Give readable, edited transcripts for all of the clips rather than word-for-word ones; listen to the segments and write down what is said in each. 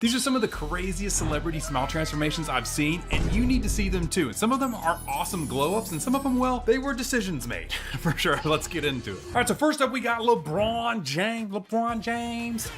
These are some of the craziest celebrity smile transformations I've seen, and you need to see them too. Some of them are awesome glow-ups, and some of them, well, they were decisions made, for sure. Let's get into it. All right, so first up, we got LeBron James.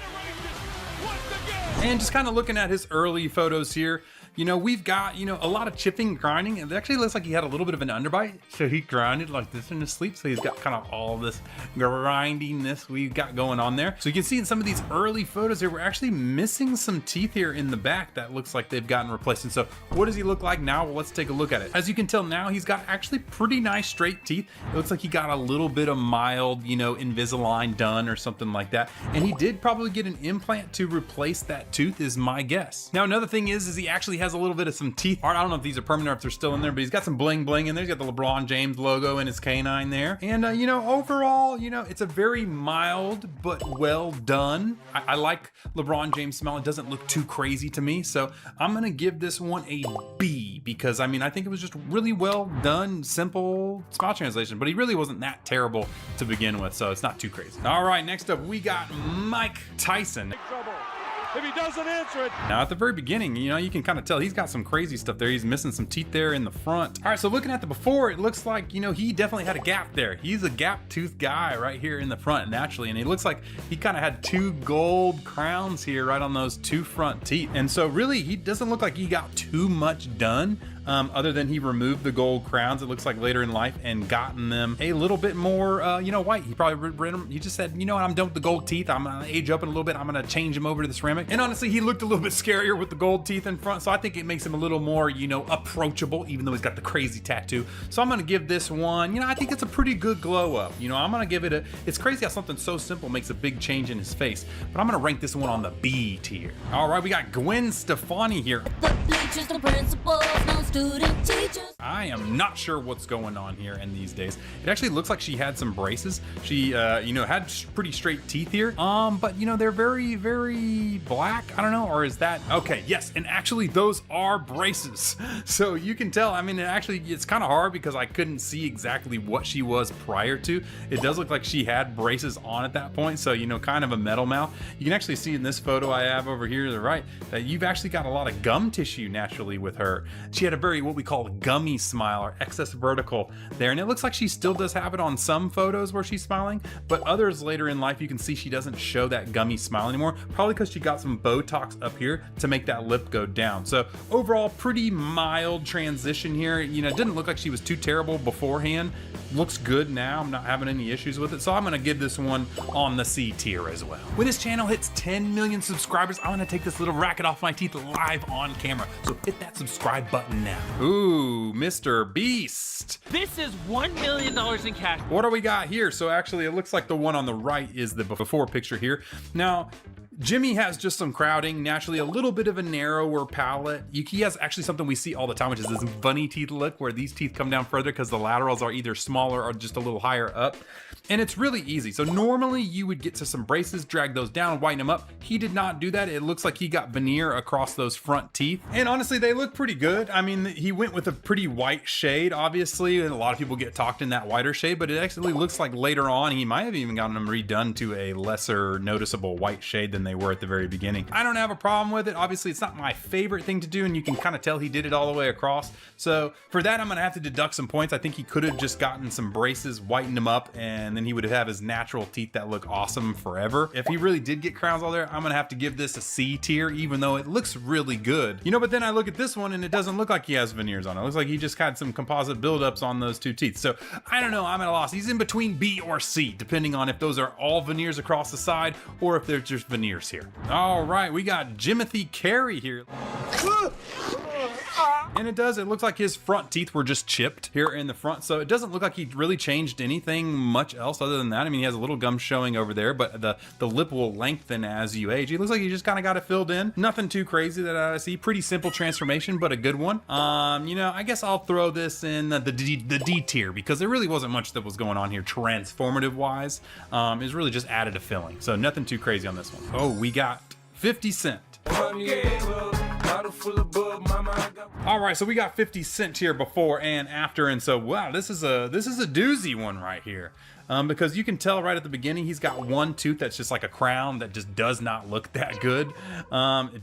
And just kind of looking at his early photos here, you know, we've got, you know, a lot of chipping, grinding. It actually looks like he had a little bit of an underbite. So he grinded like this in his sleep. So he's got kind of all this grindiness we've got going on there. So you can see in some of these early photos here, we're actually missing some teeth here in the back that looks like they've gotten replaced. And so what does he look like now? Well, let's take a look at it. As you can tell now, he's got actually pretty nice straight teeth. It looks like he got a little bit of mild, you know, Invisalign done or something like that. And he did probably get an implant to replace that tooth is my guess. Now, another thing is he actually has a little bit of some teeth. I don't know if these are permanent or if they're still in there, but he's got some bling bling in there. He's got the LeBron James logo in his canine there. And, you know, overall, you know, it's a very mild but well done. I like LeBron James smile. It doesn't look too crazy to me. So I'm going to give this one a B because, I mean, I think it was just really well done, simple smile translation, but he really wasn't that terrible to begin with. So it's not too crazy. All right, next up, we got Mike Tyson. If he doesn't answer it. Now at the very beginning, you know, you can kind of tell he's got some crazy stuff there. He's missing some teeth there in the front. All right, so looking at the before, it looks like, you know, he definitely had a gap there. He's a gap tooth guy right here in the front naturally. And it looks like he kind of had two gold crowns here right on those two front teeth. And so really, he doesn't look like he got too much done. Other than he removed the gold crowns, it looks like later in life, and gotten them a little bit more, you know, white. He probably, he just said, you know what, I'm done with the gold teeth. I'm gonna age up in a little bit. I'm gonna change him over to the ceramic. And honestly, he looked a little bit scarier with the gold teeth in front. So I think it makes him a little more, you know, approachable, even though he's got the crazy tattoo. So I'm gonna give this one, you know, I think it's a pretty good glow up. You know, I'm gonna give it a, it's crazy how something so simple makes a big change in his face. But I'm gonna rank this one on the B tier. All right, we got Gwen Stefani here. The principals, no student teachers. I am not sure what's going on here in these days. It actually looks like she had some braces. She, you know, had pretty straight teeth here. But you know, they're very, very black. I don't know, or is that, okay, yes. And actually those are braces. So you can tell, I mean, it's kind of hard because I couldn't see exactly what she was prior to. It does look like she had braces on at that point. So, you know, kind of a metal mouth. You can actually see in this photo I have over here to the right that you've actually got a lot of gum tissue naturally with her. She had a very, what we call a gummy smile or excess vertical there. And it looks like she still does have it on some photos where she's smiling, but others later in life, you can see she doesn't show that gummy smile anymore, probably because she got some Botox up here to make that lip go down. So overall, pretty mild transition here. You know, it didn't look like she was too terrible beforehand. Looks good now. I'm not having any issues with it. So I'm going to give this one on the C tier as well. When this channel hits 10 million subscribers, I'm going to take this little racket off my teeth live on camera. So hit that subscribe button now. Ooh, Mr. Beast. This is $1 million in cash. What do we got here? So actually, it looks like the one on the right is the before picture here. Now, Jimmy has just some crowding, naturally a little bit of a narrower palate. He has actually something we see all the time, which is this bunny teeth look where these teeth come down further because the laterals are either smaller or just a little higher up. And it's really easy. So normally you would get to some braces, drag those down, whiten them up. He did not do that. It looks like he got veneer across those front teeth. And honestly, they look pretty good. I mean, he went with a pretty white shade, obviously, and a lot of people get talked in that whiter shade, but it actually looks like later on, he might have even gotten them redone to a lesser noticeable white shade than they were at the very beginning. I don't have a problem with it. Obviously, it's not my favorite thing to do, and you can kind of tell he did it all the way across. So for that, I'm gonna have to deduct some points. I think he could have just gotten some braces, whitened them up, and then he would have his natural teeth that look awesome forever. If he really did get crowns all there, I'm gonna have to give this a C tier, even though it looks really good. You know, but then I look at this one and it doesn't look like he has veneers on it. It looks like he just had some composite buildups on those two teeth. So I don't know, I'm at a loss. He's in between B or C, depending on if those are all veneers across the side or if they're just veneers here. All right, we got Jimothy Carey here. And it looks like his front teeth were just chipped here in the front. So it doesn't look like he really changed anything much else other than that. I mean, he has a little gum showing over there, but the lip will lengthen as you age. It looks like he just kind of got it filled in. Nothing too crazy that I see. Pretty simple transformation, but a good one. You know, I guess I'll throw this in the D tier because there really wasn't much that was going on here transformative wise. It's really just added a filling. So nothing too crazy on this one. Oh, we got 50 Cent. All right, so we got 50 Cent here before and after, and so wow, this is a doozy one right here. because you can tell right at the beginning he's got one tooth that's just like a crown that just does not look that good.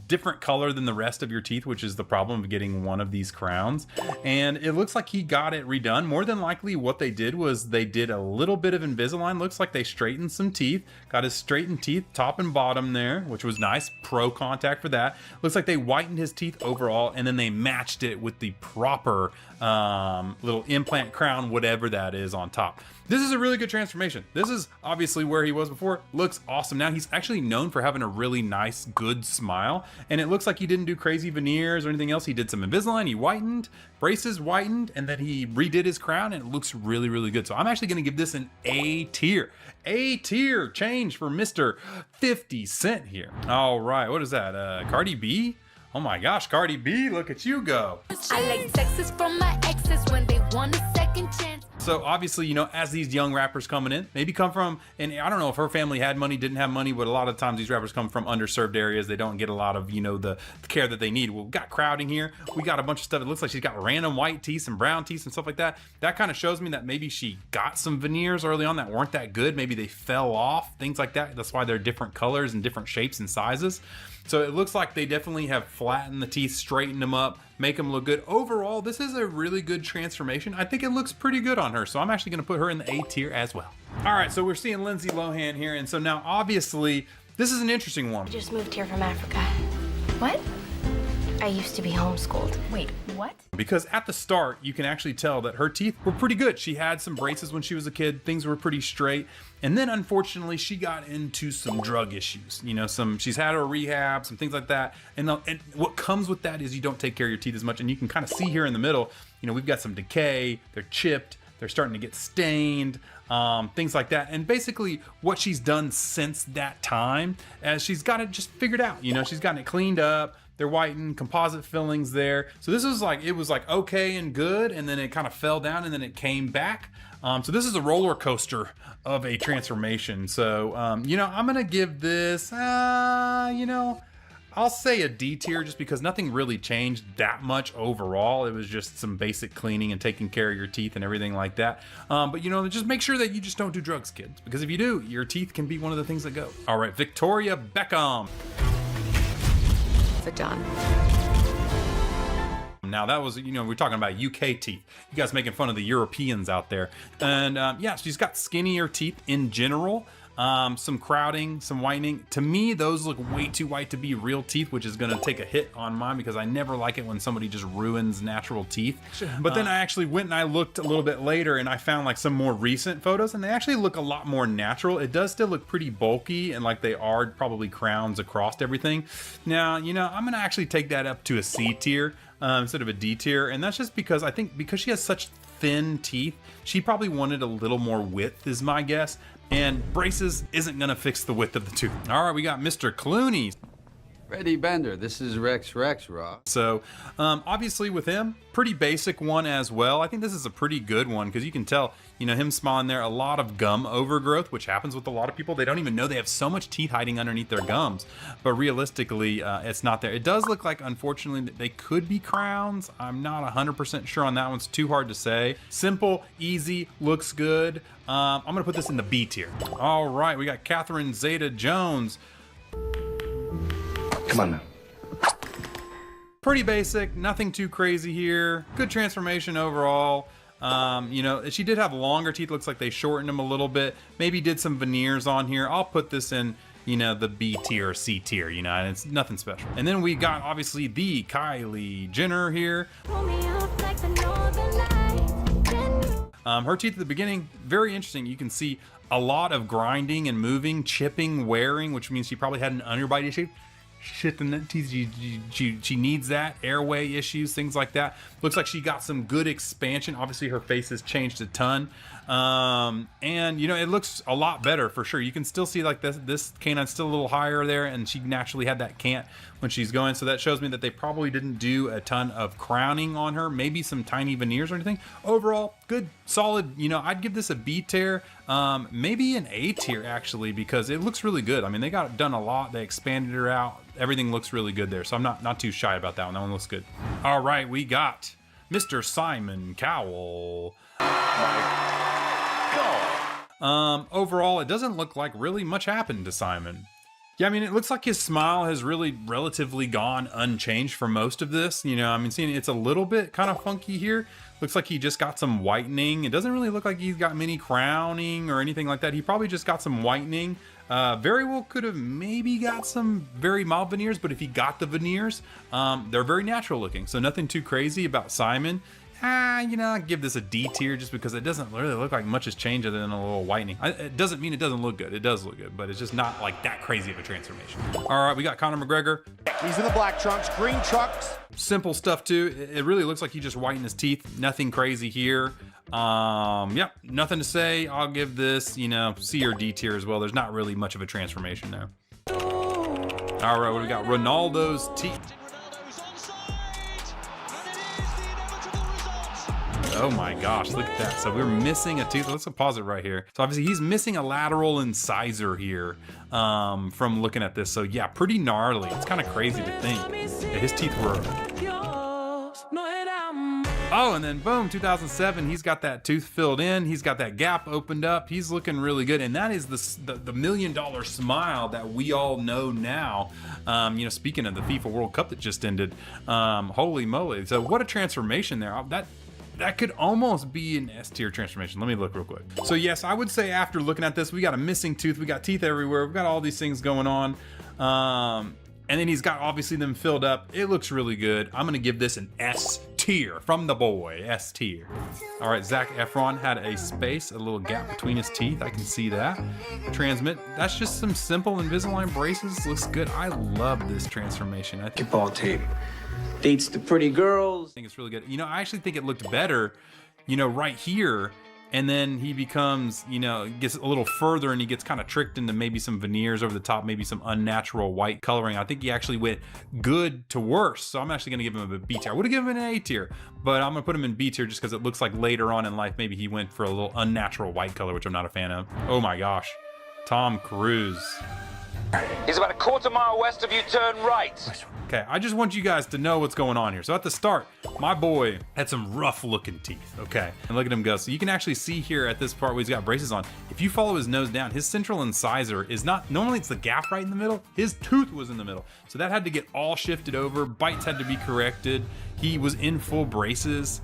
Different color than the rest of your teeth, which is the problem of getting one of these crowns. And it looks like he got it redone. More than likely what they did was they did a little bit of Invisalign. Looks like they straightened some teeth, got his straightened teeth top and bottom there, which was nice. Pro contact for that. Looks like they whitened his teeth overall, and then they matched it with the proper little implant crown, whatever that is on top. This is a really good transformation. This is obviously where he was before. Looks awesome. Now he's actually known for having a really nice, good smile. And it looks like he didn't do crazy veneers or anything else. He did some Invisalign, he whitened, braces whitened, and then he redid his crown, and it looks really, really good. So I'm actually gonna give this an A tier. A tier change for Mr. 50 Cent here. All right, what is that? Cardi B? Oh my gosh, Cardi B, look at you go. I like texts from my exes when they want a second chance. So obviously, you know, as these young rappers coming in, maybe come from, and I don't know if her family had money, didn't have money, but a lot of times these rappers come from underserved areas. They don't get a lot of, you know, the care that they need. Well, we got crowding here. We got a bunch of stuff. It looks like she's got random white teeth and brown teeth and stuff like that. That kind of shows me that maybe she got some veneers early on that weren't that good. Maybe they fell off, things like that. That's why they're different colors and different shapes and sizes. So it looks like they definitely have flattened the teeth, straightened them up, make them look good. Overall, this is a really good transformation. I think it looks pretty good on her. So I'm actually gonna put her in the A tier as well. All right, so we're seeing Lindsay Lohan here. And so now obviously, this is an interesting one. I just moved here from Africa. What? I used to be homeschooled. Wait, what? Because at the start, you can actually tell that her teeth were pretty good. She had some braces when she was a kid. Things were pretty straight. And then unfortunately, she got into some drug issues. You know, she's had her rehab, some things like that. And what comes with that is you don't take care of your teeth as much. And you can kind of see here in the middle, you know, we've got some decay, they're chipped, they're starting to get stained, things like that. And basically what she's done since that time, as she's got it just figured out, you know, she's gotten it cleaned up. They're whitened, composite fillings there. So this is like, it was like okay and good, and then it kind of fell down and then it came back. So this is a roller coaster of a transformation. So, you know, I'm gonna give this, you know, I'll say a D tier just because nothing really changed that much overall. It was just some basic cleaning and taking care of your teeth and everything like that. But you know, just make sure that you just don't do drugs, kids, because if you do, your teeth can be one of the things that go. All right, Victoria Beckham. John. Now that was, you know, we're talking about UK teeth. You guys making fun of the Europeans out there. And yeah, she's got skinnier teeth in general. Some crowding, some whitening. To me, those look way too white to be real teeth, which is gonna take a hit on mine because I never like it when somebody just ruins natural teeth. But then I actually went and I looked a little bit later and I found like some more recent photos and they actually look a lot more natural. It does still look pretty bulky and like they are probably crowns across everything. Now, you know, I'm gonna actually take that up to a C tier instead of a D tier. And that's just because I think because she has such thin teeth, she probably wanted a little more width is my guess. And braces isn't gonna fix the width of the tooth. All right, we got Mr. Clooney. Freddie Bender, this is Rex Raw. So obviously with him, pretty basic one as well. I think this is a pretty good one because you can tell, you know, him smiling there, a lot of gum overgrowth, which happens with a lot of people. They don't even know they have so much teeth hiding underneath their gums. But realistically, it's not there. It does look like, unfortunately, that they could be crowns. I'm not 100% sure on that one. It's too hard to say. Simple, easy, looks good. I'm gonna put this in the B tier. All right, we got Catherine Zeta-Jones. Come on now. Pretty basic, nothing too crazy here. Good transformation overall. You know, she did have longer teeth. Looks like they shortened them a little bit. Maybe did some veneers on here. I'll put this in, you know, the B tier or C tier, you know, and it's nothing special. And then we got obviously the Kylie Jenner here. Her teeth at the beginning, very interesting. You can see a lot of grinding and moving, chipping, wearing, which means she probably had an underbite issue. Shit in the teeth, she needs that. Airway issues, things like that. Looks like she got some good expansion. Obviously her face has changed a ton. And you know, it looks a lot better for sure. You can still see like this canine's still a little higher there, and she naturally had that cant when she's going. So that shows me that they probably didn't do a ton of crowning on her, maybe some tiny veneers or anything. Overall, good, solid. You know, I'd give this a B tier, maybe an A tier actually, because it looks really good. I mean, they got done a lot. They expanded her out. Everything looks really good there. So I'm not too shy about that one. That one looks good. All right, we got Mr. Simon Cowell. Overall, it doesn't look like really much happened to Simon. Yeah, I mean, it looks like his smile has really relatively gone unchanged for most of this. You know, I mean, seeing it's a little bit kind of funky here. Looks like he just got some whitening. It doesn't really look like he's got many crowning or anything like that. He probably just got some whitening. Very well could have maybe got some very mild veneers, but if he got the veneers, they're very natural looking. So nothing too crazy about Simon. You know, I give this a D tier just because it doesn't really look like much has changed other than a little whitening. It doesn't mean it doesn't look good. It does look good, but it's just not like that crazy of a transformation. All right, we got Conor McGregor. He's in the black trunks, green trucks. Simple stuff too. It really looks like he just whitened his teeth. Nothing crazy here. Yep, nothing to say. I'll give this, you know, C or D tier as well. There's not really much of a transformation there. All right, what do we got? Ronaldo's teeth. Oh my gosh, look at that. So we're missing a tooth. Let's pause it right here. So obviously he's missing a lateral incisor here from looking at this. So yeah, pretty gnarly. It's kind of crazy to think that his teeth were... Oh, and then boom, 2007, he's got that tooth filled in. He's got that gap opened up. He's looking really good. And that is the $1 million smile that we all know now. You know, speaking of the FIFA World Cup that just ended, holy moly. So what a transformation there. That could almost be an S tier transformation. Let me look real quick. So yes, I would say after looking at this, we got a missing tooth. We got teeth everywhere. We've got all these things going on. And then he's got obviously them filled up. It looks really good. I'm gonna give this an S tier from the boy, S tier. All right, Zac Efron had a space, a little gap between his teeth. I can see that. Transmit, that's just some simple Invisalign braces. Looks good. I love this transformation. I think Ball tape. Dates the pretty girls. I think it's really good. You know, I actually think it looked better, you know, right here. And then he becomes, you know, gets a little further and he gets kind of tricked into maybe some veneers over the top, maybe some unnatural white coloring. I think he actually went good to worse. So I'm actually going to give him a B tier. I would have given him an A tier, but I'm going to put him in B tier just because it looks like later on in life, maybe he went for a little unnatural white color, which I'm not a fan of. Oh my gosh. Tom Cruise. He's about a quarter mile west of you, turn right. Okay, I just want you guys to know what's going on here. So at the start, my boy had some rough looking teeth, okay? And look at him go. So you can actually see here at this part where he's got braces on, if you follow his nose down, his central incisor is not, normally it's the gap right in the middle, his tooth was in the middle. So that had to get all shifted over, bites had to be corrected. He was in full braces.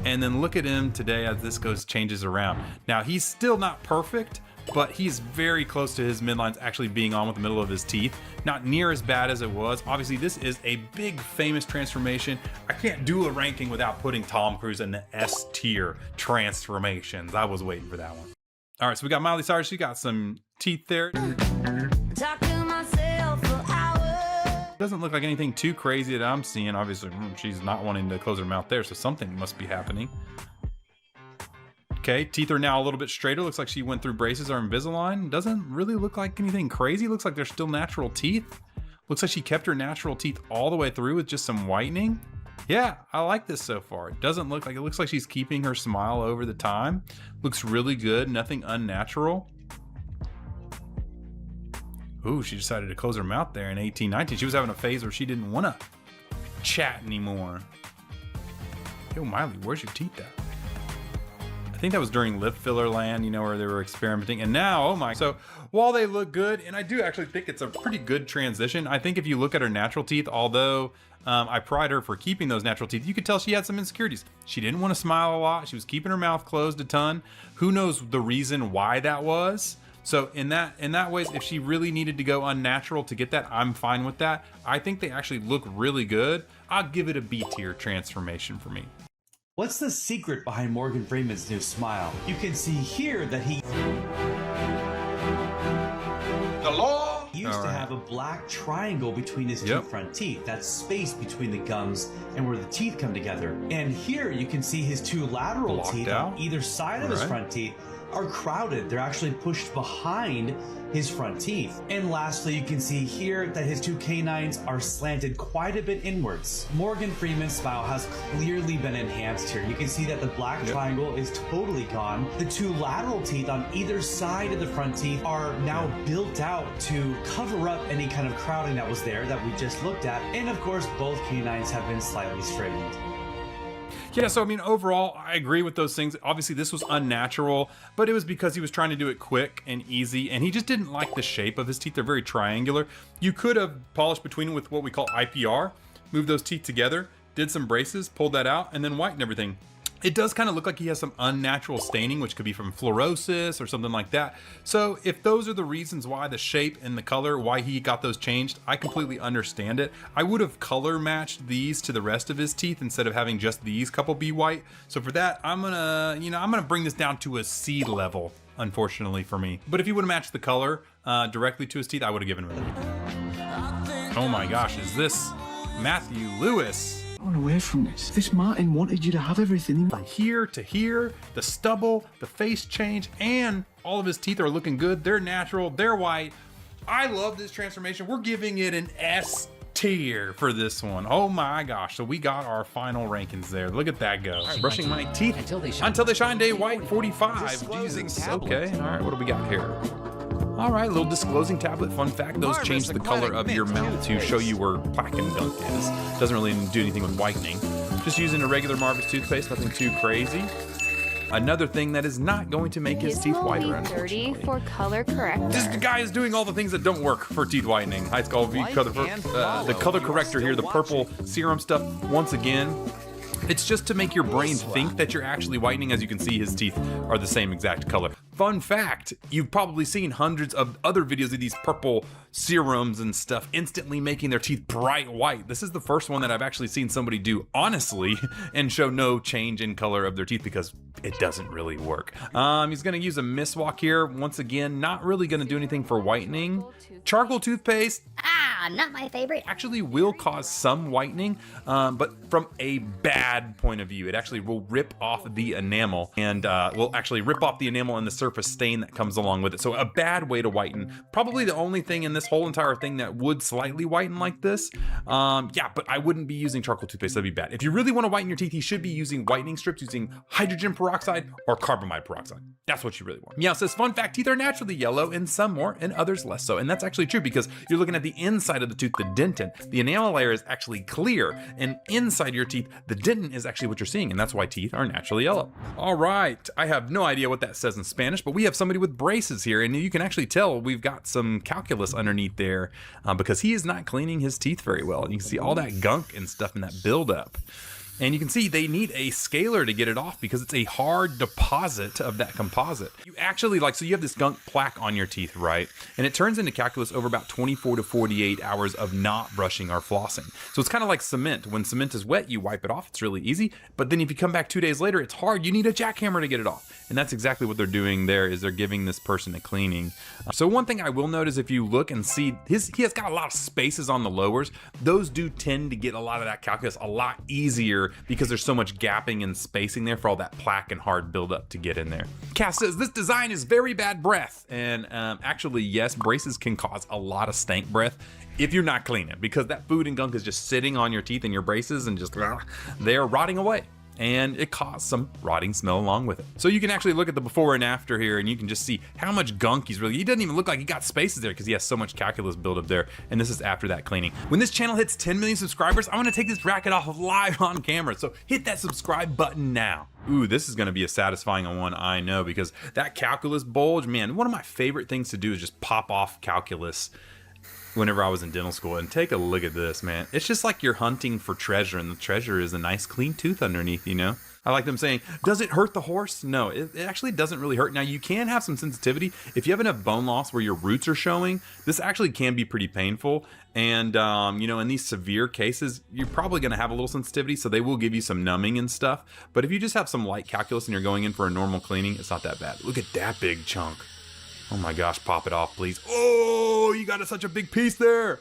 And then look at him today as this changes around. Now he's still not perfect, but he's very close to his midlines actually being on with the middle of his teeth. Not near as bad as it was. Obviously, this is a big famous transformation. I can't do a ranking without putting Tom Cruise in the S tier transformations. I was waiting for that one. All right, so we got Miley Cyrus. She got some teeth there. Talk to myself for hours. Doesn't look like anything too crazy that I'm seeing. Obviously, she's not wanting to close her mouth there, so something must be happening. Okay, teeth are now a little bit straighter. Looks like she went through braces or Invisalign. Doesn't really look like anything crazy. Looks like they're still natural teeth. Looks like she kept her natural teeth all the way through with just some whitening. Yeah, I like this so far. It doesn't look like, it looks like she's keeping her smile over the time. Looks really good, nothing unnatural. Ooh, she decided to close her mouth there in 1819. She was having a phase where she didn't want to chat anymore. Yo, Miley, where's your teeth at? I think that was during lip filler land, you know, where they were experimenting. And now, oh my. So while they look good, and I do actually think it's a pretty good transition. I think if you look at her natural teeth, although I pride her for keeping those natural teeth, you could tell she had some insecurities. She didn't want to smile a lot. She was keeping her mouth closed a ton. Who knows the reason why that was? So in that ways, if she really needed to go unnatural to get that, I'm fine with that. I think they actually look really good. I'll give it a B tier transformation for me. What's the secret behind Morgan Freeman's new smile? You can see here that he used to have a black triangle between his two front teeth. That's space between the gums and where the teeth come together. And here you can see his two lateral teeth on either side of his front teeth are crowded. They're actually pushed behind his front teeth. And lastly, you can see here that his two canines are slanted quite a bit inwards. Morgan Freeman's smile has clearly been enhanced here. You can see that the black triangle is totally gone. The two lateral teeth on either side of the front teeth are now built out to cover up any kind of crowding that was there that we just looked at. And of course, both canines have been slightly straightened. Yeah, so I mean, overall, I agree with those things. Obviously, this was unnatural, but it was because he was trying to do it quick and easy, and he just didn't like the shape of his teeth. They're very triangular. You could have polished between them with what we call IPR, moved those teeth together, did some braces, pulled that out, and then whitened everything. It does kind of look like he has some unnatural staining, which could be from fluorosis or something like that. So if those are the reasons why the shape and the color, why he got those changed, I completely understand it. I would have color matched these to the rest of his teeth instead of having just these couple be white. So for that, I'm gonna bring this down to a C level, unfortunately for me. But if he would have matched the color directly to his teeth, I would have given him a. Oh my gosh, is this Matthew Lewis? Run away from this. This Martin wanted you to have everything. From here to here, the stubble, the face change, and all of his teeth are looking good. They're natural, they're white. I love this transformation. We're giving it an S tier for this one. Oh my gosh. So we got our final rankings there. Look at that go. Right, brushing my teeth until they shine day white 45. Jesus. Okay. All right, what do we got here? All right, little disclosing tablet. Fun fact, those change the color of your mouth to show you where plaque and gunk is. Doesn't really do anything with whitening. Just using a regular Marvis toothpaste, nothing too crazy. Another thing that is not going to make his teeth whiter, unfortunately. For color corrector. This guy is doing all the things that don't work for teeth whitening. It's called the color corrector here, the purple serum stuff. Once again, it's just to make your brain think that you're actually whitening. As you can see, his teeth are the same exact color. Fun fact, you've probably seen hundreds of other videos of these purple serums and stuff instantly making their teeth bright white. This is the first one that I've actually seen somebody do honestly and show no change in color of their teeth because it doesn't really work. He's gonna use a miswak here. Once again, not really gonna do anything for whitening. Charcoal toothpaste. Not my favorite. Actually will cause some whitening, but from a bad point of view. It actually will rip off the enamel and will actually rip off the enamel and the surface stain that comes along with it. So a bad way to whiten. Probably the only thing in this whole entire thing that would slightly whiten like this. Yeah, but I wouldn't be using charcoal toothpaste. That'd be bad. If you really want to whiten your teeth, you should be using whitening strips using hydrogen peroxide or carbamide peroxide. That's what you really want. Yeah, it says, fun fact, teeth are naturally yellow and some more and others less so. And that's actually true because you're looking at the inside of the tooth, the dentin. The enamel layer is actually clear, and inside your teeth, the dentin is actually what you're seeing, and that's why teeth are naturally yellow. All right, I have no idea what that says in Spanish, but we have somebody with braces here, and you can actually tell we've got some calculus underneath there because he is not cleaning his teeth very well. And you can see all that gunk and stuff in that buildup. And you can see they need a scaler to get it off because it's a hard deposit of that composite. You actually so you have this gunk plaque on your teeth, right? And it turns into calculus over about 24 to 48 hours of not brushing or flossing. So it's kind of like cement. When cement is wet, you wipe it off. It's really easy. But then if you come back 2 days later, it's hard. You need a jackhammer to get it off. And that's exactly what they're doing there is they're giving this person a cleaning. So one thing I will note is if you look and see, he has got a lot of spaces on the lowers. Those do tend to get a lot of that calculus a lot easier because there's so much gapping and spacing there for all that plaque and hard buildup to get in there. Cass says, this design is very bad breath. And actually, yes, braces can cause a lot of stank breath if you're not cleaning because that food and gunk is just sitting on your teeth and your braces and just, they're rotting away. And it caused some rotting smell along with it. So you can actually look at the before and after here and you can just see how much gunk he doesn't even look like he got spaces there because he has so much calculus buildup there. And this is after that cleaning. When this channel hits 10 million subscribers, I'm gonna take this bracket off live on camera. So hit that subscribe button now. Ooh, this is gonna be a satisfying one, I know, because that calculus bulge, man, one of my favorite things to do is just pop off calculus whenever I was in dental school. And take a look at this, man. It's just like you're hunting for treasure, and the treasure is a nice clean tooth underneath, you know? I like them saying, does it hurt the horse? No, it actually doesn't really hurt. Now, you can have some sensitivity. If you have enough bone loss where your roots are showing, this actually can be pretty painful. And, you know, in these severe cases, you're probably going to have a little sensitivity, so they will give you some numbing and stuff. But if you just have some light calculus and you're going in for a normal cleaning, it's not that bad. Look at that big chunk. Oh my gosh, pop it off, please. Oh, you got such a big piece there.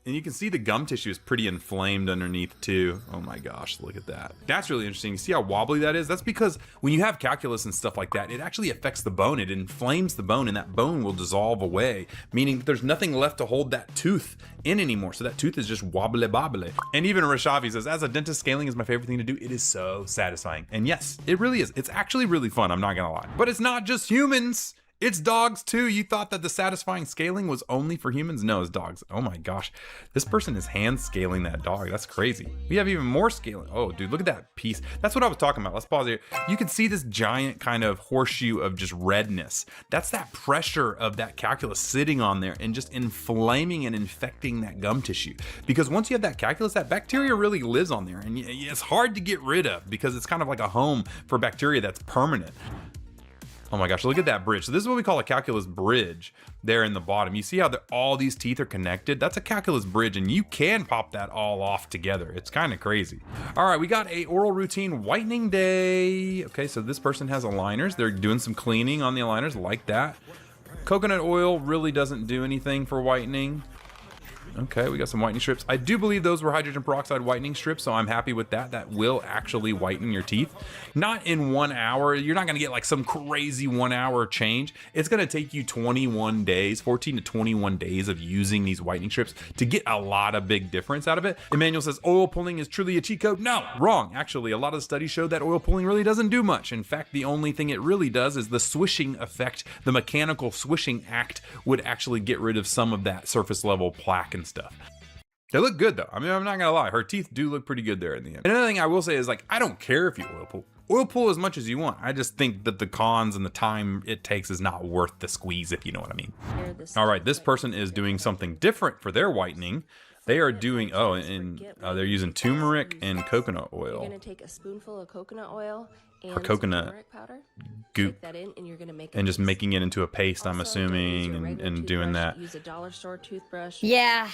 And you can see the gum tissue is pretty inflamed underneath too. Oh my gosh, look at that. That's really interesting. You see how wobbly that is? That's because when you have calculus and stuff like that, it actually affects the bone. It inflames the bone and that bone will dissolve away, meaning that there's nothing left to hold that tooth in anymore. So that tooth is just wobbly bobbly. And even Rashavi says, as a dentist, scaling is my favorite thing to do. It is so satisfying. And yes, it really is. It's actually really fun, I'm not gonna lie. But it's not just humans. It's dogs too. You thought that the satisfying scaling was only for humans? No, it's dogs. Oh my gosh. This person is hand scaling that dog. That's crazy. We have even more scaling. Oh, dude, look at that piece. That's what I was talking about. Let's pause here. You can see this giant kind of horseshoe of just redness. That's that pressure of that calculus sitting on there and just inflaming and infecting that gum tissue. Because once you have that calculus, that bacteria really lives on there, and it's hard to get rid of because it's kind of like a home for bacteria that's permanent. Oh my gosh, look at that bridge. So this is what we call a calculus bridge there in the bottom. You see how all these teeth are connected? That's a calculus bridge, and you can pop that all off together. It's kind of crazy. All right, we got a oral routine whitening day. Okay, so this person has aligners. They're doing some cleaning on the aligners like that. Coconut oil really doesn't do anything for whitening. Okay, we got some whitening strips. I do believe those were hydrogen peroxide whitening strips, so I'm happy with that. That will actually whiten your teeth. Not in 1 hour. You're not going to get like some crazy 1 hour change. It's going to take you 21 days, 14 to 21 days of using these whitening strips to get a lot of big difference out of it. Emmanuel says oil pulling is truly a cheat code. No, wrong. Actually, a lot of the studies show that oil pulling really doesn't do much. In fact, the only thing it really does is the swishing effect. The mechanical swishing act would actually get rid of some of that surface level plaque and stuff. They look good though. I mean, I'm not gonna lie, her teeth do look pretty good there in the end. Another thing I will say is, like, I don't care if you oil pull as much as you want. I just think that the cons and the time it takes is not worth the squeeze, if you know what I mean. All right, this person is doing something different for their whitening. They are doing, they're using turmeric and coconut oil. You're gonna take a spoonful of coconut oil and Or coconut turmeric powder. goop, That in, and you're gonna make and just making it into a paste, I'm assuming, and doing that. Use a dollar store toothbrush. Yeah.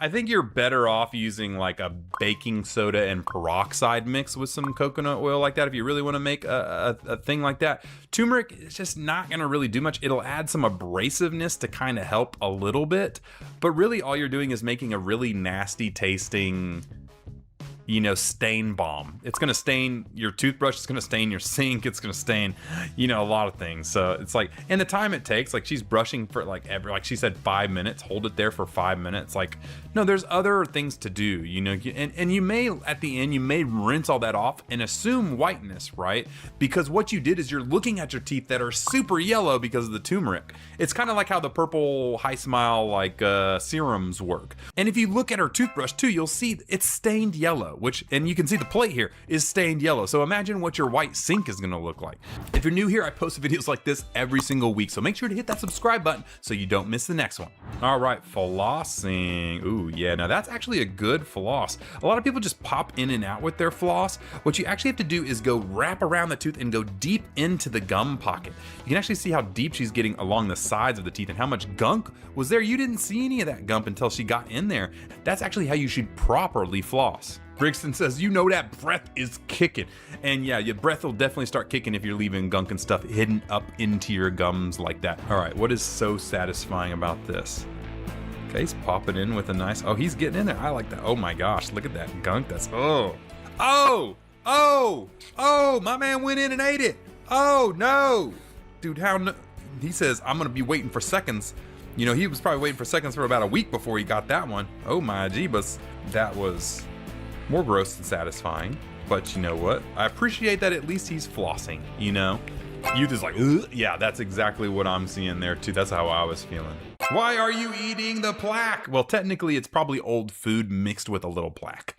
I think you're better off using like a baking soda and peroxide mix with some coconut oil like that if you really want to make a thing like that. Turmeric is just not going to really do much. It'll add some abrasiveness to kind of help a little bit, but really all you're doing is making a really nasty tasting, stain bomb. It's going to stain your toothbrush. It's going to stain your sink. It's going to stain, a lot of things. So it's like, and the time it takes, like she's brushing for like she said, 5 minutes, hold it there for 5 minutes. Like, no, there's other things to do, and you may, at the end, you may rinse all that off and assume whiteness, right? Because what you did is you're looking at your teeth that are super yellow because of the turmeric. It's kind of like how the purple High Smile serums work. And if you look at her toothbrush too, you'll see it's stained yellow. And you can see the plate here is stained yellow. So imagine what your white sink is gonna look like. If you're new here, I post videos like this every single week. So make sure to hit that subscribe button so you don't miss the next one. All right, flossing. Ooh, yeah, now that's actually a good floss. A lot of people just pop in and out with their floss. What you actually have to do is go wrap around the tooth and go deep into the gum pocket. You can actually see how deep she's getting along the sides of the teeth and how much gunk was there. You didn't see any of that gunk until she got in there. That's actually how you should properly floss. Brixton says, that breath is kicking. And yeah, your breath will definitely start kicking if you're leaving gunk and stuff hidden up into your gums like that. All right, what is so satisfying about this? Okay, he's popping in with a nice, he's getting in there. I like that. Oh my gosh, look at that gunk. That's, my man went in and ate it. Oh no. Dude, he says, I'm gonna be waiting for seconds. He was probably waiting for seconds for about a week before he got that one. Oh my jeebus, that was more gross than satisfying, but you know what? I appreciate that at least he's flossing, Youth is like, ugh. Yeah, that's exactly what I'm seeing there too. That's how I was feeling. Why are you eating the plaque? Well, technically it's probably old food mixed with a little plaque.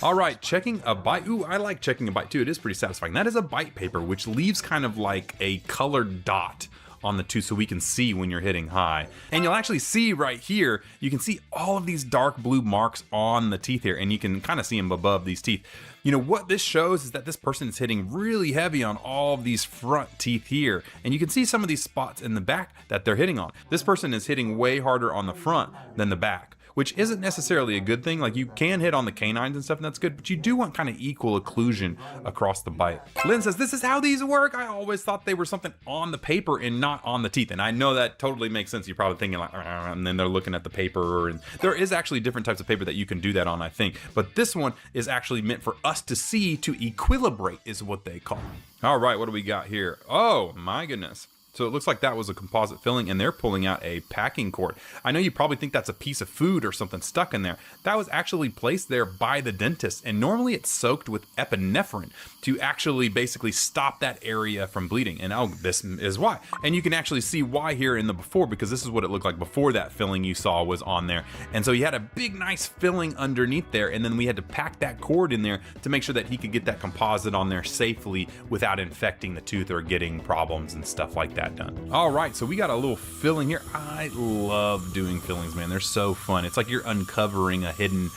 All right, checking a bite. Ooh, I like checking a bite too. It is pretty satisfying. That is a bite paper, which leaves kind of like a colored dot on the tooth so we can see when you're hitting high. And you'll actually see right here, you can see all of these dark blue marks on the teeth here, and you can kind of see them above these teeth. What this shows is that this person is hitting really heavy on all of these front teeth here, and you can see some of these spots in the back that they're hitting on. This person is hitting way harder on the front than the back, which isn't necessarily a good thing. Like, you can hit on the canines and stuff, and that's good, but you do want kind of equal occlusion across the bite. Lynn says, this is how these work. I always thought they were something on the paper and not on the teeth. And I know that totally makes sense. You're probably thinking like, and then they're looking at the paper, and there is actually different types of paper that you can do that on, I think. But this one is actually meant for us to see, to equilibrate is what they call it. All right, what do we got here? Oh my goodness. So it looks like that was a composite filling, and they're pulling out a packing cord. I know you probably think that's a piece of food or something stuck in there. That was actually placed there by the dentist, and normally it's soaked with epinephrine to actually basically stop that area from bleeding. And oh, this is why. And you can actually see why here in the before, because this is what it looked like before that filling you saw was on there. And so he had a big, nice filling underneath there, and then we had to pack that cord in there to make sure that he could get that composite on there safely without infecting the tooth or getting problems and stuff like that done. All right, so we got a little filling here. I love doing fillings, man. They're so fun. It's like you're uncovering a hidden,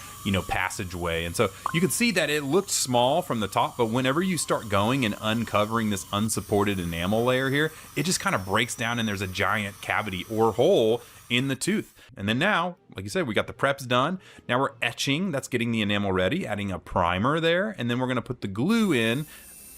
passageway. And so you can see that it looked small from the top, but whenever you start going and uncovering this unsupported enamel layer here, it just kind of breaks down and there's a giant cavity or hole in the tooth. And then now, like you said, we got the preps done. Now we're etching. That's getting the enamel ready, adding a primer there, and then we're gonna put the glue in.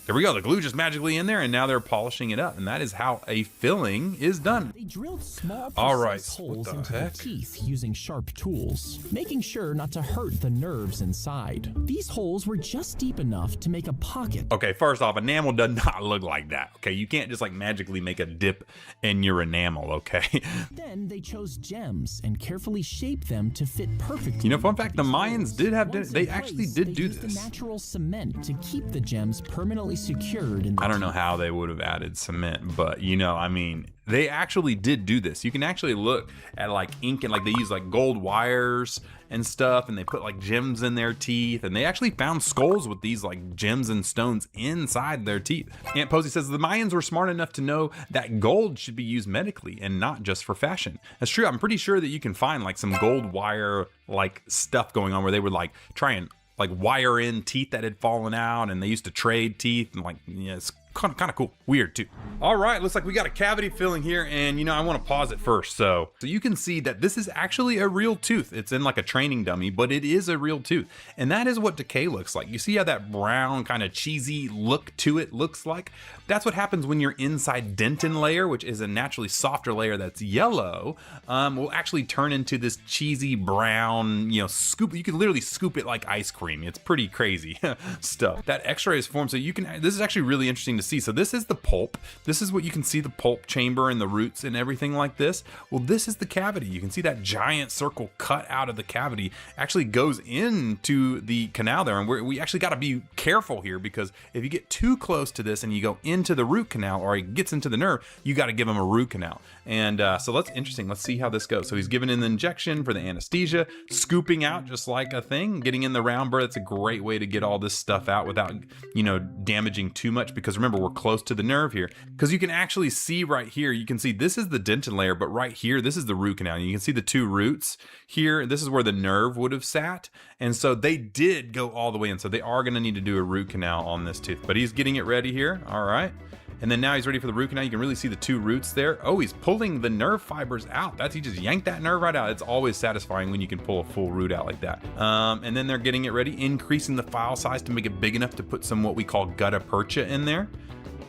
There we go, the glue just magically in there, and now they're polishing it up, and that is how a filling is done. They drilled small, precise holes into the teeth using sharp tools, making sure not to hurt the nerves inside. These holes were just deep enough to make a pocket. Okay, first off, enamel does not look like that, okay? You can't just like magically make a dip in your enamel, okay? Then they chose gems and carefully shaped them to fit perfectly. Fun fact, the Mayans did have, they actually did do this. The natural cement to keep the gems permanently secured in the I don't know how they would have added cement, but they actually did do this. You can actually look at like ink and like they use like gold wires and stuff, and they put like gems in their teeth, and they actually found skulls with these like gems and stones inside their teeth. Aunt Posey says the Mayans were smart enough to know that gold should be used medically and not just for fashion. That's true. I'm pretty sure that you can find like some gold wire like stuff going on where they would like try and like wire in teeth that had fallen out, and they used to trade teeth, and it's kind of cool, weird too. All right, looks like we got a cavity filling here, and I want to pause it first so you can see that this is actually a real tooth. It's in like a training dummy, but it is a real tooth, and that is what decay looks like. You see how that brown kind of cheesy look to it looks like? That's what happens when your inside dentin layer, which is a naturally softer layer that's yellow, will actually turn into this cheesy brown, scoop. You can literally scoop it like ice cream. It's pretty crazy stuff. That X-ray is formed, so this is actually really interesting to see. So this is the pulp. This is what you can see, the pulp chamber and the roots and everything like this. Well, this is the cavity. You can see that giant circle cut out of the cavity actually goes into the canal there. And we actually got to be careful here, because if you get too close to this and you go into the root canal, or it gets into the nerve, you got to give him a root canal. And so that's interesting. Let's see how this goes. So he's giving in the injection for the anesthesia, scooping out just like a thing, getting in the round burr. That's a great way to get all this stuff out without, damaging too much, because remember, we're close to the nerve here. Because you can actually see right here, you can see this is the dentin layer, but right here, this is the root canal. And you can see the two roots here. This is where the nerve would have sat. And so they did go all the way in. So they are going to need to do a root canal on this tooth, but he's getting it ready here. All right. And then now he's ready for the root canal. You can really see the two roots there. Oh, he's pulling the nerve fibers out. He just yanked that nerve right out. It's always satisfying when you can pull a full root out like that. And then they're getting it ready, increasing the file size to make it big enough to put some what we call gutta percha in there.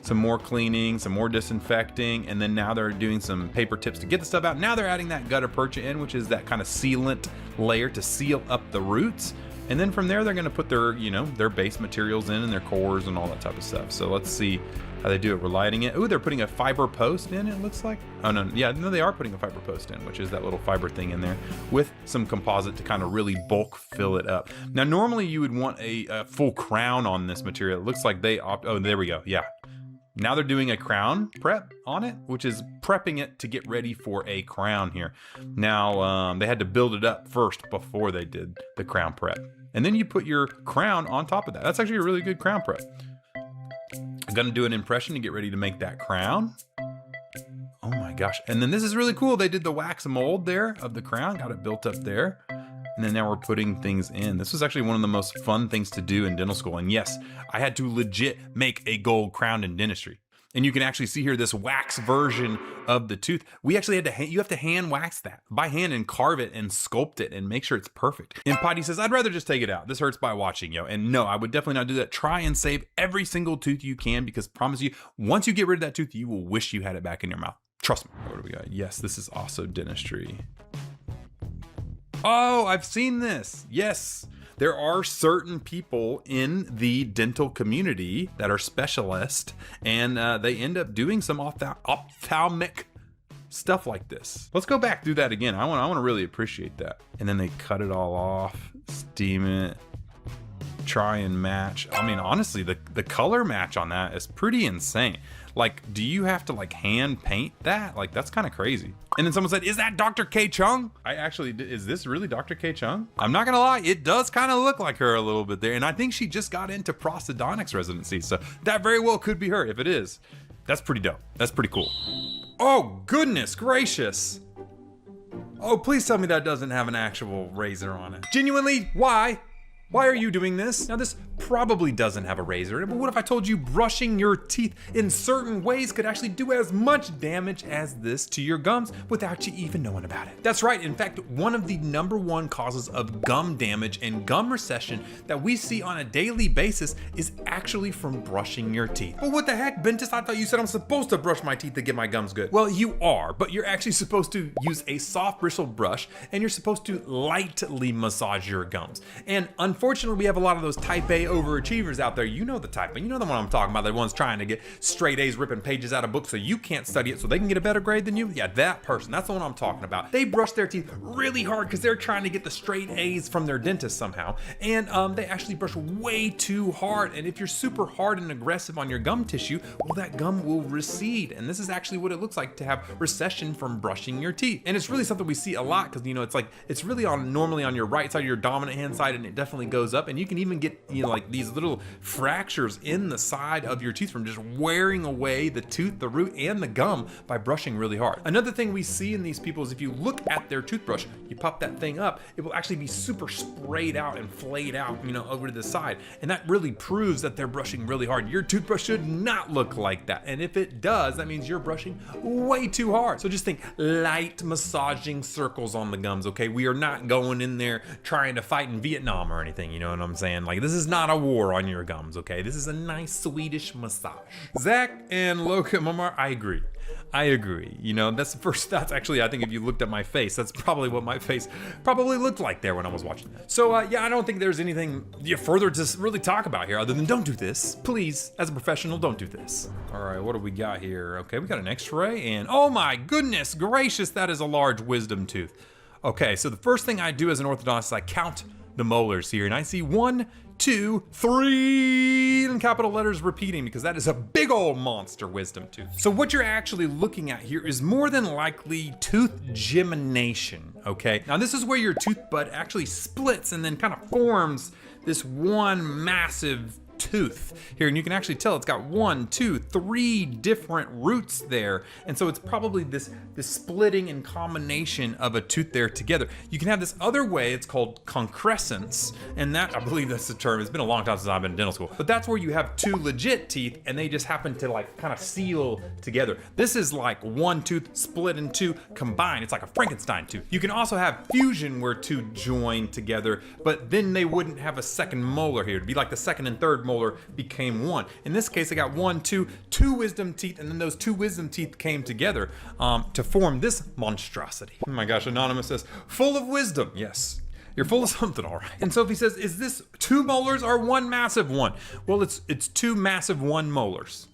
Some more cleaning, some more disinfecting, and then now they're doing some paper tips to get the stuff out. Now they're adding that gutta percha in, which is that kind of sealant layer to seal up the roots. And then from there, they're going to put their, their base materials in and their cores and all that type of stuff. So let's see how they do it. We're lighting it. Ooh, they're putting a fiber post in, it looks like. Oh, no. Yeah, no, they are putting a fiber post in, which is that little fiber thing in there with some composite to kind of really bulk fill it up. Now, normally you would want a full crown on this material. It looks like they oh, there we go. Yeah. Now they're doing a crown prep on it, which is prepping it to get ready for a crown here. Now, they had to build it up first before they did the crown prep. And then you put your crown on top of that. That's actually a really good crown prep. I'm gonna do an impression to get ready to make that crown. Oh my gosh. And then this is really cool. They did the wax mold there of the crown, got it built up there. And then now we're putting things in. This was actually one of the most fun things to do in dental school. And yes, I had to legit make a gold crown in dentistry. And you can actually see here this wax version of the tooth. We actually had to, you have to hand wax that by hand and carve it and sculpt it and make sure it's perfect. And Potty says, I'd rather just take it out. This hurts by watching, yo. And no, I would definitely not do that. Try and save every single tooth you can, because I promise you, once you get rid of that tooth, you will wish you had it back in your mouth. Trust me. What do we got? Yes, this is also dentistry. Oh, I've seen this. Yes. there are certain people in the dental community that are specialists, and they end up doing some ophthalmic stuff like this. Let's go back through that again. I want to really appreciate that. And then they cut it all off, steam it, try and match. I mean, honestly, the color match on that is pretty insane. Like, do you have to like hand paint that? Like, that's kind of crazy. And then someone said, is that Dr. K. Chung? Is this really Dr. K. Chung? I'm not gonna lie, it does kind of look like her a little bit there. And I think she just got into prosthodontics residency. So that very well could be her. If it is, that's pretty dope. That's pretty cool. Oh, goodness gracious. Oh, please tell me that doesn't have an actual razor on it. Genuinely, why? Why are you doing this? Now, this probably doesn't have a razor, but what if I told you brushing your teeth in certain ways could actually do as much damage as this to your gums without you even knowing about it? That's right. In fact, one of the #1 causes of gum damage and gum recession that we see on a daily basis is actually from brushing your teeth. Well, what the heck, Bentist? I thought you said I'm supposed to brush my teeth to get my gums good. Well, you are, but you're actually supposed to use a soft bristle brush, and you're supposed to lightly massage your gums. And unfortunately, we have a lot of those type A overachievers out there. You know the type, and you know the one I'm talking about. The ones trying to get straight A's, ripping pages out of books so you can't study it so they can get a better grade than you. Yeah, that person. That's the one I'm talking about. They brush their teeth really hard because they're trying to get the straight A's from their dentist somehow. And they actually brush way too hard. And if you're super hard and aggressive on your gum tissue, well, that gum will recede. And this is actually what it looks like to have recession from brushing your teeth. And it's really something we see a lot because, you know, it's really normally on your right side, your dominant hand side, and it definitely goes up. And you can even get, you know, like these little fractures in the side of your teeth from just wearing away the tooth, the root, and the gum by brushing really hard. Another thing we see in these people is if you look at their toothbrush, you pop that thing up, it will actually be super sprayed out and flayed out, you know, over to the side. And that really proves that they're brushing really hard. Your toothbrush should not look like that. And if it does, that means you're brushing way too hard. So just think light massaging circles on the gums, okay? We are not going in there trying to fight in Vietnam or anything, you know what I'm saying? Like, this is not a war on your gums, okay? This is a nice Swedish massage. Zach and Loka Mamar, I agree. You know, that's the first thoughts. Actually, I think if you looked at my face, that's probably what my face probably looked like there when I was watching that. So yeah, I don't think there's anything further to really talk about here other than don't do this. Please, as a professional, don't do this. All right, what do we got here? Okay, we got an x-ray and oh my goodness gracious, that is a large wisdom tooth. Okay, so the first thing I do as an orthodontist is I count the molars here and I see 1, 2, 3 in capital letters repeating because that is a big old monster wisdom tooth. So what you're actually looking at here is more than likely tooth gemination, okay? Now this is where your tooth bud actually splits and then kind of forms this one massive tooth here, and you can actually tell it's got 1, 2, 3 different roots there, and so it's probably this splitting and combination of a tooth there together. You can have this other way, it's called concrescence, and that, I believe that's the term. It's been a long time since I've been in dental school, but that's where you have 2 legit teeth and they just happen to like kind of seal together. This is like 1 tooth split in 2 combined. It's like a Frankenstein tooth. You can also have fusion where 2 join together, but then they wouldn't have a second molar here. It'd be like the second and third molar became 1. In this case, I got 1, 2 wisdom teeth, and then those 2 wisdom teeth came together to form this monstrosity. Oh my gosh, Anonymous says, full of wisdom. Yes, you're full of something, all right. And Sophie says, is this 2 molars or 1 massive one? Well, it's 2 massive 1 molars.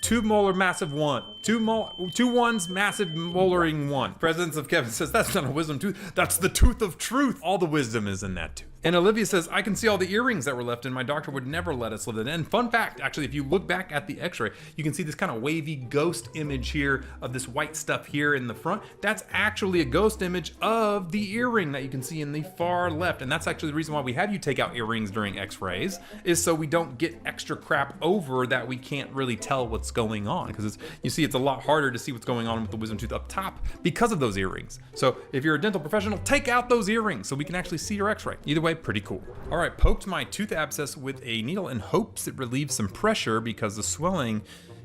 2 molar massive 1. 2 ones massive molaring 1. Presence of Kevin says, that's not a wisdom tooth, that's the tooth of truth. All the wisdom is in that tooth. And Olivia says, I can see all the earrings that were left in. My doctor would never let us live in. And fun fact, actually, if you look back at the x-ray, you can see this kind of wavy ghost image here of this white stuff here in the front. That's actually a ghost image of the earring that you can see in the far left. And that's actually the reason why we have you take out earrings during x-rays, is so we don't get extra crap over that we can't really tell what's going on. Because you see, it's a lot harder to see what's going on with the wisdom tooth up top because of those earrings. So if you're a dental professional, take out those earrings so we can actually see your x-ray. Either way, pretty cool. All right, poked my tooth abscess with a needle in hopes it relieves some pressure because the swelling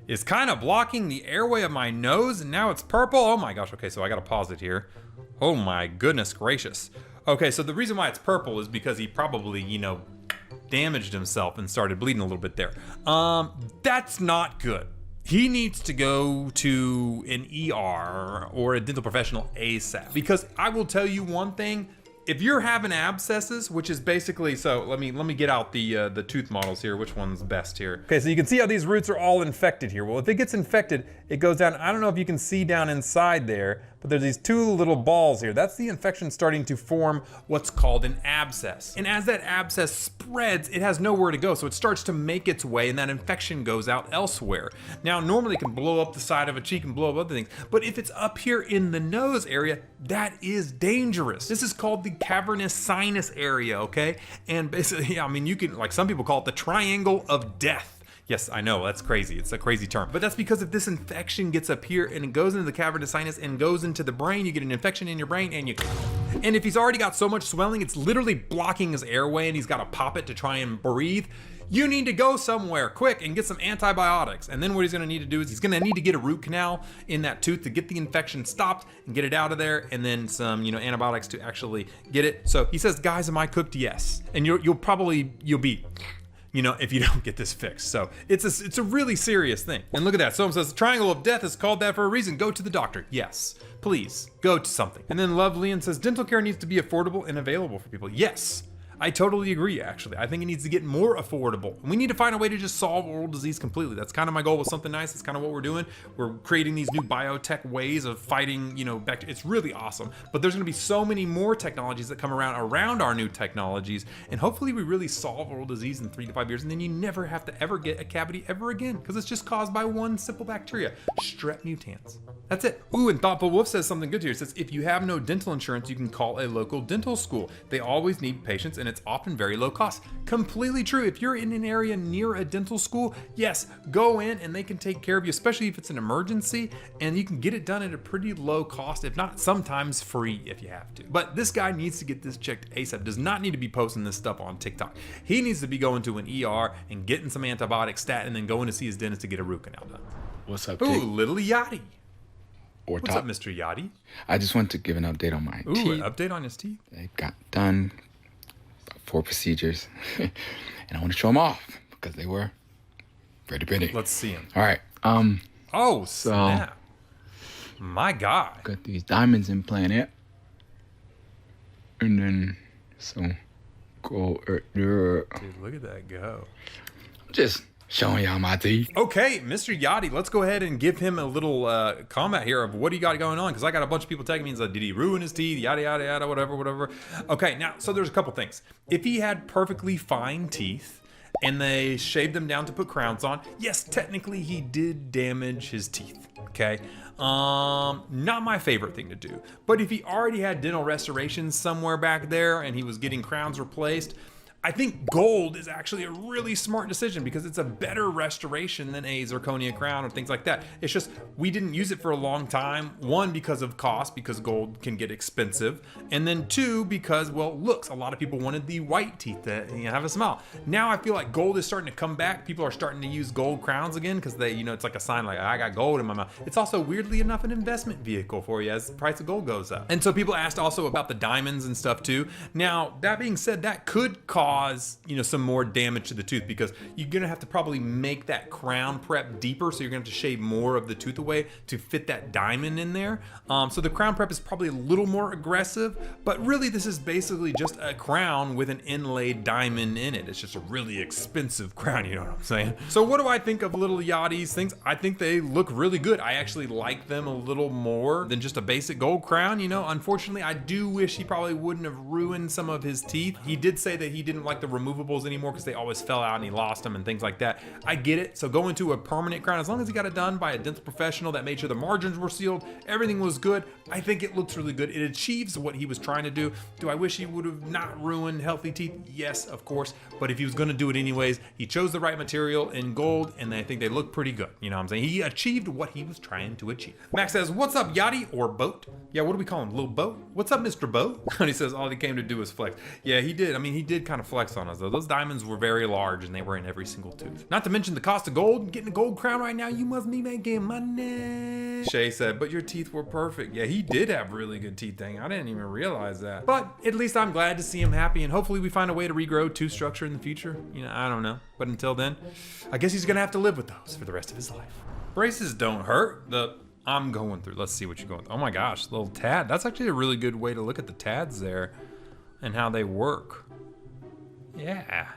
is kind of blocking the airway of my nose and now it's purple. Oh my gosh, okay, so I gotta pause it here. Oh my goodness gracious. Okay, so the reason why it's purple is because he probably, you know, damaged himself and started bleeding a little bit there. That's not good. He needs to go to an ER or a dental professional ASAP, because I will tell you one thing, if you're having abscesses, which is basically, so let me get out the tooth models here. Which one's best here? Okay, so you can see how these roots are all infected here. Well, if it gets infected, it goes down. I don't know if you can see down inside there, but there's these two little balls here. That's the infection starting to form what's called an abscess. And as that abscess spreads, it has nowhere to go, so it starts to make its way, and that infection goes out elsewhere. Now, normally it can blow up the side of a cheek and blow up other things, but if it's up here in the nose area, that is dangerous. This is called the cavernous sinus area, okay? And basically, I mean, you can, like some people call it the triangle of death. Yes, I know, that's crazy. It's a crazy term. But that's because if this infection gets up here and it goes into the cavernous sinus and goes into the brain, you get an infection in your brain and if he's already got so much swelling, it's literally blocking his airway and he's got to pop it to try and breathe. You need to go somewhere quick and get some antibiotics. And then what he's gonna need to do is he's gonna need to get a root canal in that tooth to get the infection stopped and get it out of there, and then some, antibiotics to actually get it. So he says, guys, am I cooked? Yes. And you'll be, if you don't get this fixed. So it's a really serious thing. And look at that. Someone says, the triangle of death is called that for a reason. Go to the doctor. Yes, please go to something. And then Love Leon says, dental care needs to be affordable and available for people. Yes. I totally agree, actually. I think it needs to get more affordable. We need to find a way to just solve oral disease completely. That's kind of my goal with Something Nice. It's kind of what we're doing. We're creating these new biotech ways of fighting, bacteria. It's really awesome. But there's gonna be so many more technologies that come around our new technologies. And hopefully we really solve oral disease in 3 to 5 years. And then you never have to ever get a cavity ever again, because it's just caused by one simple bacteria, Strep mutans. That's it. Ooh, and Thoughtful Wolf says something good here. It says, if you have no dental insurance, you can call a local dental school. They always need patients and it's often very low cost. Completely true. If you're in an area near a dental school, yes, go in and they can take care of you, especially if it's an emergency, and you can get it done at a pretty low cost, if not sometimes free if you have to. But this guy needs to get this checked ASAP. Does not need to be posting this stuff on TikTok. He needs to be going to an ER and getting some antibiotic stat and then going to see his dentist to get a root canal done. What's up, Ooh, little Yachty. Or What's up, Mr. Yachty? I just want to give an update on my teeth. An update on his teeth? They got done, 4 procedures, and I want to show them off because they were pretty. Let's see them. All right. Oh, snap. My God. Got these diamonds implanted, and then go there. Dude, look at that go. Just showing y'all my teeth. Okay, Mr. Yachty, let's go ahead and give him a little comment here of what he got going on, because I got a bunch of people tagging me and said, did he ruin his teeth? Yada, yada, yada, whatever. Okay, now, so there's a couple things. If he had perfectly fine teeth and they shaved them down to put crowns on, yes, technically he did damage his teeth, okay? Not my favorite thing to do. But if he already had dental restoration somewhere back there and he was getting crowns replaced, I think gold is actually a really smart decision because it's a better restoration than a zirconia crown or things like that. It's just, we didn't use it for a long time. 1, because of cost, because gold can get expensive. And then 2, because, well, looks. A lot of people wanted the white teeth to have a smile. Now I feel like gold is starting to come back. People are starting to use gold crowns again because they, it's like a sign like, I got gold in my mouth. It's also, weirdly enough, an investment vehicle for you as the price of gold goes up. And so people asked also about the diamonds and stuff too. Now, that being said, that could cause some more damage to the tooth because you're gonna have to probably make that crown prep deeper, so you're gonna have to shave more of the tooth away to fit that diamond in there. So the crown prep is probably a little more aggressive, but really this is basically just a crown with an inlaid diamond in it. It's just a really expensive crown, you know what I'm saying? So what do I think of little Yachty's things? I think they look really good. I actually like them a little more than just a basic gold crown. Unfortunately, I do wish he probably wouldn't have ruined some of his teeth. He did say that he didn't like the removables anymore because they always fell out and he lost them and things like that. I get it. So going to a permanent crown, as long as he got it done by a dental professional that made sure the margins were sealed, everything was good, I think it looks really good. It achieves what he was trying to do. Do I wish he would have not ruined healthy teeth? Yes, of course. But if he was going to do it anyways, he chose the right material in gold, and I think they look pretty good. You know what I'm saying? He achieved what he was trying to achieve. Max says, what's up, Yachty, or Boat? Yeah, what do we call him? Little Boat? What's up, Mr. Boat? And he says, all he came to do was flex. Yeah, he did. I mean, he did kind of flex on us, though. Those diamonds were very large, and they were in every single tooth. Not to mention the cost of gold. Getting a gold crown right now, you must be making money. Shay said, but your teeth were perfect. Yeah, he did have really good teeth, dang. I didn't even realize that. But at least I'm glad to see him happy, and hopefully we find a way to regrow tooth structure in the future. I don't know. But until then, I guess he's gonna have to live with those for the rest of his life. Braces don't hurt. I'm going through. Let's see what you're going through. Oh my gosh, little tad. That's actually a really good way to look at the tads there. and how they work. Yeah.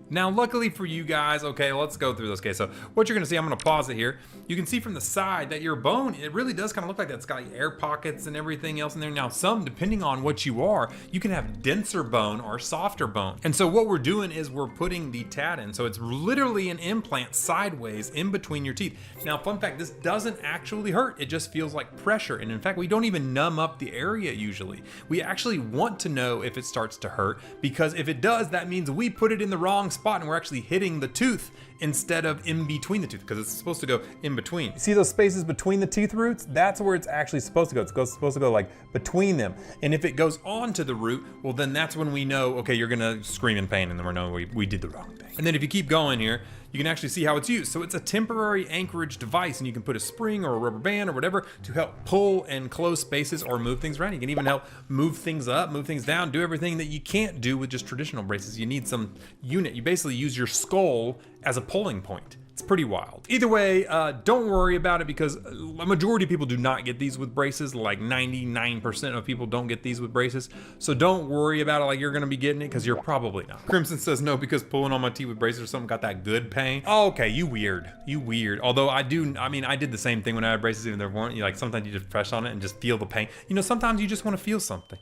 Now, luckily for you guys, okay, let's go through this. Okay, so what you're gonna see, I'm gonna pause it here. You can see from the side that your bone, it really does kind of look like that. It's got like air pockets and everything else in there. Now, some, depending on what you are, you can have denser bone or softer bone. And so what we're doing is we're putting the tat in. So it's literally an implant sideways in between your teeth. Now, fun fact, this doesn't actually hurt. It just feels like pressure. And in fact, we don't even numb up the area usually. We actually want to know if it starts to hurt, because if it does, that means we put it in the wrong spot and we're actually hitting the tooth instead of in between the tooth, because it's supposed to go in between. See those spaces between the teeth roots? That's where it's actually supposed to go. It's supposed to go like between them. And if it goes onto the root, well then that's when we know, okay, you're gonna scream in pain and then we're knowing we did the wrong thing. And then if you keep going here, you can actually see how it's used. So it's a temporary anchorage device, and you can put a spring or a rubber band or whatever to help pull and close spaces or move things around. You can even help move things up, move things down, do everything that you can't do with just traditional braces. You need some unit. You basically use your skull as a pulling point. It's pretty wild. Either way, don't worry about it, because a majority of people do not get these with braces. Like 99% of people don't get these with braces. So don't worry about it like you're gonna be getting it, because you're probably not. Crimson says no, because pulling on my teeth with braces or something got that good pain. Oh, okay, you weird. You weird. Although I did the same thing when I had braces, even though there weren't. Like sometimes you just press on it and just feel the pain. You know, sometimes you just wanna feel something.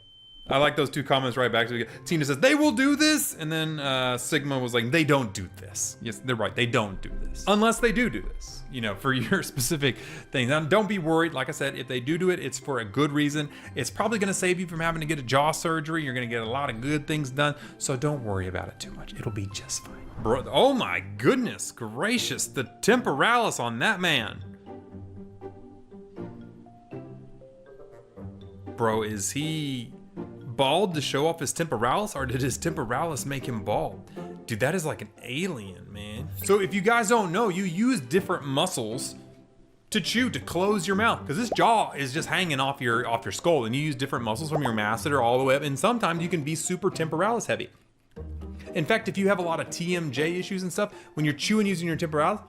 I like those two comments right back. So Tina says, they will do this. And then Sigma was like, they don't do this. Yes, they're right. They don't do this. Unless they do this, you know, for your specific things. Now, don't be worried. Like I said, if they do it, it's for a good reason. It's probably going to save you from having to get a jaw surgery. You're going to get a lot of good things done. So don't worry about it too much. It'll be just fine. Bro, oh my goodness gracious. The temporalis on that man. Bro, is he bald to show off his temporalis, or did his temporalis make him bald? Dude, that is like an alien, man. So if you guys don't know, you use different muscles to chew, to close your mouth, because this jaw is just hanging off your skull, and you use different muscles from your masseter all the way up, and sometimes you can be super temporalis heavy. In fact, if you have a lot of TMJ issues and stuff, when you're chewing using your temporalis,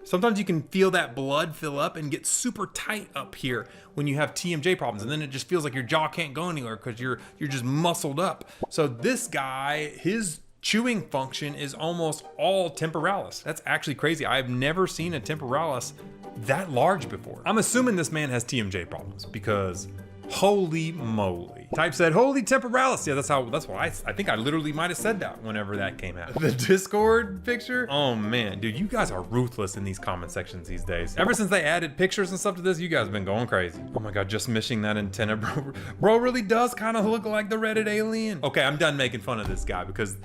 sometimes you can feel that blood fill up and get super tight up here when you have TMJ problems, and then it just feels like your jaw can't go anywhere because you're just muscled up. So this guy, his chewing function is almost all temporalis. That's actually crazy. I've never seen a temporalis that large before. I'm assuming this man has TMJ problems, because holy moly. Type said, holy temporalis. Yeah, that's why I think I literally might have said that whenever that came out. The Discord picture? Oh man, dude, you guys are ruthless in these comment sections these days. Ever since they added pictures and stuff to this, you guys have been going crazy. Oh my God, just missing that antenna, bro. Bro really does kind of look like the Reddit alien. Okay, I'm done making fun of this guy, because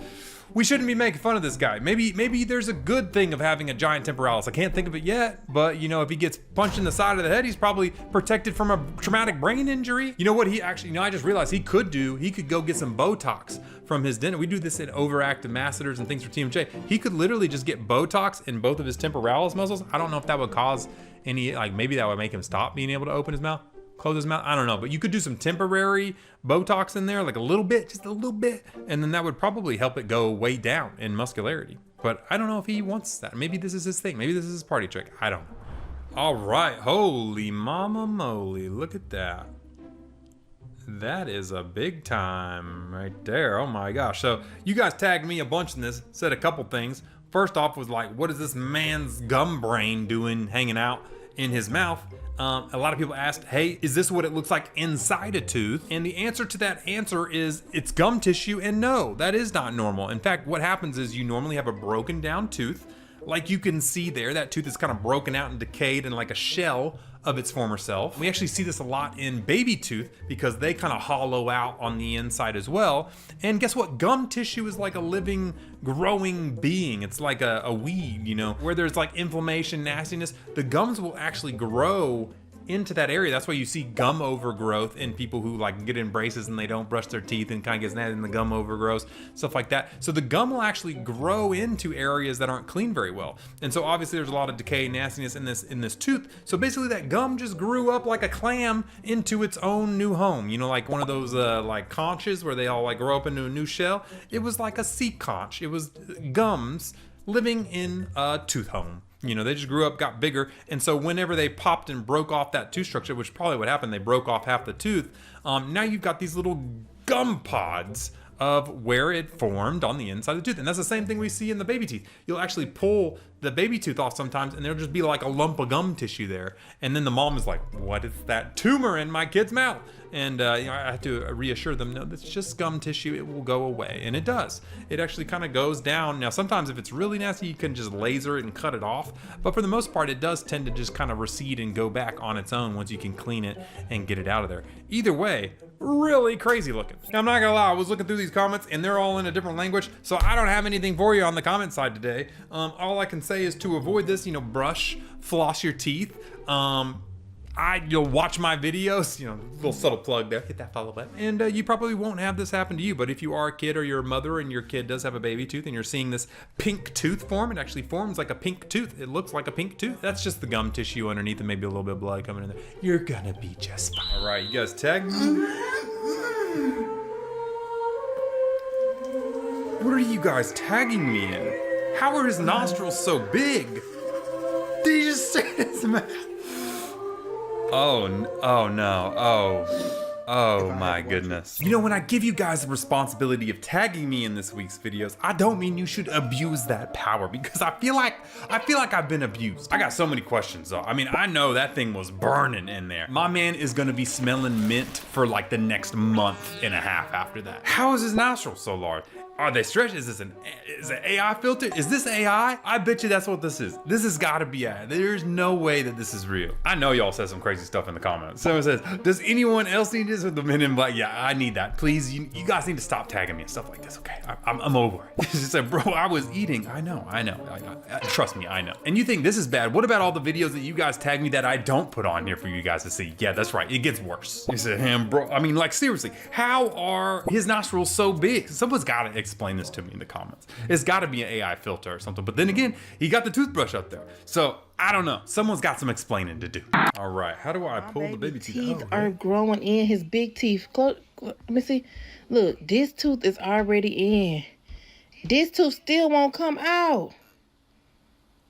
we shouldn't be making fun of this guy. Maybe there's a good thing of having a giant temporalis. I can't think of it yet, but you know, if he gets punched in the side of the head, he's probably protected from a traumatic brain injury. You know what he actually, I just realized he could go get some Botox from his dentist. We do this in overactive masseters and things for TMJ. He could literally just get Botox in both of his temporalis muscles. I don't know if that would cause any, like maybe that would make him stop being able to open his mouth, close his mouth, I don't know, but you could do some temporary Botox in there, like a little bit, just a little bit, and then that would probably help it go way down in muscularity. But I don't know if he wants that. Maybe this is his thing. Maybe this is his party trick. I don't know. All right, holy mama moly, look at that. That is a big time right there. Oh my gosh. So you guys tagged me a bunch in this, said a couple things. First off was like, what is this man's gum brain doing hanging out in his mouth? A lot of people asked, hey, is this what it looks like inside a tooth? And the answer to that answer is it's gum tissue, and no, that is not normal. In fact, what happens is you normally have a broken down tooth. Like you can see there, that tooth is kind of broken out and decayed in like a shell of its former self. We actually see this a lot in baby tooth because they kind of hollow out on the inside as well. And guess what? Gum tissue is like a living, growing being. It's like a weed, you know, where there's like inflammation, nastiness, the gums will actually grow into that area. That's why you see gum overgrowth in people who like get in braces and they don't brush their teeth and kind of gets nasty and the gum overgrows, stuff like that. So the gum will actually grow into areas that aren't cleaned very well. And so obviously there's a lot of decay, nastiness in this tooth. So basically that gum just grew up like a clam into its own new home. You know, like one of those like conches where they all like grow up into a new shell. It was like a sea conch. It was gums living in a tooth home. You know, they just grew up, got bigger, and so whenever they popped and broke off that tooth structure, which probably what happened, they broke off half the tooth, now you've got these little gum pods of where it formed on the inside of the tooth. And that's the same thing we see in the baby teeth. You'll actually pull the baby tooth off sometimes and there'll just be like a lump of gum tissue there. And then the mom is like, what is that tumor in my kid's mouth? And you know, I have to reassure them, no, that's just gum tissue, it will go away. And it does. It actually kind of goes down. Now, sometimes if it's really nasty, you can just laser it and cut it off. But for the most part, it does tend to just kind of recede and go back on its own once you can clean it and get it out of there. Either way, really crazy looking. Now, I'm not gonna lie, I was looking through these comments and they're all in a different language, so I don't have anything for you on the comment side today. All I can say is to avoid this, you know, brush, floss your teeth. You'll watch my videos, you know, little subtle plug there, hit that follow button. And you probably won't have this happen to you, but if you are a kid or you're a mother and your kid does have a baby tooth and you're seeing this pink tooth form, it actually forms like a pink tooth. It looks like a pink tooth. That's just the gum tissue underneath and maybe a little bit of blood coming in there. You're gonna be just fine. All right, you guys tag me. What are you guys tagging me in? How are his nostrils so big? Did he just say his mouth? Oh no, oh my goodness. You know, when I give you guys the responsibility of tagging me in this week's videos, I don't mean you should abuse that power, because I feel like I've been abused. I got so many questions though. I mean, I know that thing was burning in there. My man is gonna be smelling mint for like the next month and a half after that. How is his nostrils so large? Are they stretched? Is it AI filter? Is this AI? I bet you that's what this is. This has got to be AI. There's no way that this is real. I know y'all said some crazy stuff in the comments. Someone says, does anyone else need this with the Men in Black? Yeah, I need that. Please, you guys need to stop tagging me and stuff like this, okay? I'm over it. She said, bro, I was eating. I know. Trust me, I know. And you think this is bad. What about all the videos that you guys tag me that I don't put on here for you guys to see? Yeah, that's right. It gets worse. He said, bro, I mean, like seriously, how are his nostrils so big? Someone's got to explain this to me in the comments. It's got to be an AI filter or something. But then again, he got the toothbrush up there. So I don't know. Someone's got some explaining to do. All right, how do I pull the baby teeth? Are growing in his big teeth. Let me see. Look, this tooth is already in. This tooth still won't come out.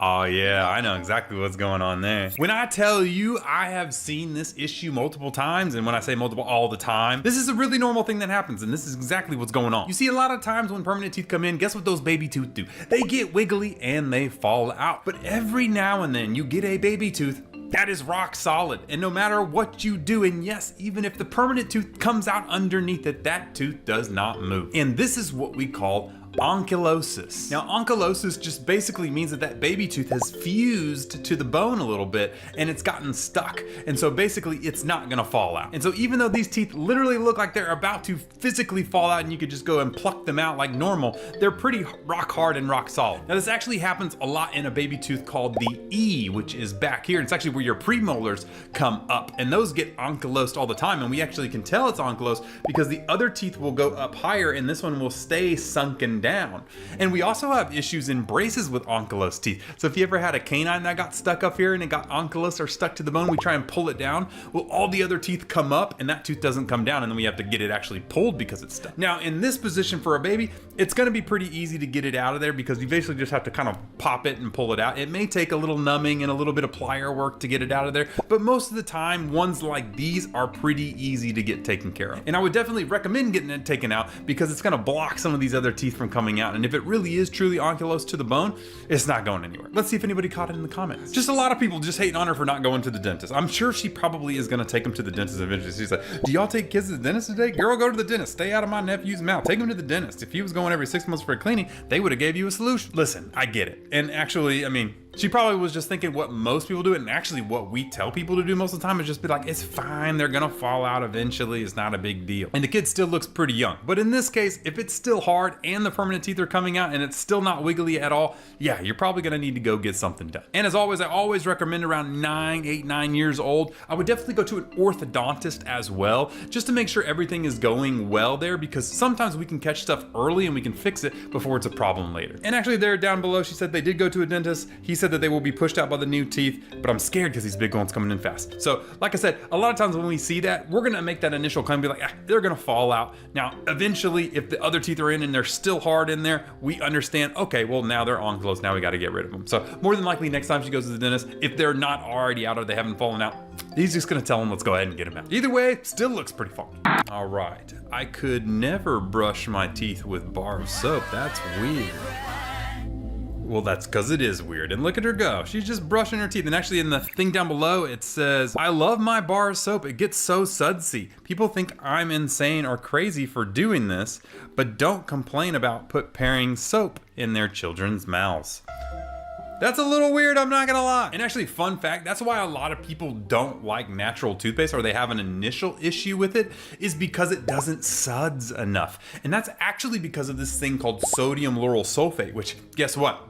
Oh yeah, I know exactly what's going on there. When I tell you I have seen this issue multiple times, and when I say multiple, all the time, this is a really normal thing that happens, and this is exactly what's going on. You see, a lot of times when permanent teeth come in, guess what those baby tooth do? They get wiggly and they fall out. But every now and then you get a baby tooth that is rock solid, and no matter what you do, and yes, even if the permanent tooth comes out underneath it, that tooth does not move. And this is what we call ankylosis. Now, ankylosis just basically means that baby tooth has fused to the bone a little bit and it's gotten stuck. And so basically it's not gonna fall out. And so even though these teeth literally look like they're about to physically fall out and you could just go and pluck them out like normal, they're pretty rock hard and rock solid. Now, this actually happens a lot in a baby tooth called the E, which is back here. It's actually where your premolars come up, and those get ankylosed all the time. And we actually can tell it's ankylosed because the other teeth will go up higher and this one will stay sunken down. And we also have issues in braces with ankylosed teeth. So if you ever had a canine that got stuck up here and it got ankylosed or stuck to the bone, we try and pull it down. Well, all the other teeth come up and that tooth doesn't come down, and then we have to get it actually pulled because it's stuck. Now, in this position for a baby, it's gonna be pretty easy to get it out of there because you basically just have to kind of pop it and pull it out. It may take a little numbing and a little bit of plier work to get it out of there, but most of the time, ones like these are pretty easy to get taken care of. And I would definitely recommend getting it taken out because it's gonna block some of these other teeth from coming out. And if it really is truly ankylosed to the bone, it's not going anywhere. Let's see if anybody caught it in the comments. Just a lot of people just hating on her for not going to the dentist. I'm sure she probably is gonna take him to the dentist eventually. She's like, do y'all take kids to the dentist today? Girl, go to the dentist. Stay out of my nephew's mouth. Take him to the dentist. If he was going every 6 months for a cleaning, they would have gave you a solution. Listen, I get it. And actually, I mean, she probably was just thinking what most people do, and actually what we tell people to do most of the time is just be like, it's fine, they're gonna fall out eventually, it's not a big deal. And the kid still looks pretty young. But in this case, if it's still hard and the permanent teeth are coming out and it's still not wiggly at all, yeah, you're probably gonna need to go get something done. And as always, I always recommend around 9 years old, I would definitely go to an orthodontist as well, just to make sure everything is going well there, because sometimes we can catch stuff early and we can fix it before it's a problem later. And actually there down below, she said they did go to a dentist. He said that they will be pushed out by the new teeth, but I'm scared because these big ones coming in fast. So like I said, a lot of times when we see that, we're gonna make that initial claim, be like, they're gonna fall out. Now, eventually, if the other teeth are in and they're still hard in there, we understand, okay, well now they're on close, now we gotta get rid of them. So more than likely next time she goes to the dentist, if they're not already out or they haven't fallen out, he's just gonna tell them, let's go ahead and get them out. Either way, still looks pretty funky. All right, I could never brush my teeth with bar of soap. That's weird. Well, that's because it is weird. And look at her go. She's just brushing her teeth. And actually in the thing down below, it says, I love my bar of soap. It gets so sudsy. People think I'm insane or crazy for doing this, but don't complain about pairing soap in their children's mouths. That's a little weird, I'm not gonna lie. And actually, fun fact, that's why a lot of people don't like natural toothpaste, or they have an initial issue with it, is because it doesn't suds enough. And that's actually because of this thing called sodium lauryl sulfate, which, guess what?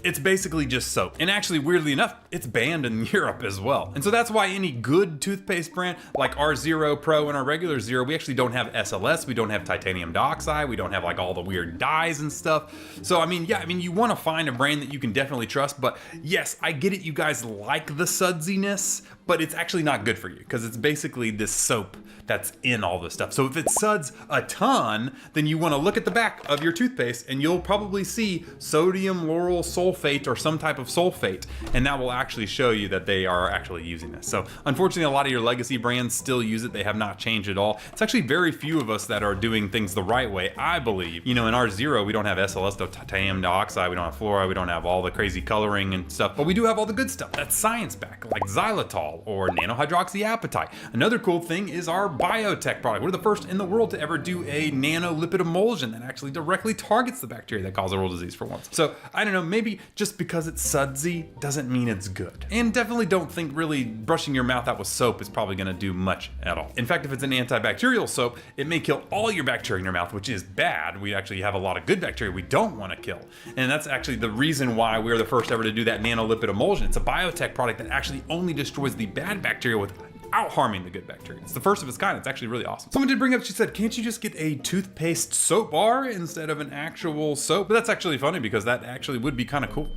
It's basically just soap. And actually, weirdly enough, it's banned in Europe as well. And so that's why any good toothpaste brand, like our Zero Pro and our regular Zero, we actually don't have SLS, we don't have titanium dioxide, we don't have like all the weird dyes and stuff. So I mean, you wanna find a brand that you can definitely trust, but yes, I get it, you guys like the sudsiness, but it's actually not good for you, because it's basically this soap that's in all this stuff. So if it suds a ton, then you wanna look at the back of your toothpaste and you'll probably see sodium lauryl sulfate or some type of sulfate, and that will actually show you that they are actually using this. So unfortunately, a lot of your legacy brands still use it. They have not changed at all. It's actually very few of us that are doing things the right way, I believe. You know, in our Zero, we don't have SLS, no titanium dioxide, we don't have fluoride, we don't have all the crazy coloring and stuff, but we do have all the good stuff. That's science back, like xylitol or nanohydroxyapatite. Another cool thing is our biotech product. We're the first in the world to ever do a nanolipid emulsion that actually directly targets the bacteria that cause oral disease for once. So I don't know, maybe just because it's sudsy doesn't mean it's good. And definitely don't think really brushing your mouth out with soap is probably gonna do much at all. In fact, if it's an antibacterial soap, it may kill all your bacteria in your mouth, which is bad. We actually have a lot of good bacteria we don't wanna kill. And that's actually the reason why we're the first ever to do that nanolipid emulsion. It's a biotech product that actually only destroys the bad bacteria without harming the good bacteria. It's the first of its kind. It's actually really awesome. Someone did bring up, she said, can't you just get a toothpaste soap bar instead of an actual soap? But that's actually funny because that actually would be kind of cool.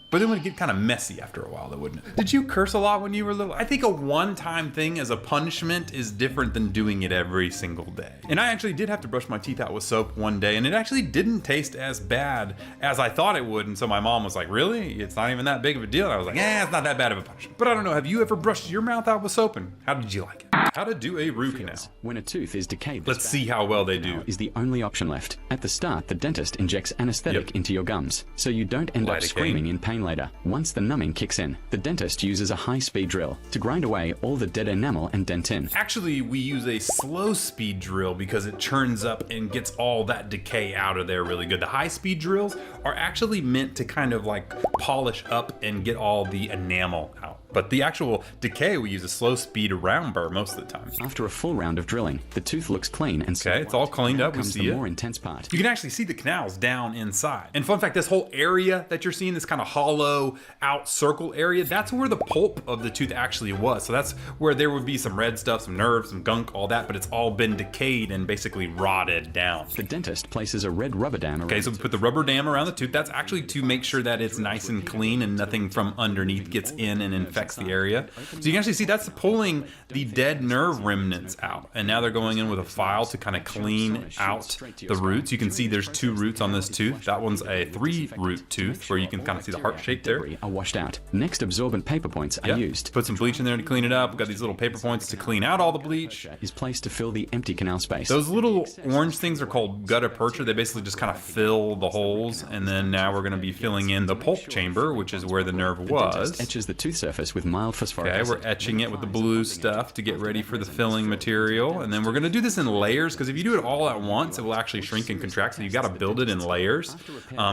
But it would get kind of messy after a while, though, wouldn't it? Did you curse a lot when you were little? I think a one-time thing as a punishment is different than doing it every single day. And I actually did have to brush my teeth out with soap one day, and it actually didn't taste as bad as I thought it would. And so my mom was like, really? It's not even that big of a deal? And I was like, it's not that bad of a punishment. But I don't know, have you ever brushed your mouth out with soap, and how did you like it? How to do a root canal. When a tooth is decayed, let's see how well they do. Is the only option left. At the start, the dentist injects anesthetic into your gums, so you don't end up screaming in pain later. Once the numbing kicks in, the dentist uses a high-speed drill to grind away all the dead enamel and dentin. Actually, we use a slow-speed drill because it churns up and gets all that decay out of there really good. The high-speed drills are actually meant to kind of like polish up and get all the enamel out. But the actual decay, we use a slow-speed round burr most of the time. After a full round of drilling, the tooth looks clean and okay, it's all cleaned up. We see the it. more intense part. You can actually see the canals down inside. And fun fact, this whole area that you're seeing, this kind of hollow out circle area, that's where the pulp of the tooth actually was. So that's where there would be some red stuff, some nerves, some gunk, all that, but it's all been decayed and basically rotted down. The dentist places a red rubber dam around. Okay, so we put the rubber dam around the tooth. That's actually to make sure that it's nice and clean and nothing from underneath gets in and infects the area. So you can actually see that's pulling the dead nerve remnants out. And now they're going in with a file to kind of clean out the roots. You can see there's 2 roots on this tooth. That one's a 3-root tooth where you can kind of see the heart shape there. Are washed out. Next, absorbent paper points are used. Put some bleach in there to clean it up. We've got these little paper points to clean out all the bleach. Is placed to fill the empty canal space. Those little orange things are called gutta percha. They basically just kind of fill the holes. And then now we're going to be filling in the pulp chamber, which is where the nerve was. The dentist etches the tooth surface with mild phosphoric acid. Okay, we're etching it with the blue stuff to get ready for the filling material. And then we're going to do this in layers, because if you do it all at once, it will actually shrink and contract. So you got to build it in layers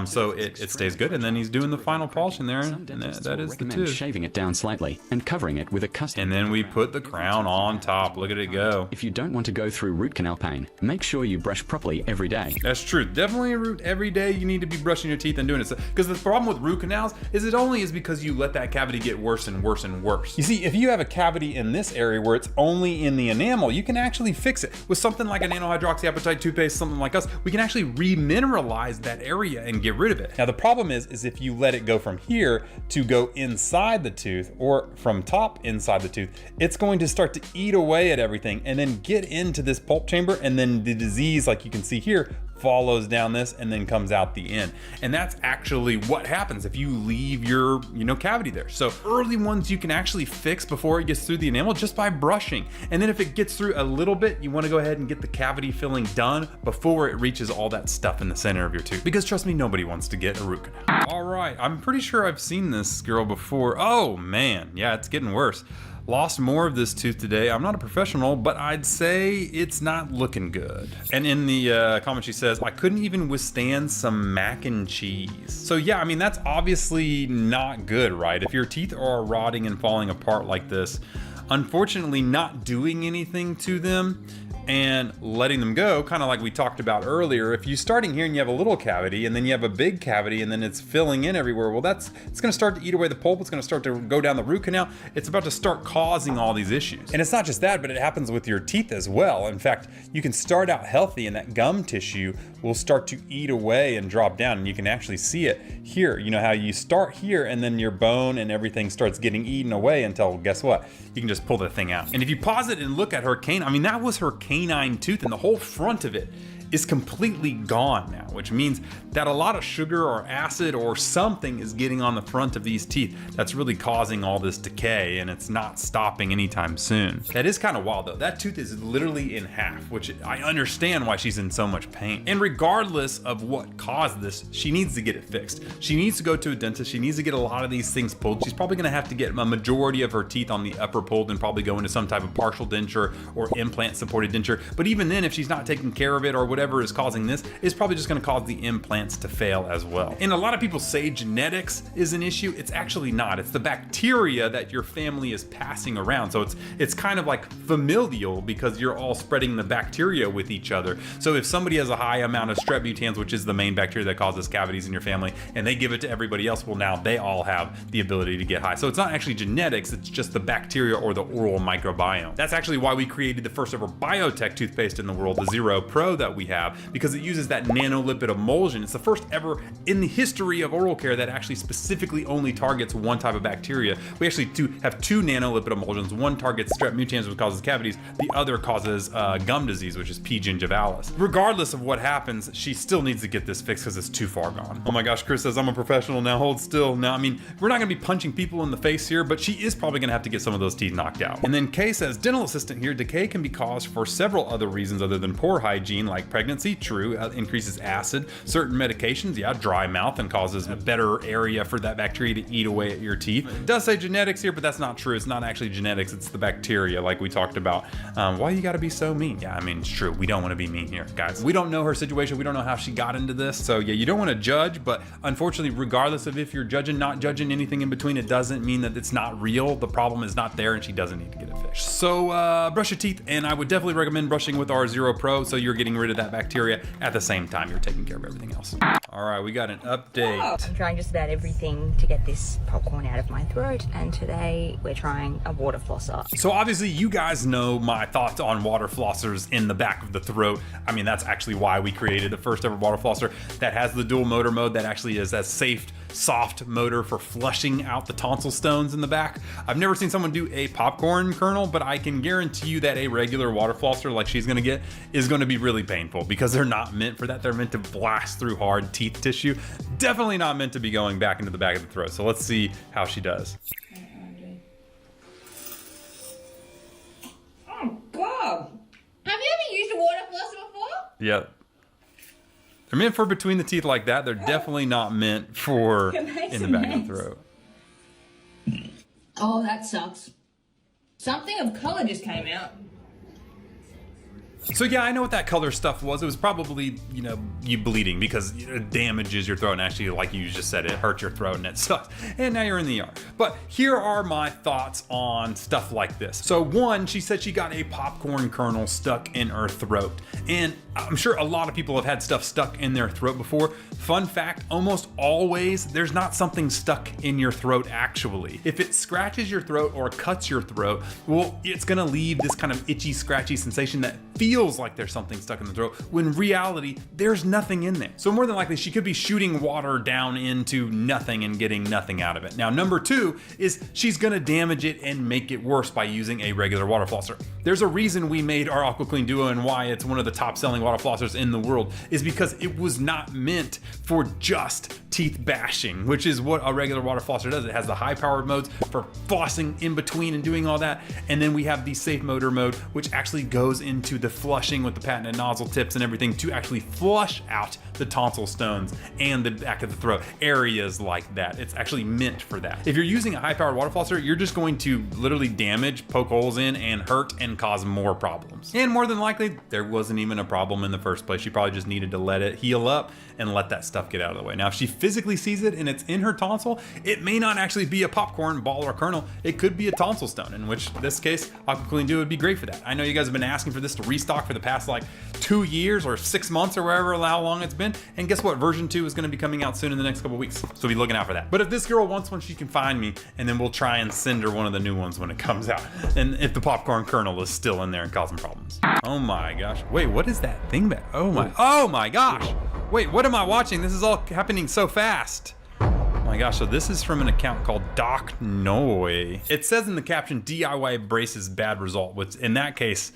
so it stays good. And then he's doing the final polish in there, and that is the tooth. Shaving it down slightly and covering it with a custom. And then we put the crown on top. Look at it go. If you don't want to go through root canal pain, make sure you brush properly every day. That's true. Definitely a root every day. You need to be brushing your teeth and doing it. Because the problem with root canals is it only is because you let that cavity get worse and worse and worse. You see, if you have a cavity in this area where it's only in the enamel, you can actually fix it. With something like a nano-hydroxyapatite toothpaste, something like us, we can actually remineralize that area and get rid of it. Now the problem is if you let it go from here to go inside the tooth or from top inside the tooth, it's going to start to eat away at everything and then get into this pulp chamber, and then the disease, like you can see here, follows down this and then comes out the end. And that's actually what happens if you leave your, cavity there. So early ones you can actually fix before it gets through the enamel just by brushing. And then if it gets through a little bit, you want to go ahead and get the cavity filling done before it reaches all that stuff in the center of your tooth. Because trust me, nobody wants to get a root canal. All right, I'm pretty sure I've seen this girl before. Oh man, yeah, it's getting worse. Lost more of this tooth today. I'm not a professional, but I'd say it's not looking good. And in the comment she says, I couldn't even withstand some mac and cheese. So yeah, I mean, that's obviously not good, right? If your teeth are rotting and falling apart like this, unfortunately not doing anything to them and letting them go, kind of like we talked about earlier. If you're starting here and you have a little cavity and then you have a big cavity and then it's filling in everywhere, well, it's gonna start to eat away the pulp. It's gonna start to go down the root canal. It's about to start causing all these issues. And it's not just that, but it happens with your teeth as well. In fact, you can start out healthy and that gum tissue will start to eat away and drop down. And you can actually see it here. You know how you start here and then your bone and everything starts getting eaten away until, guess what? You can just pull the thing out. And if you pause it and look at her canine, I mean, that was her canine tooth and the whole front of it is completely gone now, which means that a lot of sugar or acid or something is getting on the front of these teeth that's really causing all this decay, and it's not stopping anytime soon. That is kind of wild though. That tooth is literally in half, which I understand why she's in so much pain. And regardless of what caused this, she needs to get it fixed. She needs to go to a dentist. She needs to get a lot of these things pulled. She's probably gonna have to get a majority of her teeth on the upper pulled and probably go into some type of partial denture or implant supported denture. But even then, if she's not taking care of it or whatever is causing this, is probably just going to cause the implants to fail as well. And a lot of people say genetics is an issue. It's actually not. It's the bacteria that your family is passing around. So it's kind of like familial because you're all spreading the bacteria with each other. So if somebody has a high amount of strep mutans, which is the main bacteria that causes cavities in your family, and they give it to everybody else, well, now they all have the ability to get high. So it's not actually genetics, it's just the bacteria or the oral microbiome. That's actually why we created the first ever biotech toothpaste in the world, the Zero Pro that we have, because it uses that nanolipid emulsion. It's the first ever in the history of oral care that actually specifically only targets one type of bacteria. We actually have two nanolipid emulsions. One targets strep mutans, which causes cavities. The other causes gum disease, which is P. gingivalis. Regardless of what happens, she still needs to get this fixed because it's too far gone. Oh my gosh, Chris says, I'm a professional now, hold still. Now, I mean, we're not gonna be punching people in the face here, but she is probably gonna have to get some of those teeth knocked out. And then Kay says, dental assistant here, decay can be caused for several other reasons other than poor hygiene, like pregnancy, true, increases acid, certain medications, yeah, dry mouth and causes a better area for that bacteria to eat away at your teeth. It does say genetics here, but that's not true. It's not actually genetics, it's the bacteria like we talked about. Why you gotta be so mean? Yeah, I mean, it's true. We don't wanna be mean here, guys. We don't know her situation. We don't know how she got into this. So yeah, you don't wanna judge, but unfortunately, regardless of if you're judging, not judging, anything in between, it doesn't mean that it's not real. The problem is not there and she doesn't need to get it fixed. So brush your teeth, and I would definitely recommend brushing with our Zero Pro so you're getting rid of that bacteria at the same time you're taking care of everything else. All right, we got an update. I'm trying just about everything to get this popcorn out of my throat, and today we're trying a water flosser. So obviously you guys know my thoughts on water flossers in the back of the throat. I mean, that's actually why we created the first ever water flosser that has the dual motor mode that actually is that safe, soft motor for flushing out the tonsil stones in the back. I've never seen someone do a popcorn kernel, but I can guarantee you that a regular water flosser like she's gonna get is gonna be really painful because they're not meant for that. They're meant to blast through hard teeth tissue. Definitely not meant to be going back into the back of the throat. So let's see how she does. Oh God! Have you ever used a water flosser before? Yeah. They're meant for between the teeth like that. They're definitely not meant for in the back of the throat. Oh, that sucks. Something of color just came out. So yeah, I know what that color stuff was. It was probably, you know, you bleeding because it damages your throat, and actually, like you just said, it hurts your throat and it sucks. And now you're in the ER. But here are my thoughts on stuff like this. So one, she said she got a popcorn kernel stuck in her throat. And I'm sure a lot of people have had stuff stuck in their throat before. Fun fact, almost always there's not something stuck in your throat actually. If it scratches your throat or cuts your throat, well, it's gonna leave this kind of itchy, scratchy sensation that feels like there's something stuck in the throat, when in reality, there's nothing in there. So more than likely, she could be shooting water down into nothing and getting nothing out of it. Now, number two is she's gonna damage it and make it worse by using a regular water flosser. There's a reason we made our AquaClean Duo and why it's one of the top selling water flossers in the world, is because it was not meant for just teeth bashing, which is what a regular water flosser does. It has the high powered modes for flossing in between and doing all that. And then we have the safe motor mode, which actually goes into the flushing with the patented nozzle tips and everything to actually flush out the tonsil stones and the back of the throat, areas like that. It's actually meant for that. If you're using a high powered water flosser, you're just going to literally damage, poke holes in, and hurt and cause more problems. And more than likely, there wasn't even a problem in the first place. She probably just needed to let it heal up and let that stuff get out of the way. Now, if she physically sees it and it's in her tonsil, it may not actually be a popcorn ball or kernel. It could be a tonsil stone, in which this case, AquaClean Duo would be great for that. I know you guys have been asking for this to restock for the past like 2 years or 6 months or wherever, how long it's been. And guess what? Version 2 is gonna be coming out soon in the next couple weeks. So be looking out for that. But if this girl wants one, she can find me, and then we'll try and send her one of the new ones when it comes out. And if the popcorn kernel is still in there and causing problems. Oh my gosh. Wait, what is that thing back? Oh my gosh. Wait, what am I watching? This is all happening so fast. Oh my gosh, so this is from an account called Doc Noy. It says in the caption, DIY braces bad result, which in that case,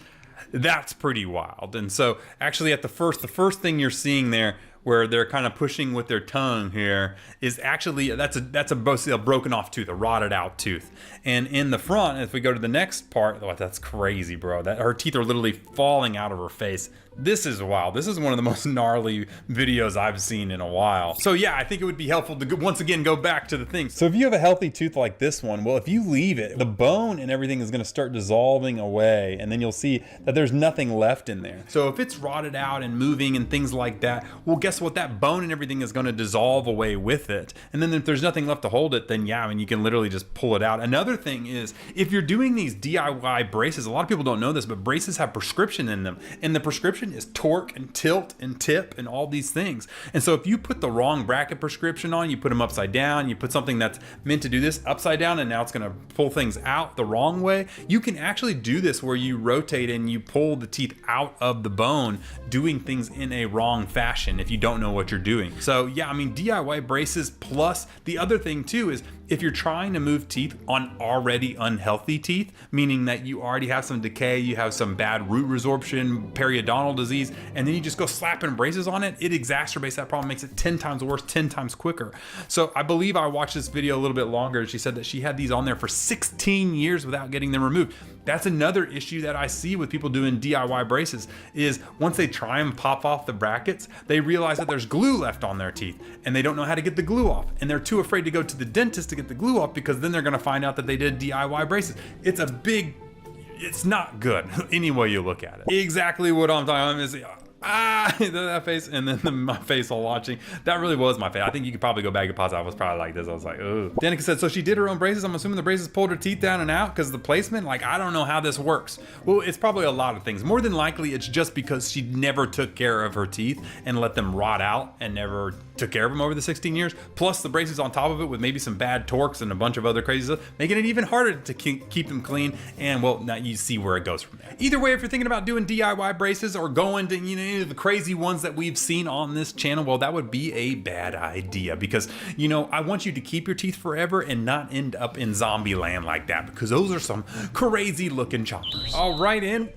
that's pretty wild. And so actually at the first thing you're seeing there, where they're kind of pushing with their tongue here, is actually, that's a broken off tooth, a rotted out tooth. And in the front, if we go to the next part, oh, that's crazy, bro. That her teeth are literally falling out of her face. This is wild. This is one of the most gnarly videos I've seen in a while. So yeah, I think it would be helpful to once again go back to the thing. So if you have a healthy tooth like this one, well, if you leave it, the bone and everything is gonna start dissolving away, and then you'll see that there's nothing left in there. So if it's rotted out and moving and things like that, well, guess what? That bone and everything is gonna dissolve away with it. And then if there's nothing left to hold it, then yeah, I mean, you can literally just pull it out. Another thing is, if you're doing these DIY braces, a lot of people don't know this, but braces have prescription in them. And the prescription is torque and tilt and tip and all these things. And so if you put the wrong bracket prescription on, you put them upside down, you put something that's meant to do this upside down, and now it's gonna pull things out the wrong way, you can actually do this where you rotate and you pull the teeth out of the bone, doing things in a wrong fashion if you don't know what you're doing. So yeah, I mean, DIY braces, plus the other thing too is, if you're trying to move teeth on already unhealthy teeth, meaning that you already have some decay, you have some bad root resorption, periodontal disease, and then you just go slapping braces on it, it exacerbates that problem, makes it 10 times worse, 10 times quicker. So I believe I watched this video a little bit longer. She said that she had these on there for 16 years without getting them removed. That's another issue that I see with people doing DIY braces, is once they try and pop off the brackets, they realize that there's glue left on their teeth and they don't know how to get the glue off. And they're too afraid to go to the dentist to get the glue off, because then they're gonna find out that they did DIY braces. It's not good any way you look at it. Exactly what I'm talking about. That face, and then my face while watching. That really was my face. I think you could probably go back and pause. I was probably like this. I was like, ugh. Danica said, so she did her own braces. I'm assuming the braces pulled her teeth down and out because of the placement. Like, I don't know how this works. Well, it's probably a lot of things. More than likely, it's just because she never took care of her teeth and let them rot out and never took care of them over the 16 years. Plus the braces on top of it with maybe some bad torques and a bunch of other crazy stuff, making it even harder to keep them clean. And well, now you see where it goes from there. Either way, if you're thinking about doing DIY braces or going to, you know, any of the crazy ones that we've seen on this channel, well, that would be a bad idea, because, you know, I want you to keep your teeth forever and not end up in zombie land like that, because those are some crazy looking choppers. All right, in.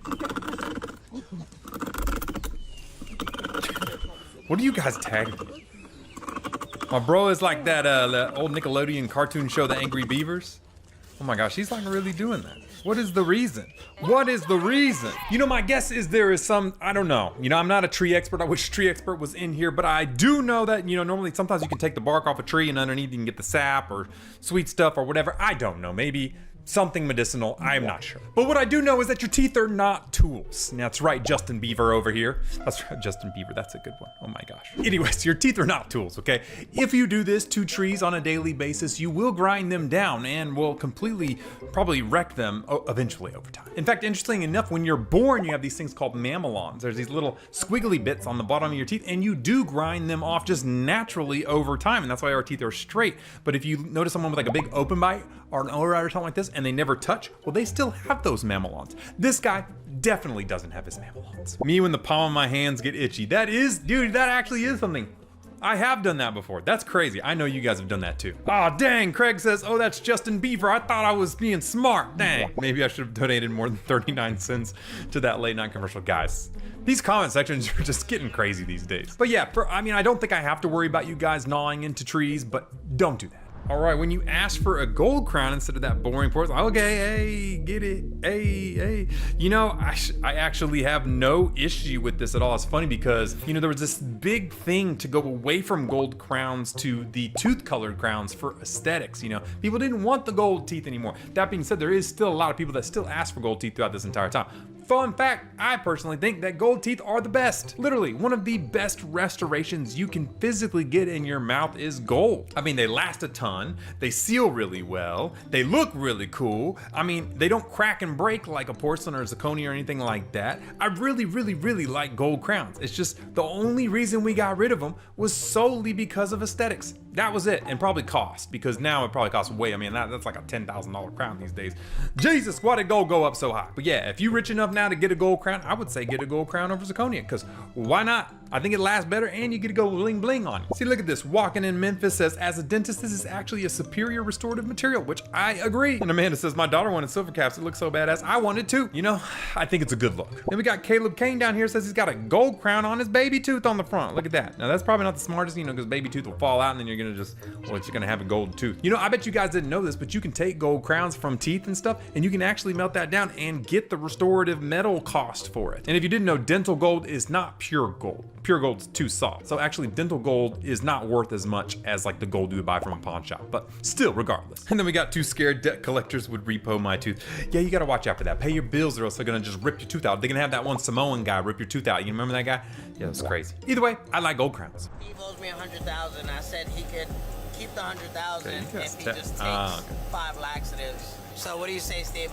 What are you guys tagging? My bro is like that old Nickelodeon cartoon show, The Angry Beavers. Oh my gosh, he's like really doing that. What is the reason? What is the reason? You know, my guess is there is some, I don't know. You know, I'm not a tree expert. I wish a tree expert was in here, but I do know that, you know, normally sometimes you can take the bark off a tree and underneath you can get the sap or sweet stuff or whatever. I don't know. Maybe something medicinal. I'm not sure. But what I do know is that your teeth are not tools. That's right, Justin Bieber over here. That's right, Justin Bieber. That's a good one. Oh my gosh. Anyways, your teeth are not tools, okay? If you do this to trees on a daily basis, you will grind them down and will completely probably wreck them eventually over time. In fact, interestingly enough, when you're born, you have these things called mamelons. There's these little squiggly bits on the bottom of your teeth, and you do grind them off just naturally over time, and that's why our teeth are straight. But if you notice someone with like a big open bite or an override or something like this, and they never touch, well, they still have those mamelons. This guy definitely doesn't have his mamelons. Me when the palm of my hands get itchy. That is, dude, that actually is something. I have done that before. That's crazy. I know you guys have done that too. Oh, dang, Craig says, oh, that's Justin Bieber. I thought I was being smart. Dang. Maybe I should have donated more than 39 cents to that late night commercial. Guys, these comment sections are just getting crazy these days. But yeah, I don't think I have to worry about you guys gnawing into trees, but don't do that. All right, when you ask for a gold crown instead of that boring porcelain, okay, hey, get it, hey. You know, I actually have no issue with this at all. It's funny because, you know, there was this big thing to go away from gold crowns to the tooth-colored crowns for aesthetics, you know. People didn't want the gold teeth anymore. That being said, there is still a lot of people that still ask for gold teeth throughout this entire time. Fun fact, I personally think that gold teeth are the best. Literally, one of the best restorations you can physically get in your mouth is gold. I mean, they last a ton, they seal really well, they look really cool. I mean, they don't crack and break like a porcelain or a zirconia or anything like that. I really like gold crowns. It's just the only reason we got rid of them was solely because of aesthetics. That was it, and probably cost, because now it probably costs way, I mean, that's like a $10,000 crown these days. Jesus, why did gold go up so high? But yeah, if you're rich enough now to get a gold crown, I would say get a gold crown over zirconia, because why not? I think it lasts better, and you get to go bling bling on it. See, look at this. Walking in Memphis says, as a dentist, this is actually a superior restorative material, which I agree. And Amanda says, my daughter wanted silver caps. It looks so badass. I wanted too. You know, I think it's a good look. Then we got Caleb Kane down here, says he's got a gold crown on his baby tooth on the front. Look at that. Now that's probably not the smartest, you know, because baby tooth will fall out and then you're gonna just, well, you're gonna have a gold tooth. You know, I bet you guys didn't know this, but you can take gold crowns from teeth and stuff, and you can actually melt that down and get the restorative metal cost for it. And if you didn't know, dental gold is not pure gold. Pure gold's too soft. So actually dental gold is not worth as much as like the gold you would buy from a pawn shop, but still, regardless. And then we got too scared debt collectors would repo my tooth. Yeah, you gotta watch out for that. Pay your bills or else they're gonna just rip your tooth out. They're gonna have that one Samoan guy rip your tooth out. You remember that guy? Yeah, it was crazy. Either way, I like gold crowns. He owes me $100,000. I said he could keep the $100,000 if he just takes 5 laxatives. So what do you say, Steve?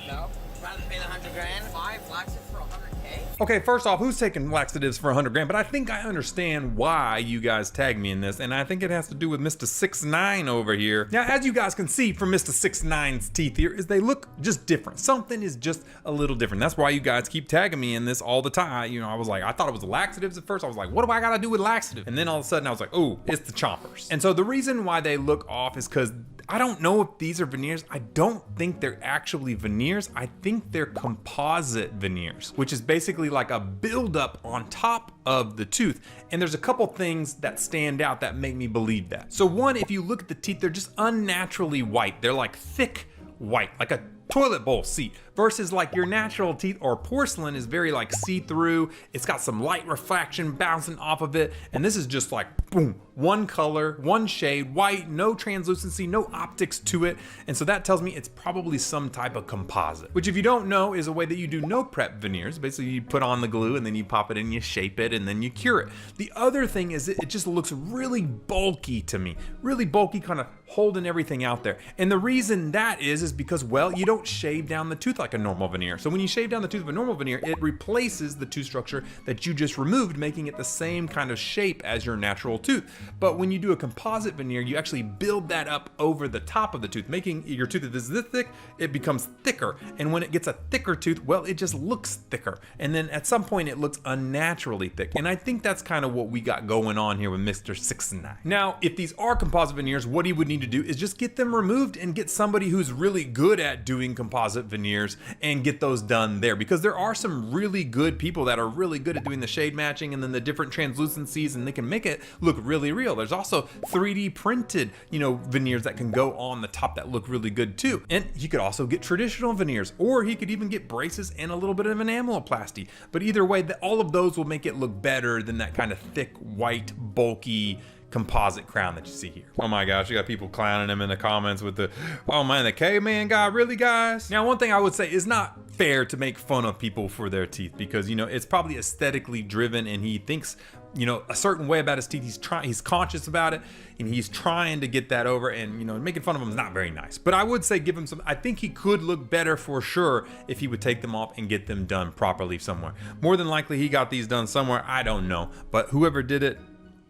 No? Rather pay the $100,000? 5 laxatives for $100K? Okay, first off, who's taking laxatives for $100,000? But I think I understand why you guys tag me in this, and I think it has to do with Mr. 6'9" over here. Now, as you guys can see from Mr. 6'9's teeth here, is they look just different. Something is just a little different. That's why you guys keep tagging me in this all the time. You know, I was like, I thought it was laxatives at first. I was like, what do I gotta do with laxative? And then all of a sudden I was like, oh, it's the chompers. And so the reason why they look off is because I don't know if these are veneers. I don't think they're actually veneers. I think they're composite veneers, which is basically like a buildup on top of the tooth. And there's a couple things that stand out that make me believe that. So one, if you look at the teeth, they're just unnaturally white. They're like thick white, like a toilet bowl seat, versus like your natural teeth or porcelain is very like see-through. It's got some light refraction bouncing off of it, and this is just like boom, one color, one shade, white, no translucency, no optics to it. And so that tells me it's probably some type of composite, which if you don't know is a way that you do no prep veneers. Basically you put on the glue and then you pop it in, you shape it, and then you cure it. The other thing is it just looks really bulky to me, really bulky, kind of holding everything out there. And the reason that is because, well, you don't shave down the tooth like a normal veneer. So when you shave down the tooth of a normal veneer, it replaces the tooth structure that you just removed, making it the same kind of shape as your natural tooth. But when you do a composite veneer, you actually build that up over the top of the tooth, making your tooth, if it's this thick, it becomes thicker. And when it gets a thicker tooth, well, it just looks thicker. And then at some point it looks unnaturally thick. And I think that's kind of what we got going on here with Mr. 6'9". Now, if these are composite veneers, what he would need to do is just get them removed and get somebody who's really good at doing composite veneers and get those done there, because there are some really good people that are really good at doing the shade matching and then the different translucencies, and they can make it look really real. There's also 3D printed, you know, veneers that can go on the top that look really good too. And he could also get traditional veneers, or he could even get braces and a little bit of enameloplasty. But either way, all of those will make it look better than that kind of thick, white, bulky composite crown that you see here. Oh my gosh, you got people clowning him in the comments with the, oh man, the caveman guy, really guys? Now, one thing I would say is not fair to make fun of people for their teeth because, you know, it's probably aesthetically driven and he thinks, you know, a certain way about his teeth. He's conscious about it and he's trying to get that over, and, you know, making fun of him is not very nice. But I would say give him some, I think he could look better for sure if he would take them off and get them done properly somewhere. More than likely he got these done somewhere, I don't know. But whoever did it,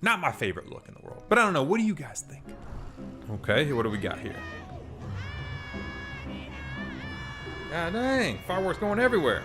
not my favorite look in the world. But I don't know, what do you guys think? Okay, what do we got here? God dang, fireworks going everywhere.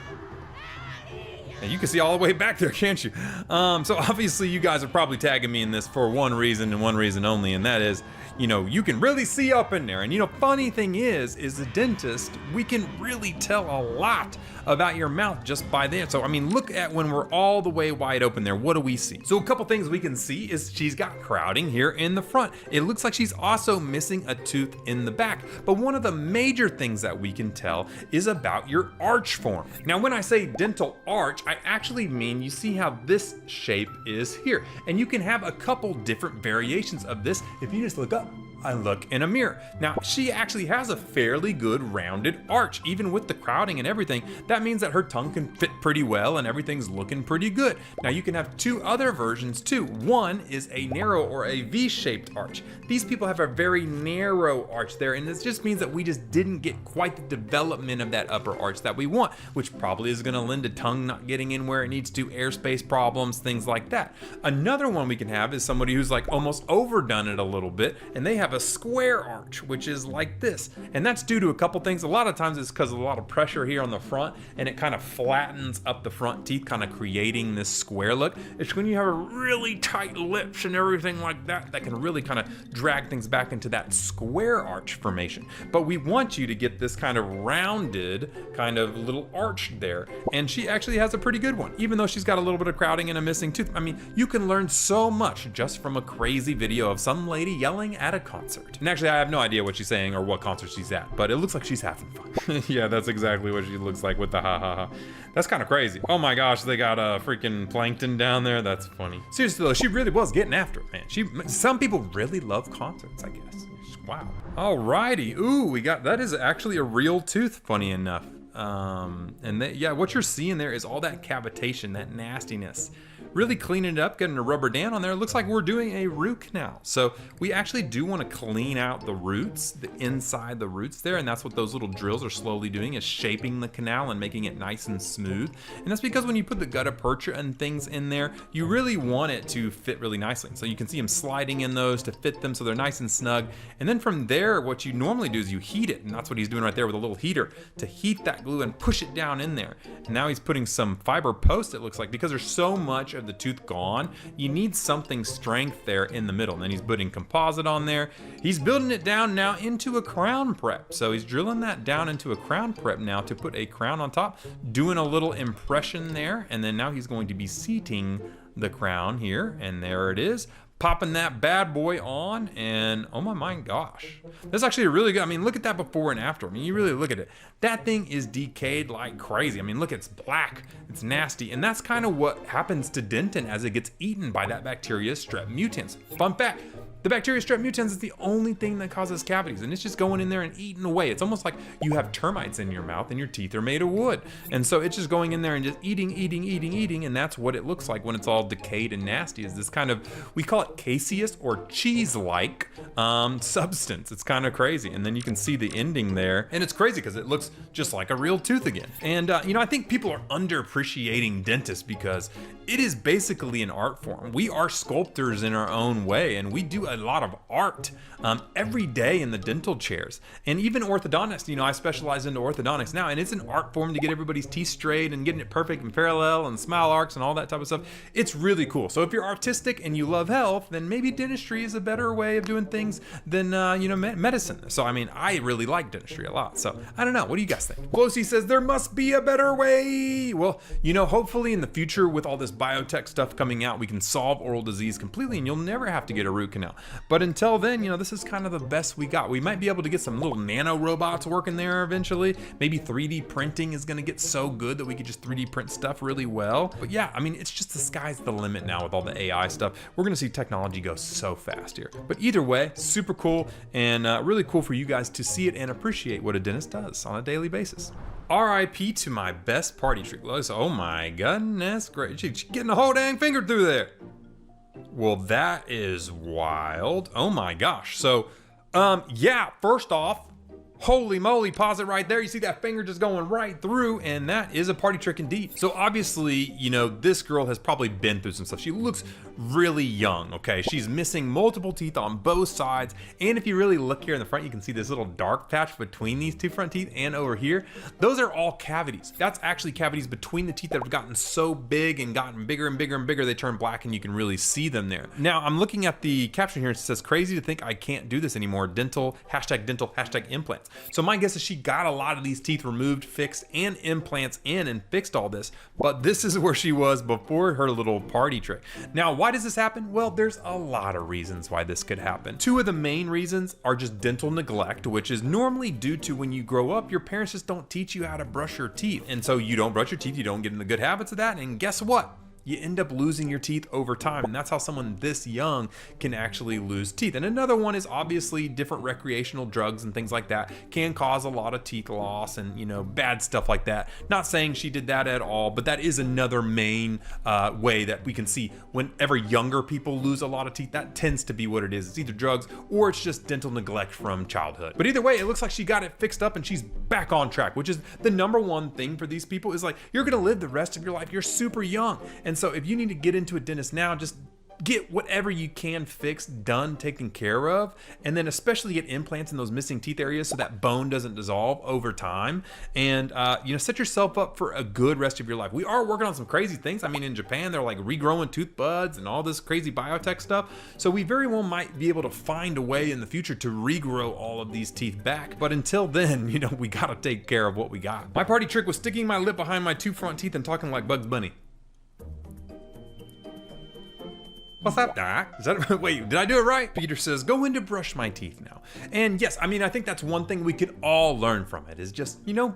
And you can see all the way back there, can't you? So obviously you guys are probably tagging me in this for one reason and one reason only, and that is, you know, you can really see up in there. And, you know, funny thing is a dentist, we can really tell a lot about your mouth just by there. So, I mean, look at when we're all the way wide open there, what do we see? So a couple things we can see is she's got crowding here in the front. It looks like she's also missing a tooth in the back. But one of the major things that we can tell is about your arch form. Now, when I say dental arch, I actually mean, you see how this shape is here. And you can have a couple different variations of this if you just look up and look in a mirror. Now, she actually has a fairly good rounded arch, even with the crowding and everything. That means that her tongue can fit pretty well and everything's looking pretty good. Now, you can have two other versions too. One is a narrow or a V-shaped arch. These people have a very narrow arch there, and this just means that we just didn't get quite the development of that upper arch that we want, which probably is gonna lend to tongue not getting in where it needs to, airspace problems, things like that. Another one we can have is somebody who's like almost overdone it a little bit, and they have a square arch, which is like this. And that's due to a couple things. A lot of times it's because of a lot of pressure here on the front, and it kind of flattens up the front teeth, kind of creating this square look. It's when you have a really tight lips and everything like that, that can really kind of drag things back into that square arch formation. But we want you to get this kind of rounded kind of little arch there. And she actually has a pretty good one, even though she's got a little bit of crowding and a missing tooth. I mean, you can learn so much just from a crazy video of some lady yelling at a concert. And actually, I have no idea what she's saying or what concert she's at, but it looks like she's having fun. Yeah, that's exactly what she looks like with the ha ha ha. That's kind of crazy. Oh my gosh, they got freaking plankton down there. That's funny. Seriously though, she really was getting after it, man. Some people really love concerts, I guess. Wow. Alrighty. Ooh, we got, that is actually a real tooth, funny enough. Yeah, what you're seeing there is all that cavitation, that nastiness. Really cleaning it up, getting a rubber dam on there. It looks like we're doing a root canal. So we actually do want to clean out the roots, the inside the roots there, and that's what those little drills are slowly doing, is shaping the canal and making it nice and smooth. And that's because when you put the gutta percha and things in there, you really want it to fit really nicely. So you can see him sliding in those to fit them so they're nice and snug. And then from there, what you normally do is you heat it, and that's what he's doing right there with a little heater to heat that glue and push it down in there. And now he's putting some fiber post, it looks like, because there's so much of the tooth gone, you need something strength there in the middle. And then he's putting composite on there. He's building it down now into a crown prep. So he's drilling that down into a crown prep now to put a crown on top, doing a little impression there. And then now he's going to be seating the crown here, and there it is. Popping that bad boy on, and oh my gosh, that's actually a really good, I mean, look at that before and after. I mean, you really look at it, that thing is decayed like crazy. I mean, look, it's black, it's nasty, and that's kind of what happens to dentin as it gets eaten by that bacteria Strep mutans. Fun fact, the bacteria Strep mutans is the only thing that causes cavities, and it's just going in there and eating away. It's almost like you have termites in your mouth and your teeth are made of wood. And so it's just going in there and just eating, and that's what it looks like when it's all decayed and nasty, is this kind of, we call it caseous or cheese-like substance. It's kind of crazy. And then you can see the ending there, and it's crazy because it looks just like a real tooth again. And you know, I think people are underappreciating dentists because it is basically an art form. We are sculptors in our own way, and we do a lot of art every day in the dental chairs. And even orthodontists, you know, I specialize into orthodontics now, and it's an art form to get everybody's teeth straight and getting it perfect and parallel and smile arcs and all that type of stuff. It's really cool. So if you're artistic and you love health, then maybe dentistry is a better way of doing things than you know, medicine. So I mean, I really like dentistry a lot. So I don't know, what do you guys think? Flosi says there must be a better way. Well, you know, hopefully in the future with all this biotech stuff coming out, we can solve oral disease completely and you'll never have to get a root canal. But until then, you know, this is kind of the best we got. We might be able to get some little nano robots working there eventually. Maybe 3D printing is gonna get so good that we could just 3D print stuff really well. But yeah, I mean, it's just the sky's the limit now with all the AI stuff. We're gonna see technology go so fast here. But either way, super cool and really cool for you guys to see it and appreciate what a dentist does on a daily basis. RIP to my best party trick. Oh my goodness, great. She's getting a whole dang finger through there. Well, that is wild. Oh my gosh. So, yeah, first off, holy moly, pause it right there. You see that finger just going right through, and that is a party trick indeed. So obviously, you know, this girl has probably been through some stuff. She looks really young, okay? She's missing multiple teeth on both sides, and if you really look here in the front, you can see this little dark patch between these two front teeth and over here. Those are all cavities. That's actually cavities between the teeth that have gotten so big and gotten bigger and bigger and bigger, they turn black and you can really see them there. Now, I'm looking at the caption here, and it says, crazy to think I can't do this anymore. Dental, hashtag implants. So my guess is she got a lot of these teeth removed, fixed, and implants in and fixed all this, but this is where she was before her little party trick. Now, why does this happen? Well, there's a lot of reasons why this could happen. Two of the main reasons are just dental neglect, which is normally due to when you grow up, your parents just don't teach you how to brush your teeth. And so you don't brush your teeth, you don't get in the good habits of that, and guess what? You end up losing your teeth over time, and that's how someone this young can actually lose teeth. And another one is obviously different recreational drugs and things like that can cause a lot of teeth loss and, you know, bad stuff like that. Not saying she did that at all, but that is another main way that we can see whenever younger people lose a lot of teeth, that tends to be what it is. It's either drugs or it's just dental neglect from childhood. But either way, it looks like she got it fixed up and she's back on track, which is the number one thing for these people is like, you're gonna live the rest of your life. You're super young. And so if you need to get into a dentist now, just get whatever you can fixed, done, taken care of, and then especially get implants in those missing teeth areas so that bone doesn't dissolve over time, and you know, set yourself up for a good rest of your life. We are working on some crazy things. I mean, in Japan, they're like regrowing tooth buds and all this crazy biotech stuff. So we very well might be able to find a way in the future to regrow all of these teeth back. But until then, you know, we gotta take care of what we got. My party trick was sticking my lip behind my two front teeth and talking like Bugs Bunny. What's up, Doc? Is that, wait, did I do it right? Peter says, go in to brush my teeth now. And yes, I mean, I think that's one thing we could all learn from it is just, you know,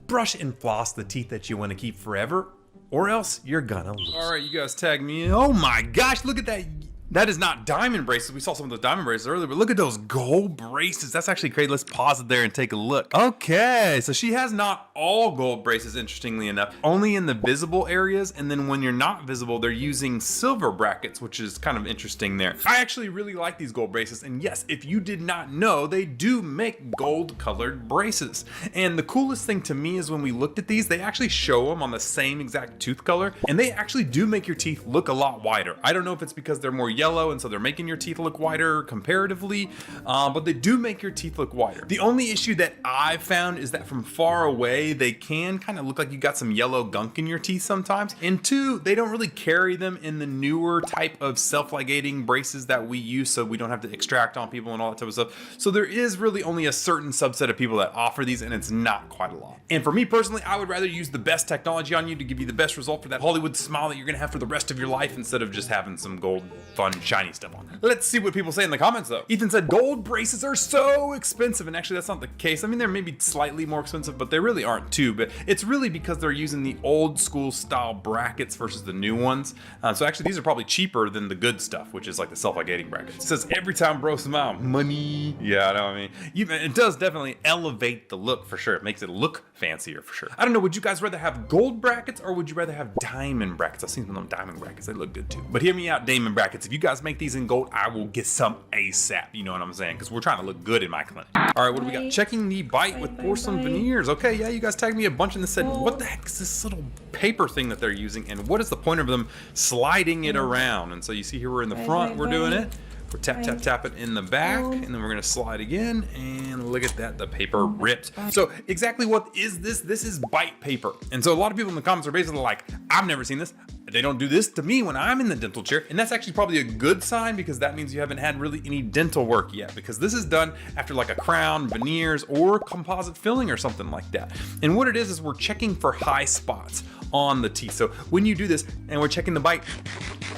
brush and floss the teeth that you want to keep forever, or else you're gonna lose. All right, you guys tag me in. Oh my gosh, look at that. That is not diamond braces. We saw some of those diamond braces earlier, but look at those gold braces. That's actually crazy. Let's pause it there and take a look. Okay, so she has not all gold braces, interestingly enough, only in the visible areas. And then when you're not visible, they're using silver brackets, which is kind of interesting there. I actually really like these gold braces. And yes, if you did not know, they do make gold colored braces. And the coolest thing to me is when we looked at these, they actually show them on the same exact tooth color. And they actually do make your teeth look a lot whiter. I don't know if it's because they're more yellow and so they're making your teeth look whiter comparatively, but they do make your teeth look whiter. The only issue that I've found is that from far away they can kind of look like you got some yellow gunk in your teeth sometimes, and two, they don't really carry them in the newer type of self-ligating braces that we use, so we don't have to extract on people and all that type of stuff. So there is really only a certain subset of people that offer these, and it's not quite a lot. And for me personally, I would rather use the best technology on you to give you the best result for that Hollywood smile that you're gonna have for the rest of your life instead of just having some gold fun shiny stuff on there. Let's see what people say in the comments though. Ethan said gold braces are so expensive, and actually that's not the case. I mean, they're maybe slightly more expensive, but they really aren't too, but it's really because they're using the old school style brackets versus the new ones. So actually these are probably cheaper than the good stuff, which is like the self-ligating brackets. It says every time bro smile, money. Yeah, I know what I mean. It does definitely elevate the look for sure. It makes it look fancier for sure. I don't know, would you guys rather have gold brackets or would you rather have diamond brackets? I've seen some of them diamond brackets, they look good too. But hear me out, diamond brackets. If you guys make these in gold, I will get some ASAP. You know what I'm saying? Because we're trying to look good in my clinic. All right, what do we got? Checking the bite with porcelain veneers. Okay, yeah, you guys tagged me a bunch and they said, what the heck is this little paper thing that they're using? And what is the point of them sliding it around? And so you see here, we're in the front, we're doing it. We're tap it in the back, and then we're gonna slide again, and look at that, the paper ripped. So exactly what is this? This is bite paper. And so a lot of people in the comments are basically like, I've never seen this. They don't do this to me when I'm in the dental chair, and that's actually probably a good sign because that means you haven't had really any dental work yet, because this is done after like a crown, veneers, or composite filling or something like that. And what it is we're checking for high spots on the teeth. So when you do this and we're checking the bite,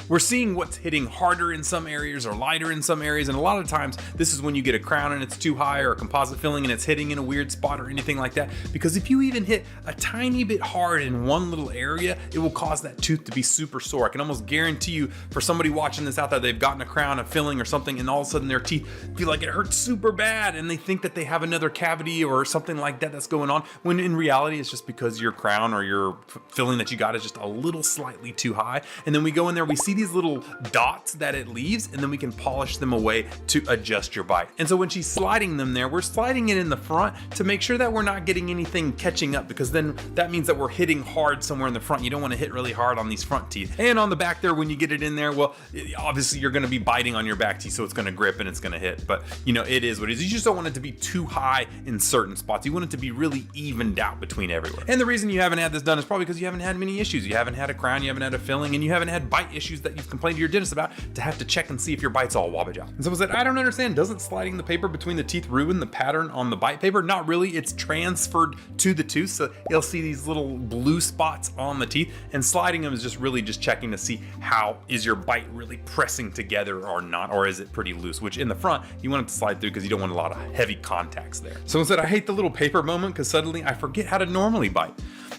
we're seeing what's hitting harder in some areas or lighter in some areas. And a lot of times this is when you get a crown and it's too high, or a composite filling and it's hitting in a weird spot or anything like that. Because if you even hit a tiny bit hard in one little area, it will cause that tooth to be super sore. I can almost guarantee you, for somebody watching this out there, they've gotten a crown, a filling or something, and all of a sudden their teeth feel like it hurts super bad and they think that they have another cavity or something like that that's going on, when in reality it's just because your crown or your filling that you got is just a little slightly too high. And then we go in there, we see these little dots that it leaves, and then we can polish them away to adjust your bite. And so when she's sliding them there, we're sliding it in the front to make sure that we're not getting anything catching up, because then that means that we're hitting hard somewhere in the front. You don't want to hit really hard on these front teeth. And on the back there, when you get it in there, well, obviously you're going to be biting on your back teeth, so it's going to grip and it's going to hit. But you know, it is what it is. You just don't want it to be too high in certain spots. You want it to be really evened out between everywhere. And the reason you haven't had this done is probably because you haven't had many issues. You haven't had a crown, you haven't had a filling, and you haven't had bite issues that you've complained to your dentist about to have to check and see if your bite's all wobbage out. And someone said, I don't understand, doesn't sliding the paper between the teeth ruin the pattern on the bite paper? Not really, it's transferred to the tooth, so you'll see these little blue spots on the teeth, and sliding them is just really just checking to see how is your bite really pressing together or not, or is it pretty loose, which in the front you want it to slide through because you don't want a lot of heavy contacts there. Someone said, I hate the little paper moment because suddenly I forget how to normally bite.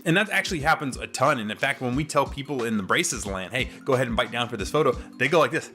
And that actually happens a ton. And in fact, when we tell people in the braces land, hey, go ahead and bite down for this photo, they go like this,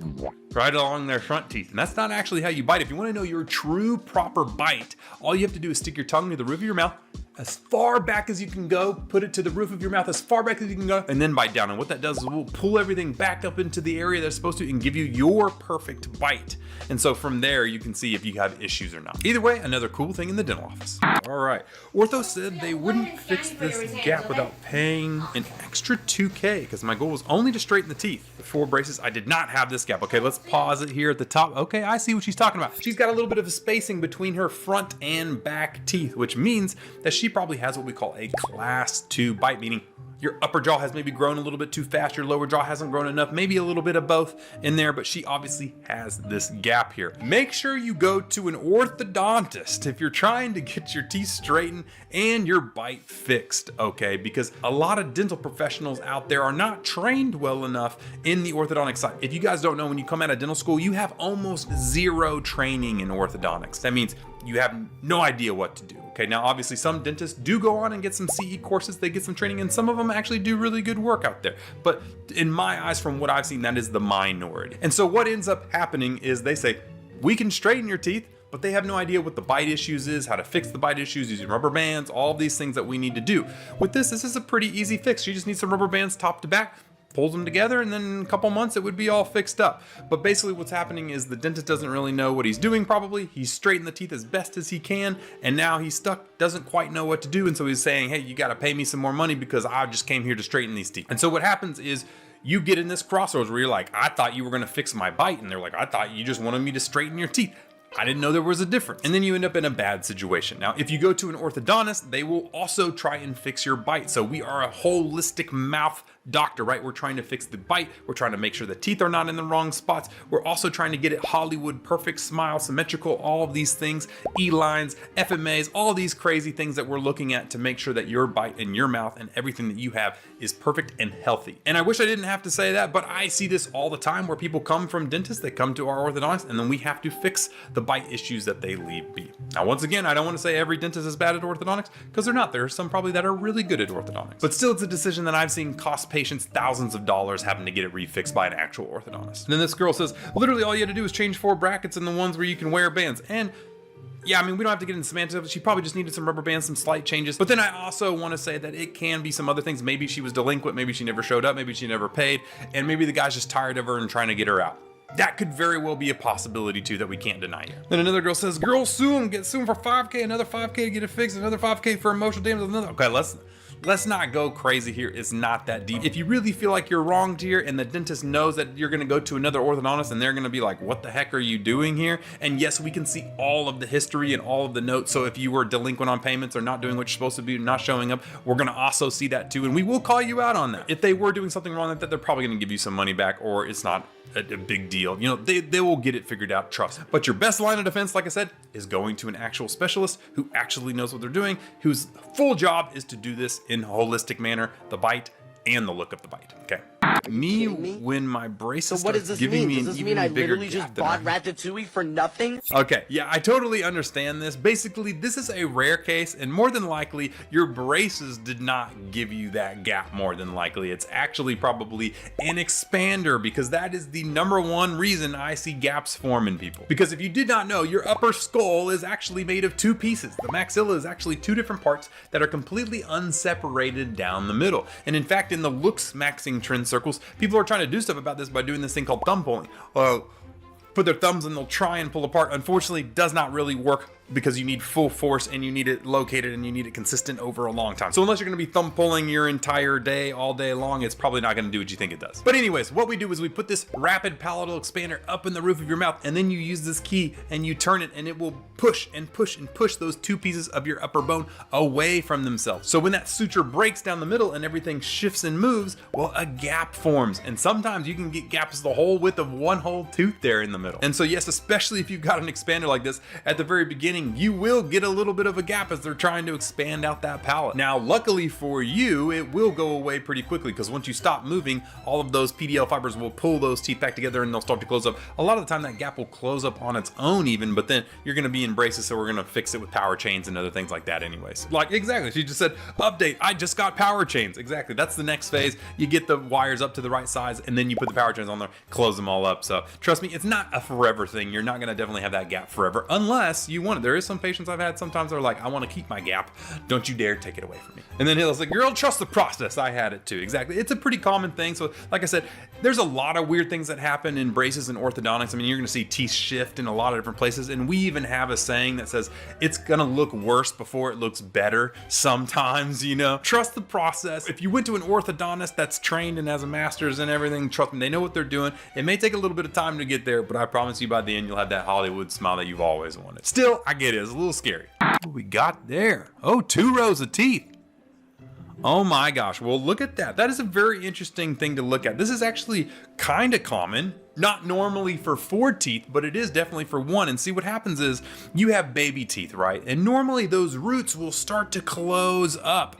right along their front teeth. And that's not actually how you bite. If you want to know your true proper bite, all you have to do is stick your tongue near the roof of your mouth, as far back as you can go, put it to the roof of your mouth as far back as you can go, and then bite down. And what that does is we'll pull everything back up into the area that's supposed to and give you your perfect bite. And so from there, you can see if you have issues or not. Either way, another cool thing in the dental office. All right, ortho said they wouldn't fix this gap without paying an extra $2K, because my goal was only to straighten the teeth. Before braces, I did not have this gap. Okay, let's pause it here at the top. Okay, I see what she's talking about. She's got a little bit of a spacing between her front and back teeth, which means that she probably has what we call a class 2 bite, meaning your upper jaw has maybe grown a little bit too fast, your lower jaw hasn't grown enough, maybe a little bit of both in there, but she obviously has this gap here. Make sure you go to an orthodontist if you're trying to get your teeth straightened and your bite fixed, okay? Because a lot of dental professionals out there are not trained well enough in the orthodontic side. If you guys don't know, when you come out of dental school, you have almost zero training in orthodontics. That means you have no idea what to do. Okay, now obviously some dentists do go on and get some CE courses, they get some training, and some of them actually do really good work out there. But in my eyes, from what I've seen, that is the minority. And so what ends up happening is they say, we can straighten your teeth, but they have no idea what the bite issues is, how to fix the bite issues, using rubber bands, all of these things that we need to do. With this is a pretty easy fix. You just need some rubber bands top to back, pulls them together, and then in a couple months it would be all fixed up. But basically what's happening is the dentist doesn't really know what he's doing probably. He's straightened the teeth as best as he can, and now he's stuck, doesn't quite know what to do, and so he's saying, hey, you gotta pay me some more money because I just came here to straighten these teeth. And so what happens is you get in this crossroads where you're like, I thought you were gonna fix my bite, and they're like, I thought you just wanted me to straighten your teeth. I didn't know there was a difference. And then you end up in a bad situation. Now, if you go to an orthodontist, they will also try and fix your bite. So we are a holistic mouth doctor, right? We're trying to fix the bite. We're trying to make sure the teeth are not in the wrong spots. We're also trying to get it Hollywood perfect, smile, symmetrical, all of these things, E-lines, FMAs, all these crazy things that we're looking at to make sure that your bite and your mouth and everything that you have is perfect and healthy. And I wish I didn't have to say that, but I see this all the time where people come from dentists, they come to our orthodontist, and then we have to fix the bite issues that they leave be. Now, once again, I don't want to say every dentist is bad at orthodontics, because they're not. There are some probably that are really good at orthodontics. But still, it's a decision that I've seen cost patients thousands of dollars having to get it refixed by an actual orthodontist. And then this girl says, literally all you had to do is change 4 brackets and the ones where you can wear bands. And yeah, I mean, we don't have to get into semantics of it. She probably just needed some rubber bands, some slight changes. But then I also want to say that it can be some other things. Maybe she was delinquent, maybe she never showed up, maybe she never paid, and maybe the guy's just tired of her and trying to get her out. That could very well be a possibility too that we can't deny here. Then another girl says, girls sue him, get sued for $5K, another $5K to get it fixed, another $5K for emotional damage, another. Okay, let's let's not go crazy here. It's not that deep. If you really feel like you're wronged here and the dentist knows that you're gonna go to another orthodontist and they're gonna be like, what the heck are you doing here? And yes, we can see all of the history and all of the notes. So if you were delinquent on payments or not doing what you're supposed to be, not showing up, we're gonna also see that too. And we will call you out on that. If they were doing something wrong like that, they're probably gonna give you some money back, or it's not a big deal. You know, they will get it figured out, trust. But your best line of defense, like I said, is going to an actual specialist who actually knows what they're doing, whose full job is to do this in a holistic manner, the bite and the look of the bite. Okay. Me when my braces So what does this giving mean? me Does an this even mean I bigger literally gap just than I- bought Ratatouille for nothing? Okay, yeah, I totally understand this. Basically, this is a rare case, and more than likely, your braces did not give you that gap more than likely. It's actually probably an expander, because that is the #1 reason I see gaps form in people. Because if you did not know, your upper skull is actually made of 2 pieces. The maxilla is actually 2 different parts that are completely unseparated down the middle. And in fact, in the looks maxing trend circles, people are trying to do stuff about this by doing this thing called thumb pulling. Put their thumbs and they'll try and pull apart. Unfortunately, does not really work, because you need full force and you need it located and you need it consistent over a long time. So unless you're gonna be thumb pulling your entire day, all day long, it's probably not gonna do what you think it does. But anyways, what we do is we put this rapid palatal expander up in the roof of your mouth, and then you use this key and you turn it, and it will push and push and push those 2 pieces of your upper bone away from themselves. So when that suture breaks down the middle and everything shifts and moves, well, a gap forms. And sometimes you can get gaps the whole width of one whole tooth there in the middle. And so yes, especially if you've got an expander like this, at the very beginning, you will get a little bit of a gap as they're trying to expand out that palate. Now, luckily for you, it will go away pretty quickly, because once you stop moving, all of those PDL fibers will pull those teeth back together and they'll start to close up. A lot of the time that gap will close up on its own even, but then you're gonna be in braces, so we're gonna fix it with power chains and other things like that anyways. Like, exactly, she just said, update, I just got power chains. Exactly, that's the next phase. You get the wires up to the right size, and then you put the power chains on there, close them all up. So trust me, it's not a forever thing. You're not gonna definitely have that gap forever, unless you want it. There is some patients I've had, sometimes they're like, I want to keep my gap, don't you dare take it away from me. And then he's like, girl, trust the process. I had it too. Exactly, it's a pretty common thing. So like I said, there's a lot of weird things that happen in braces and orthodontics. I mean, you're gonna see teeth shift in a lot of different places, and we even have a saying that says it's gonna look worse before it looks better sometimes, you know. Trust the process. If you went to an orthodontist that's trained and has a master's and everything, trust me, they know what they're doing. It may take a little bit of time to get there, but I promise you by the end you'll have that Hollywood smile that you've always wanted. Still, I get it, it's a little scary. What we got there? Oh, 2 rows of teeth. Oh my gosh, well look at that. That is a very interesting thing to look at. This is actually kind of common. Not normally for 4 teeth, but it is definitely for 1. And see, what happens is you have baby teeth, right? And normally those roots will start to close up,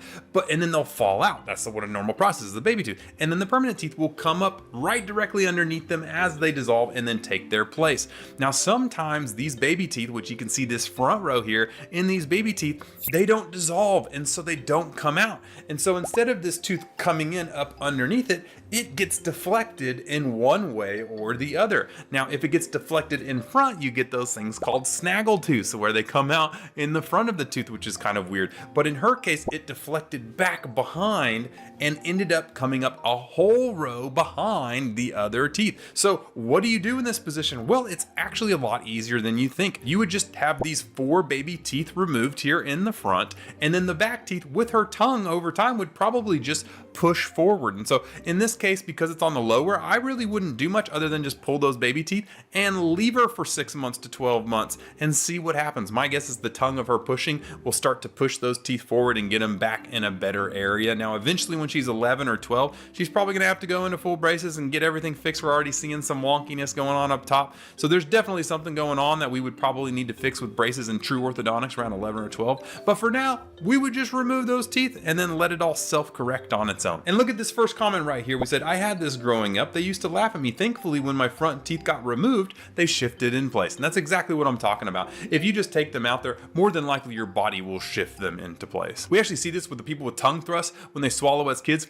and then they'll fall out. That's what a normal process is, the baby tooth. And then the permanent teeth will come up right directly underneath them as they dissolve and then take their place. Now, sometimes these baby teeth, which you can see this front row here, in these baby teeth, they don't dissolve, and so they don't come out. And so instead of this tooth coming in up underneath it, it gets deflected in one way or the other. Now, if it gets deflected in front, you get those things called snaggle tooths, where they come out in the front of the tooth, which is kind of weird. But in her case, it deflected back behind and ended up coming up a whole row behind the other teeth. So what do you do in this position? Well, it's actually a lot easier than you think. You would just have these 4 baby teeth removed here in the front, and then the back teeth with her tongue over time would probably just push forward. And so in this case, because it's on the lower, I really wouldn't do much other than just pull those baby teeth and leave her for 6 months to 12 months and see what happens. My guess is the tongue of her pushing will start to push those teeth forward and get them back in a better area. Now, eventually when she's 11 or 12, she's probably gonna have to go into full braces and get everything fixed. We're already seeing some wonkiness going on up top. So there's definitely something going on that we would probably need to fix with braces and true orthodontics around 11 or 12. But for now, we would just remove those teeth and then let it all self-correct on its own. And look at this first comment right here. We said, I had this growing up. They used to laugh at me. Thankfully, when my front teeth got removed, they shifted in place. And that's exactly what I'm talking about. If you just take them out there, more than likely your body will shift them into place. We actually see this with the people with tongue thrusts when they swallow as kids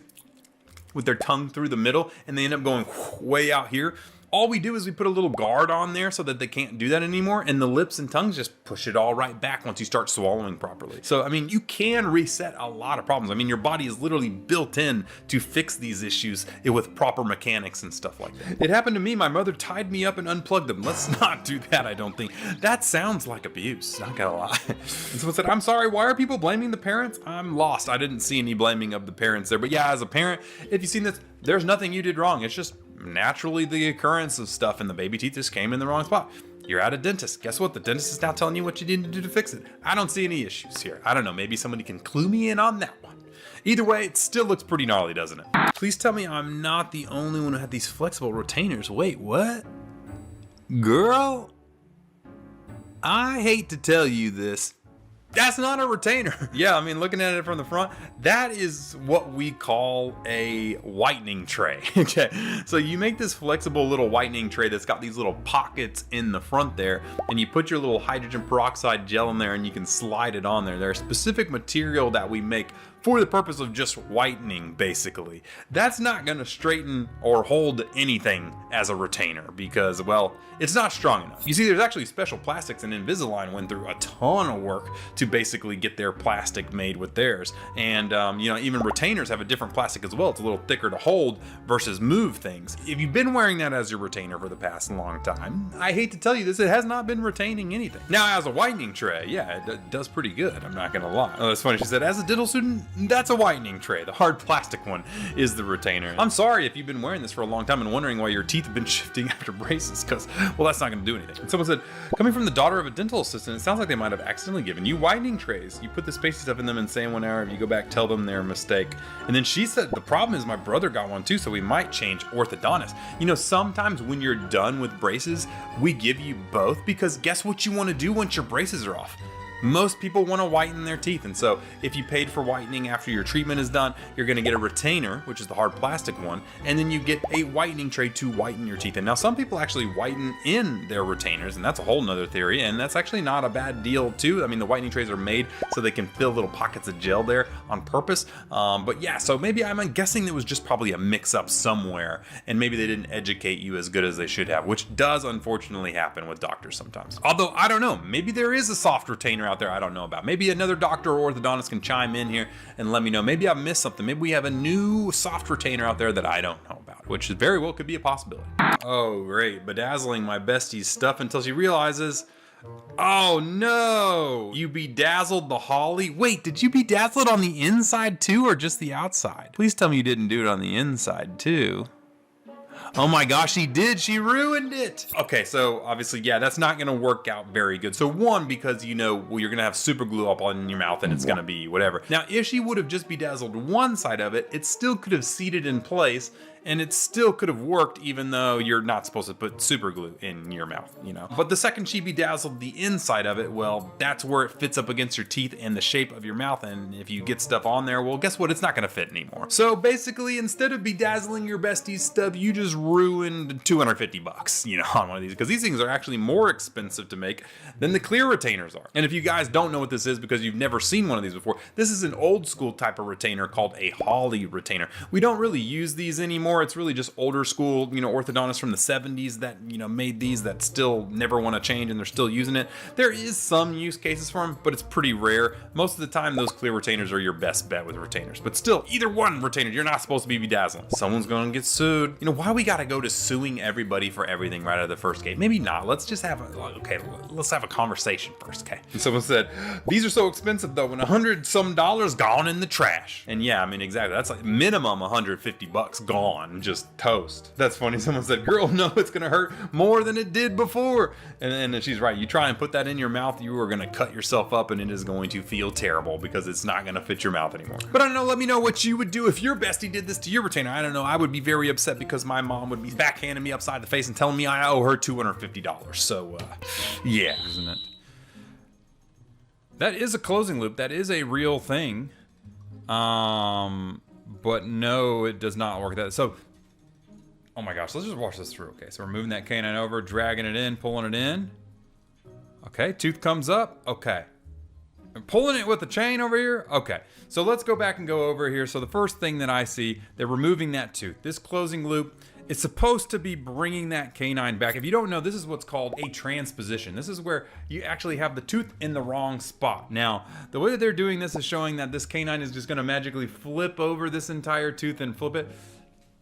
with their tongue through the middle and they end up going way out here. all we do is we put a little guard on there so that they can't do that anymore, and the lips and tongues just push it all right back once you start swallowing properly. So, I mean, you can reset a lot of problems. I mean, your body is literally built in to fix these issues with proper mechanics and stuff like that. It happened to me. My mother tied me up and unplugged them. Let's not do that, I don't think. That sounds like abuse, not gonna lie. And someone said, I'm sorry, why are people blaming the parents? I'm lost. I didn't see any blaming of the parents there. But yeah, as a parent, if you've seen this, there's nothing you did wrong. It's just naturally the occurrence of stuff and the baby teeth just came in the wrong spot. You're at a dentist. Guess what? The dentist is now telling you what you need to do to fix it. I don't see any issues here. I don't know. Maybe somebody can clue me in on that one. Either way, it still looks pretty gnarly, doesn't it? Please tell me I'm not the only one who had these flexible retainers. Wait, what? Girl? I hate to tell you this. That's not a retainer. Yeah, I mean, looking at it from the front, that is what we call a whitening tray. Okay, so you make this flexible little whitening tray that's got these little pockets in the front there, and you put your little hydrogen peroxide gel in there and you can slide it on there. There's a specific material that we make for the purpose of just whitening, basically. That's not gonna straighten or hold anything as a retainer because, well, it's not strong enough. You see, there's actually special plastics, and Invisalign went through a ton of work to basically get their plastic made with theirs. And, you know, even retainers have a different plastic as well. It's a little thicker to hold versus move things. If you've been wearing that as your retainer for the past long time, I hate to tell you this, it has not been retaining anything. Now, as a whitening tray, yeah, it does pretty good, I'm not gonna lie. Oh, it's funny, she said, as a dental student, that's a whitening tray. The hard plastic one is the retainer. I'm sorry if you've been wearing this for a long time and wondering why your teeth have been shifting after braces, because, well, that's not going to do anything. And someone said, coming from the daughter of a dental assistant, it sounds like they might have accidentally given you whitening trays. You put the spacey stuff in them and say in 1 hour, if you go back, tell them they're a mistake. And then she said, the problem is my brother got one too, so we might change orthodontists. You know, sometimes when you're done with braces, we give you both, because guess what you want to do once your braces are off? Most people want to whiten their teeth, and so if you paid for whitening after your treatment is done, you're going to get a retainer, which is the hard plastic one, and then you get a whitening tray to whiten your teeth. And now some people actually whiten in their retainers, and that's a whole nother theory, and that's actually not a bad deal too. I mean, the whitening trays are made so they can fill little pockets of gel there on purpose. But yeah, so maybe I'm guessing it was just probably a mix-up somewhere, and maybe they didn't educate you as good as they should have, which does unfortunately happen with doctors sometimes. Although, I don't know, maybe there is a soft retainer out there I don't know about. Maybe another doctor or orthodontist can chime in here and let me know. Maybe I've missed something. Maybe we have a new soft retainer out there that I don't know about, which very well could be a possibility. Oh, great. Bedazzling my bestie's stuff until she realizes, oh no, you bedazzled the holly. Wait, did you bedazzle it on the inside too, or just the outside? Please tell me you didn't do it on the inside too. Oh my gosh, she did. She ruined it. Okay, so obviously, yeah, that's not going to work out very good. So one, because you know, well, you're going to have super glue up on your mouth and it's going to be whatever. Now, if she would have just bedazzled one side of it, it still could have seated in place, and it still could have worked even though you're not supposed to put super glue in your mouth, you know. But the second she bedazzled the inside of it, well, that's where it fits up against your teeth and the shape of your mouth, and if you get stuff on there, well, guess what? It's not gonna fit anymore. So basically, instead of bedazzling your bestie's stuff, you just ruined $250, you know, on one of these, because these things are actually more expensive to make than the clear retainers are. And if you guys don't know what this is because you've never seen one of these before, this is an old school type of retainer called a holly retainer. We don't really use these anymore. It's really just older school, you know, orthodontists from the 70s that, you know, made these that still never want to change and they're still using it. There is some use cases for them, but it's pretty rare. Most of the time, those clear retainers are your best bet with retainers. But still, either one retainer, you're not supposed to be bedazzling. Someone's going to get sued. You know, why we got to go to suing everybody for everything right out of the first gate? Maybe not. Let's just have let's have a conversation first, okay? And someone said, these are so expensive though, and $100 some gone in the trash. And yeah, I mean, exactly. That's like minimum $150 gone, just toast. That's funny. Someone said, girl, no, it's gonna hurt more than it did before. And she's right. You try and put that in your mouth, you are gonna cut yourself up and it is going to feel terrible because it's not gonna fit your mouth anymore. But I don't know, let me know what you would do if your bestie did this to your retainer. I don't know, I would be very upset because my mom would be backhanding me upside the face and telling me I owe her $250. So yeah, isn't it? That is a closing loop. That is a real thing. But no, it does not work that. So, oh my gosh, let's just watch this through. Okay, so we're moving that canine over, dragging it in, pulling it in. Okay, tooth comes up. Okay. And pulling it with the chain over here. Okay, so let's go back and go over here. So the first thing that I see, they're removing that tooth. This closing loop It's supposed to be bringing that canine back. If you don't know, this is what's called a transposition. This is where you actually have the tooth in the wrong spot. Now, the way that they're doing this is showing that this canine is just going to magically flip over this entire tooth and flip it.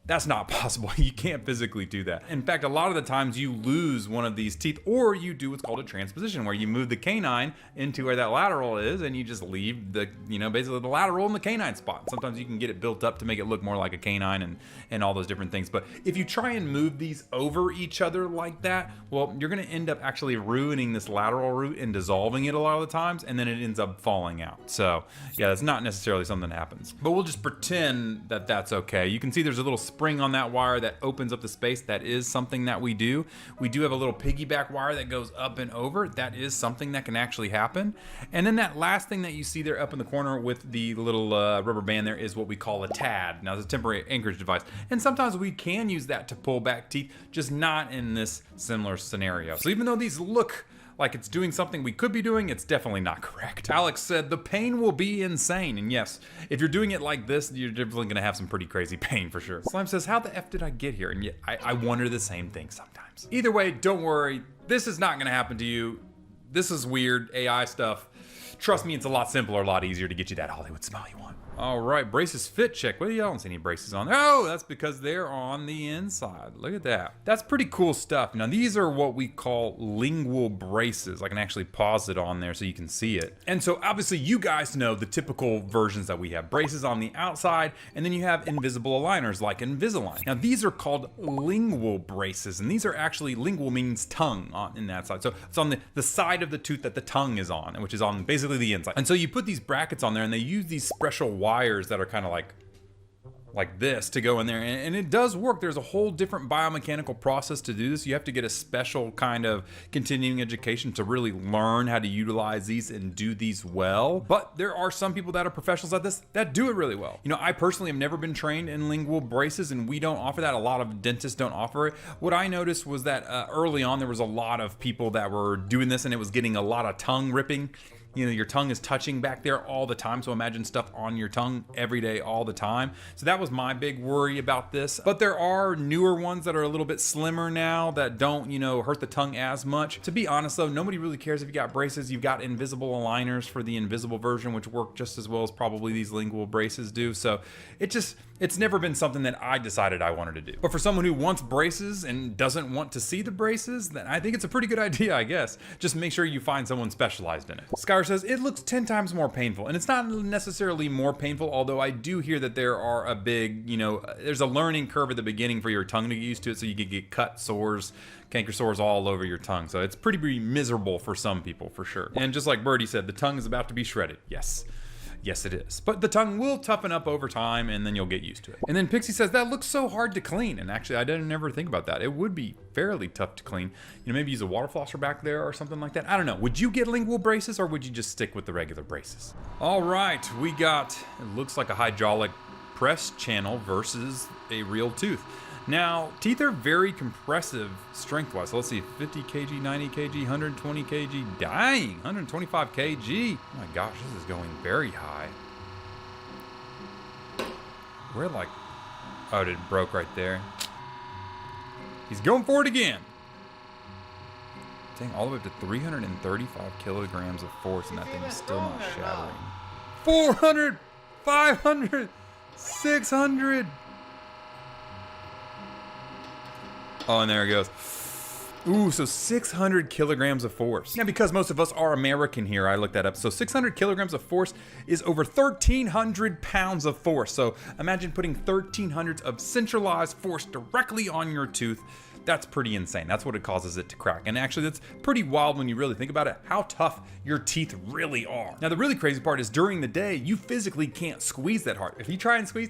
That's not possible. You can't physically do that. In fact, a lot of the times you lose one of these teeth, or you do what's called a transposition, where you move the canine into where that lateral is and you just leave the, basically the lateral in the canine spot. Sometimes you can get it built up to make it look more like a canine and all those different things. But if you try and move these over each other like that, well, you're gonna end up actually ruining this lateral root and dissolving it a lot of the times, and then it ends up falling out. So yeah, that's not necessarily something that happens. But we'll just pretend that that's okay. You can see there's a little spring on that wire that opens up the space. That is something that we do. We do have a little piggyback wire that goes up and over. That is something that can actually happen. And then that last thing that you see there up in the corner with the little rubber band there is what we call a TAD. Now, it's a temporary anchorage device. And sometimes we can use that to pull back teeth, just not in this similar scenario. So even though these look like it's doing something we could be doing, it's definitely not correct. Alex said the pain will be insane. And yes, if you're doing it like this, you're definitely gonna have some pretty crazy pain for sure. Slime says, how the F did I get here? And yet I wonder the same thing sometimes. Either way, don't worry. This is not gonna happen to you. This is weird AI stuff. Trust me, it's a lot simpler, a lot easier to get you that Hollywood smile you want. All right, braces fit check. Well, y'all don't see any braces on there. Oh, that's because they're on the inside. Look at that. That's pretty cool stuff. Now, these are what we call lingual braces. I can actually pause it on there so you can see it. And so obviously you guys know the typical versions that we have. Braces on the outside, and then you have invisible aligners like Invisalign. Now, these are called lingual braces, and these are actually, lingual means tongue in that side. So it's on the side of the tooth that the tongue is on, which is on basically the inside. And so you put these brackets on there, and they use these special wires that are kind of like this to go in there, and it does work. There's a whole different biomechanical process to do this. You have to get a special kind of continuing education to really learn how to utilize these and do these well. But there are some people that are professionals at this that do it really well. I personally have never been trained in lingual braces, and we don't offer that. A lot of dentists don't offer it. What I noticed was that early on there was a lot of people that were doing this, and it was getting a lot of tongue ripping. Your tongue is touching back there all the time. So imagine stuff on your tongue every day, all the time. So that was my big worry about this. But there are newer ones that are a little bit slimmer now that don't, hurt the tongue as much. To be honest though, nobody really cares if you got braces. You've got invisible aligners for the invisible version, which work just as well as probably these lingual braces do. So it's never been something that I decided I wanted to do. But for someone who wants braces and doesn't want to see the braces, then I think it's a pretty good idea, I guess. Just make sure you find someone specialized in it. Skylar says, it looks 10 times more painful. And it's not necessarily more painful, although I do hear that there are a big, there's a learning curve at the beginning for your tongue to get used to it, so you can get cut sores, canker sores all over your tongue. So it's pretty miserable for some people, for sure. And just like Birdie said, the tongue is about to be shredded. Yes. Yes, it is. But the tongue will toughen up over time, and then you'll get used to it. And then Pixie says, that looks so hard to clean. And actually, I didn't ever think about that. It would be fairly tough to clean. Maybe use a water flosser back there or something like that. I don't know. Would you get lingual braces, or would you just stick with the regular braces? All right, we got, it looks like a hydraulic press channel versus a real tooth. Now, teeth are very compressive strength-wise. So let's see, 50 kg, 90 kg, 120 kg, dang, 125 kg. Oh my gosh, this is going very high. We're like, oh, it broke right there. He's going for it again. Dang, all the way up to 335 kilograms of force, and that thing is still not shattering. 400, 500, 600. Oh, and there it goes. Ooh, so 600 kilograms of force. Now, because most of us are American here, I looked that up. So 600 kilograms of force is over 1,300 pounds of force. So imagine putting 1,300 of centralized force directly on your tooth. That's pretty insane. That's what it causes it to crack. And actually, that's pretty wild when you really think about it, how tough your teeth really are. Now, the really crazy part is during the day, you physically can't squeeze that hard. If you try and squeeze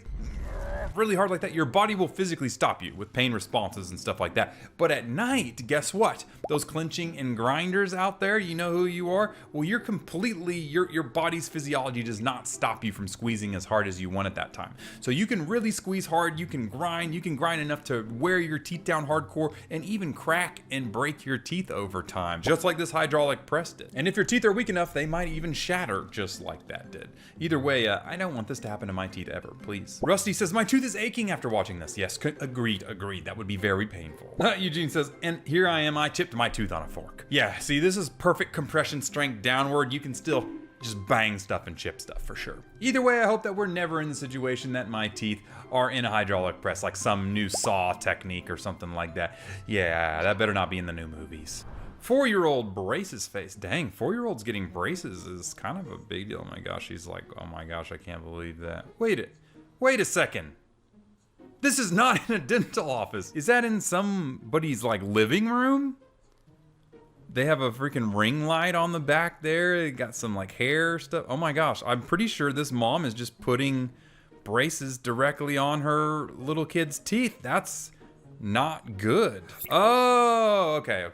really hard like that, your body will physically stop you with pain responses and stuff like that. But at night, guess what? Those clenching and grinders out there, you know who you are? Well, you're completely, your body's physiology does not stop you from squeezing as hard as you want at that time. So you can really squeeze hard, you can grind enough to wear your teeth down hardcore and even crack and break your teeth over time, just like this hydraulic press did. And if your teeth are weak enough, they might even shatter just like that did. Either way, I don't want this to happen to my teeth ever, please. Rusty says, my tooth tooth is aching after watching this. Yes, agreed. That would be very painful. Eugene says, and here I am, I chipped my tooth on a fork. Yeah, see, this is perfect compression strength downward. You can still just bang stuff and chip stuff for sure. Either way, I hope that we're never in the situation that my teeth are in a hydraulic press, like some new saw technique or something like that. Yeah, that better not be in the new movies. 4-year-old braces face. Dang, 4-year-olds getting braces is kind of a big deal. Oh my gosh, he's like, oh my gosh, I can't believe that. Wait a second. This is not in a dental office. Is that in somebody's like living room? They have a freaking ring light on the back there. They got some like hair stuff. Oh my gosh, I'm pretty sure this mom is just putting braces directly on her little kid's teeth. That's not good. Oh, okay.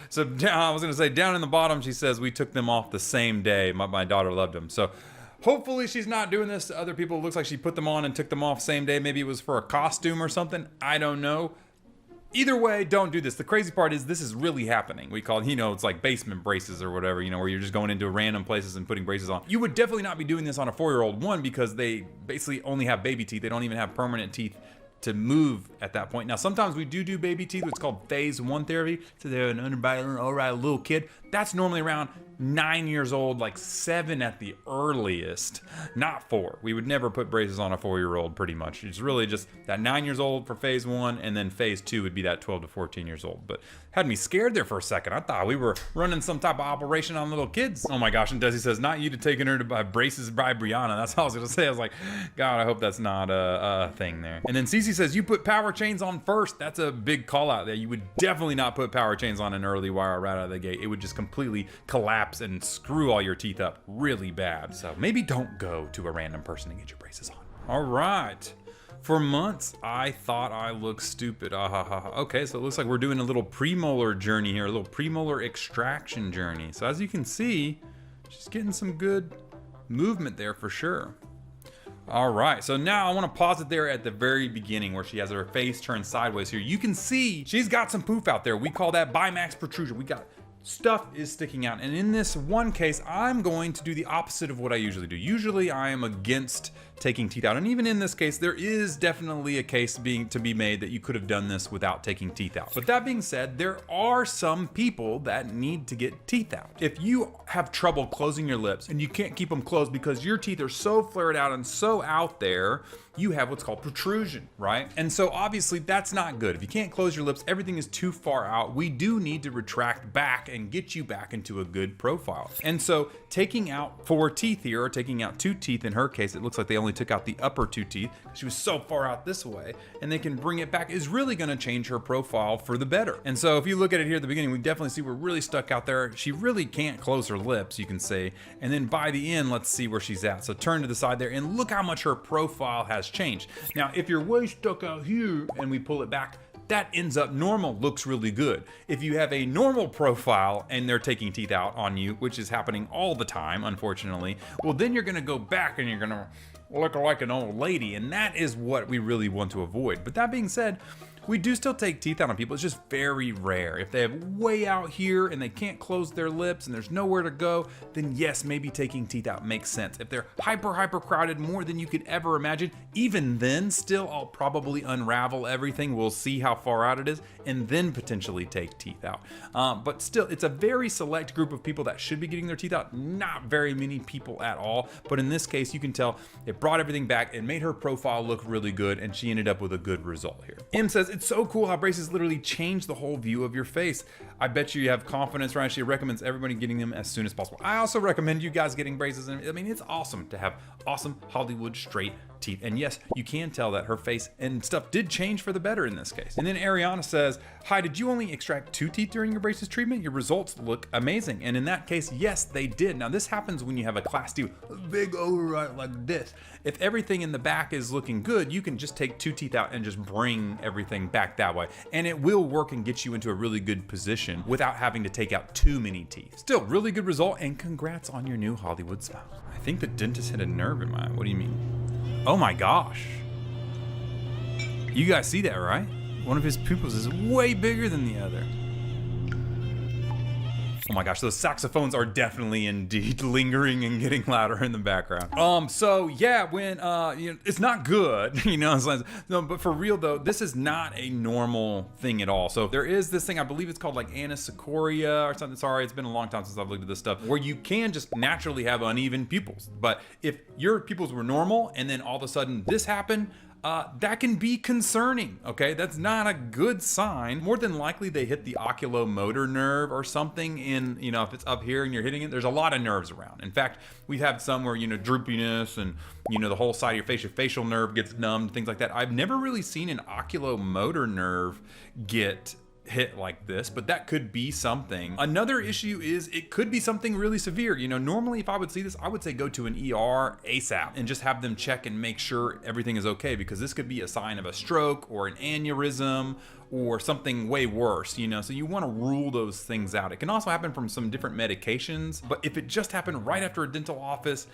So I was gonna say down in the bottom, she says we took them off the same day. My daughter loved them. So hopefully she's not doing this to other people. It looks like she put them on and took them off same day. Maybe it was for a costume or something. I don't know. Either way, don't do this. The crazy part is this is really happening. We call it, it's like basement braces or whatever, where you're just going into random places and putting braces on. You would definitely not be doing this on a 4-year-old, one, because they basically only have baby teeth. They don't even have permanent teeth to move at that point. Now, sometimes we do baby teeth. It's called phase 1 therapy. So they're an alright little kid. That's normally around 9 years old, like 7 at the earliest, not 4. We would never put braces on a 4-year-old pretty much. It's really just that 9 years old for phase 1, and then phase 2 would be that 12 to 14 years old. But had me scared there for a second. I thought we were running some type of operation on little kids. Oh my gosh, and Desi says, not you to taking her to buy braces by Brianna. That's all I was gonna say. I was like, God, I hope that's not a thing there. And then Cece says, you put power chains on first. That's a big call out there. You would definitely not put power chains on an early wire right out of the gate. It would just completely collapse and screw all your teeth up really bad. So maybe don't go to a random person to get your braces on. All right. For months, I thought I looked stupid. Okay, so it looks like we're doing a little premolar journey here, a little premolar extraction journey. So as you can see, she's getting some good movement there for sure. All right, so now I want to pause it there at the very beginning where she has her face turned sideways here. You can see she's got some poof out there. We call that bimax protrusion. We got stuff is sticking out. And in this one case, I'm going to do the opposite of what I usually do. Usually I am against taking teeth out. And even in this case, there is definitely a case to be made that you could have done this without taking teeth out. But that being said, there are some people that need to get teeth out. If you have trouble closing your lips and you can't keep them closed because your teeth are so flared out and so out there, you have what's called protrusion, right? And so obviously that's not good. If you can't close your lips, everything is too far out. We do need to retract back and get you back into a good profile. And so taking out 4 teeth here, or taking out 2 teeth in her case, it looks like they only took out the upper 2 teeth. She was so far out this way, and they can bring it back, is really gonna change her profile for the better. And so if you look at it here at the beginning, we definitely see we're really stuck out there. She really can't close her lips, you can say. And then by the end, let's see where she's at. So turn to the side there and look how much her profile has changed. Now, if you're way stuck out here and we pull it back, that ends up normal, looks really good. If you have a normal profile and they're taking teeth out on you, which is happening all the time, unfortunately, well, then you're gonna go back and you're gonna look like an old lady, and that is what we really want to avoid. But that being said, we do still take teeth out on people. It's just very rare. If they have way out here and they can't close their lips and there's nowhere to go, then yes, maybe taking teeth out makes sense. If they're hyper crowded, more than you could ever imagine, even then still I'll probably unravel everything. We'll see how far out it is and then potentially take teeth out. But still, it's a very select group of people that should be getting their teeth out. Not very many people at all. But in this case, you can tell it brought everything back. It made her profile look really good, and she ended up with a good result here. M says, it's so cool how braces literally change the whole view of your face. I bet you have confidence, right? She recommends everybody getting them as soon as possible. I also recommend you guys getting braces. And I mean, it's awesome to have awesome Hollywood straight teeth. And yes, you can tell that her face and stuff did change for the better in this case. And then Ariana says, hi, did you only extract 2 teeth during your braces treatment? Your results look amazing. And in that case, yes, they did. Now this happens when you have a class 2, big override like this. If everything in the back is looking good, you can just take 2 teeth out and just bring everything back that way. And it will work and get you into a really good position without having to take out too many teeth. Still, really good result, and congrats on your new Hollywood smile. I think the dentist hit a nerve in my, what do you mean? Oh my gosh. You guys see that, right? One of his pupils is way bigger than the other. Oh my gosh, those saxophones are definitely indeed lingering and getting louder in the background. So yeah, when you know, it's not good, you know. No, but for real though, this is not a normal thing at all. So there is this thing, I believe it's called like anisocoria or something. Sorry, it's been a long time since I've looked at this stuff, where you can just naturally have uneven pupils. But if your pupils were normal and then all of a sudden this happened, that can be concerning, okay? That's not a good sign. More than likely they hit the oculomotor nerve or something in, you know, if it's up here and you're hitting it, there's a lot of nerves around. In fact, we've had some where, you know, droopiness and, you know, the whole side of your facial nerve gets numbed, things like that. I've never really seen an oculomotor nerve get hit like this, but that could be something. Another issue is it could be something really severe. You know, normally if I would see this, I would say go to an ER ASAP and just have them check and make sure everything is okay, because this could be a sign of a stroke or an aneurysm or something way worse, you know, so you want to rule those things out. It can also happen from some different medications, but if it just happened right after a dental office,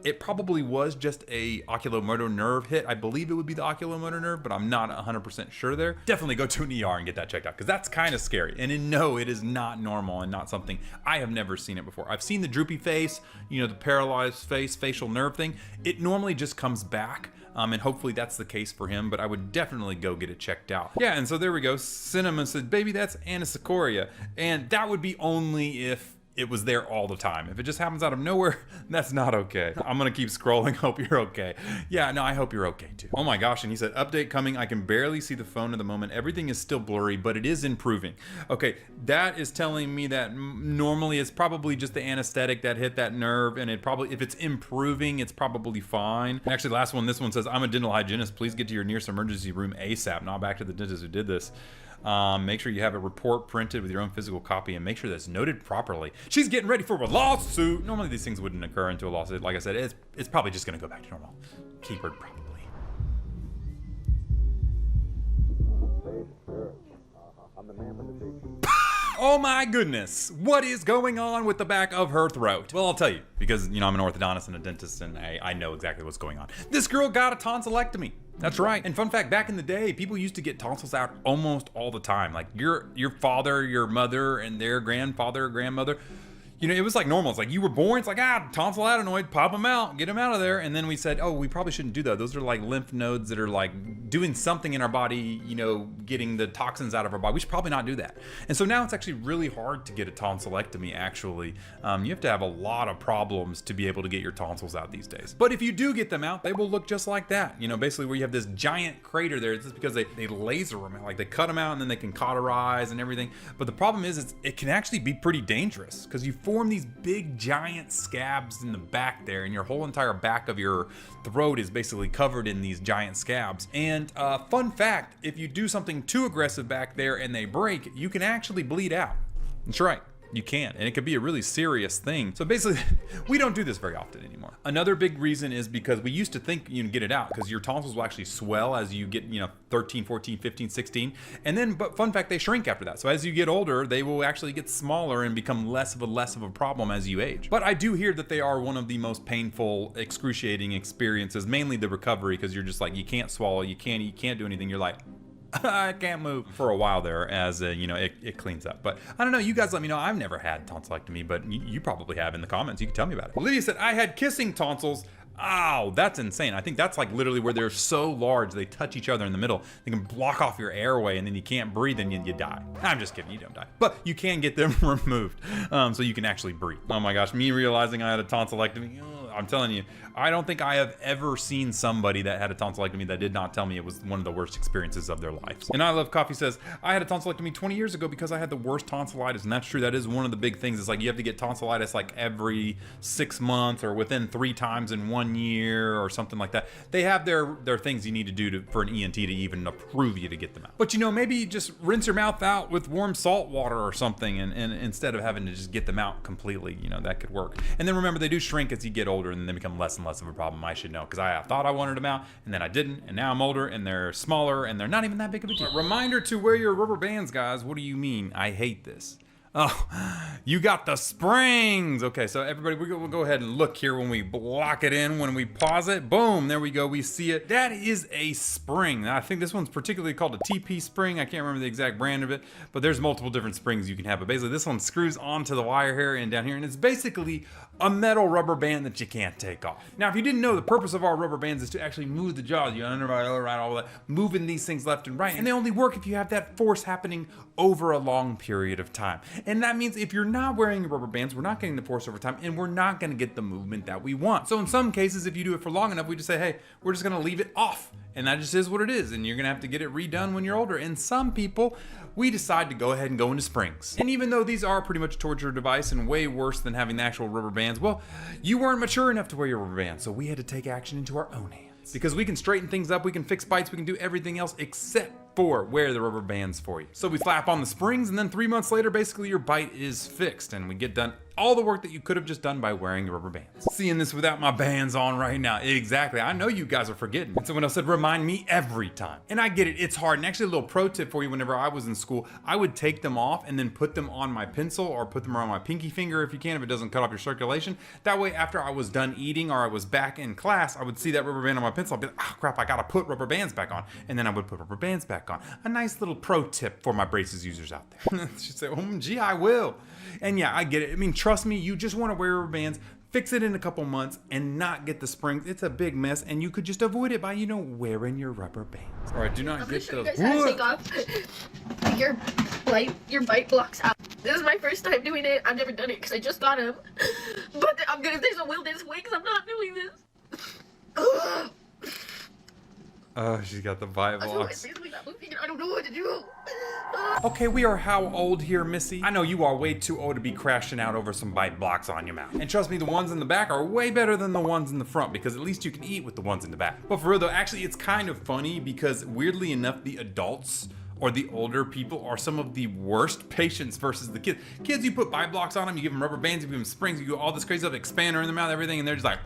it probably was just a oculomotor nerve hit. I believe it would be the oculomotor nerve, but I'm not 100% sure there. Definitely go to an ER and get that checked out, because that's kind of scary. And no, it is not normal and not something, I have never seen it before. I've seen the droopy face, you know, the paralyzed face, facial nerve thing. It normally just comes back. And hopefully that's the case for him, but I would definitely go get it checked out. Yeah, and so there we go. Cinema said, baby, that's anisocoria. And that would be only if it was there all the time. If it just happens out of nowhere, that's not okay. I'm gonna keep scrolling, hope you're okay. Yeah, no, I hope you're okay too. Oh my gosh, and he said, update coming. I can barely see the phone at the moment. Everything is still blurry, but it is improving. Okay, that is telling me that normally it's probably just the anesthetic that hit that nerve, and it probably, if it's improving, it's probably fine. And actually, last one, this one says, I'm a dental hygienist. Please get to your nearest emergency room ASAP. Now back to the dentist who did this. Make sure you have a report printed with your own physical copy and make sure that's noted properly. She's getting ready for a lawsuit. Normally these things wouldn't occur into a lawsuit. Like I said, it's probably just gonna go back to normal. Keyword probably. Oh my goodness, what is going on with the back of her throat? Well, I'll tell you, because, you know, I'm an orthodontist and a dentist, and I know exactly what's going on. This girl got a tonsillectomy. That's right. And fun fact, back in the day, people used to get tonsils out almost all the time. Like your father, your mother, and their grandfather or grandmother, you know, it was like normal. It's like you were born, it's like, tonsil adenoid, pop them out, get them out of there. And then we said, oh, we probably shouldn't do that. Those are like lymph nodes that are like doing something in our body, you know, getting the toxins out of our body. We should probably not do that. And so now it's actually really hard to get a tonsillectomy, actually. You have to have a lot of problems to be able to get your tonsils out these days. But if you do get them out, they will look just like that. You know, basically where you have this giant crater there. It's just because they laser them out. Like they cut them out and then they can cauterize and everything. But the problem is it can actually be pretty dangerous, because you form these big giant scabs in the back there, and your whole entire back of your throat is basically covered in these giant scabs. And fun fact, if you do something too aggressive back there and they break, you can actually bleed out. That's right. You can, and it could be a really serious thing. So basically, we don't do this very often anymore. Another big reason is because we used to think you can get it out, because your tonsils will actually swell as you get, you know, 13, 14, 15, 16. And then, but fun fact, they shrink after that. So as you get older, they will actually get smaller and become less of a problem as you age. But I do hear that they are one of the most painful, excruciating experiences, mainly the recovery, because you're just like, you can't swallow, you can't eat, can't do anything. You're like, I can't move for a while there, as you know, it cleans up. But I don't know, you guys let me know. I've never had tonsillectomy, but you probably have in the comments. You can tell me about it. Lydia said, I had kissing tonsils. Ow, that's insane. I think that's like literally where they're so large, they touch each other in the middle. They can block off your airway, and then you can't breathe and you die. I'm just kidding, you don't die. But you can get them removed, so you can actually breathe. Oh my gosh, me realizing I had a tonsillectomy. I'm telling you, I don't think I have ever seen somebody that had a tonsillectomy that did not tell me it was one of the worst experiences of their lives. And I Love Coffee says, I had a tonsillectomy 20 years ago because I had the worst tonsillitis. And that's true. That is one of the big things. It's like you have to get tonsillitis like every 6 months or within 3 times in 1 year or something like that. They have their things you need to do for an ENT to even approve you to get them out. But you know, maybe just rinse your mouth out with warm salt water or something, and instead of having to just get them out completely, you know, that could work. And then remember, they do shrink as you get older, and they become less and less of a problem. I should know, because I thought I wanted them out, and then I didn't, and now I'm older, and they're smaller, and they're not even that big of a deal. Reminder to wear your rubber bands, guys. What do you mean? I hate this. Oh, you got the springs. Okay, so everybody, we'll go ahead and look here when we block it in, when we pause it. Boom, there we go, we see it. That is a spring. Now, I think this one's particularly called a TP spring. I can't remember the exact brand of it, but there's multiple different springs you can have. But basically, this one screws onto the wire here and down here, and it's basically a metal rubber band that you can't take off. Now, if you didn't know, the purpose of our rubber bands is to actually move the jaws, you under, right, over, right, all that, moving these things left and right. And they only work if you have that force happening over a long period of time. And that means if you're not wearing your rubber bands, we're not getting the force over time, and we're not gonna get the movement that we want. So in some cases, if you do it for long enough, we just say, hey, we're just gonna leave it off. And that just is what it is. And you're gonna have to get it redone when you're older. And some people, we decide to go ahead and go into springs. And even though these are pretty much a torture device and way worse than having the actual rubber bands, well, you weren't mature enough to wear your rubber bands. So we had to take action into our own hands. Because we can straighten things up, we can fix bites, we can do everything else except for wear the rubber bands for you. So we slap on the springs, and then 3 months later, basically your bite is fixed, and we get done all the work that you could have just done by wearing the rubber bands. Seeing this without my bands on right now. Exactly, I know you guys are forgetting. And someone else said, remind me every time. And I get it, it's hard. And actually a little pro tip for you, whenever I was in school, I would take them off and then put them on my pencil or put them around my pinky finger if you can, if it doesn't cut off your circulation. That way, after I was done eating or I was back in class, I would see that rubber band on my pencil. I'd be like, oh crap, I gotta put rubber bands back on. And then I would put rubber bands back on. A nice little pro tip for my braces users out there. She'd say, gee, I will. And yeah, I get it. I mean, trust me, you just want to wear rubber bands, fix it in a couple months, and not get the springs. It's a big mess, and you could just avoid it by, you know, wearing your rubber bands. All right, do not get those. You guys have to take off your bite blocks out. This is my first time doing it. I've never done it because I just got them. But I'm gonna, there's a will this way because I'm not doing this. Oh, she's got the bite blocks. I don't know what to do. Okay, we are how old here, Missy? I know you are way too old to be crashing out over some bite blocks on your mouth. And trust me, the ones in the back are way better than the ones in the front, because at least you can eat with the ones in the back. But for real though, actually it's kind of funny because weirdly enough, the adults or the older people are some of the worst patients versus the kids. Kids, you put bite blocks on them, you give them rubber bands, you give them springs, you do all this crazy stuff, expander in their mouth, everything, and they're just like,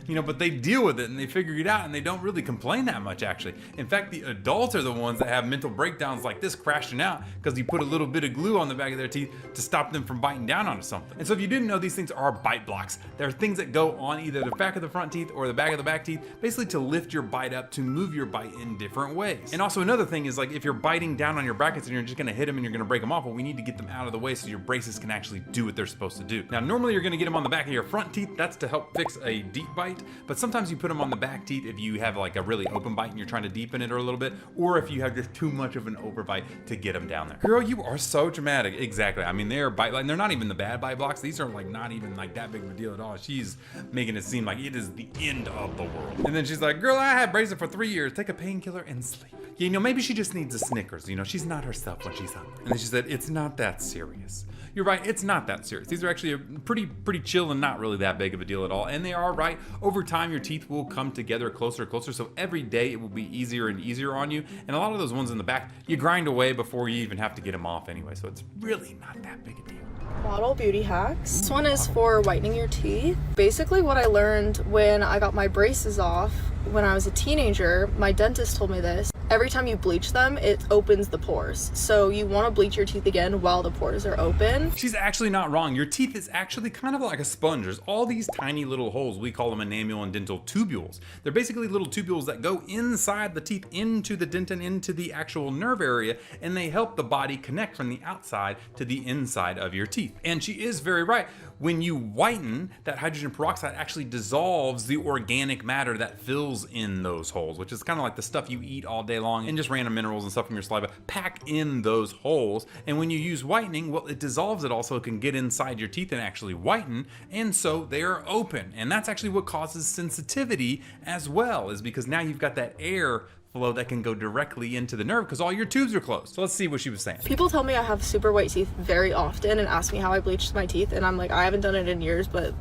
you know, but they deal with it and they figure it out and they don't really complain that much actually. In fact, the adults are the ones that have mental breakdowns like this, crashing out because you put a little bit of glue on the back of their teeth to stop them from biting down onto something. And so if you didn't know, these things are bite blocks. They're things that go on either the back of the front teeth or the back of the back teeth, basically to lift your bite up, to move your bite in different ways. And also another thing is, like, if you're biting down on your brackets and you're just gonna hit them and you're gonna break them off, well, we need to get them out of the way so your braces can actually do what they're supposed to do. Now, normally you're gonna get them on the back of your front teeth. That's to help fix a deep bite, but sometimes you put them on the back teeth if you have like a really open bite and you're trying to deepen it or a little bit, or if you have just too much of an overbite to get them down there. Girl, you are so dramatic. Exactly. I mean, they're bite, like, they're not even the bad bite blocks. These are like not even like that big of a deal at all. She's making it seem like it is the end of the world. And then she's like, girl, I had braces for 3 years. Take a painkiller and sleep. You know, maybe she just needs a Snickers. You know, she's not herself when she's hungry. And then she said, it's not that serious. You're right, it's not that serious. These are actually pretty chill and not really that big of a deal at all. And they are right. Over time, your teeth will come together closer and closer. So every day it will be easier and easier on you. And a lot of those ones in the back, you grind away before you even have to get them off anyway. So it's really not that big a deal. Bottle beauty hacks. This one is for whitening your teeth. Basically what I learned when I got my braces off when I was a teenager, my dentist told me this. Every time you bleach them, it opens the pores. So you want to bleach your teeth again while the pores are open. She's actually not wrong. Your teeth is actually kind of like a sponge. There's all these tiny little holes. We call them enamel and dental tubules. They're basically little tubules that go inside the teeth, into the dentin, into the actual nerve area, and they help the body connect from the outside to the inside of your teeth. And she is very right. When you whiten, that hydrogen peroxide actually dissolves the organic matter that fills in those holes, which is kind of like the stuff you eat all day long and just random minerals and stuff from your saliva pack in those holes. And when you use whitening, well, it dissolves it also. It can get inside your teeth and actually whiten, and so they are open. And that's actually what causes sensitivity as well, is because now you've got that air flow that can go directly into the nerve because all your tubes are closed. So let's see what she was saying. People tell me I have super white teeth very often and ask me how I bleached my teeth, and I'm like, I haven't done it in years, but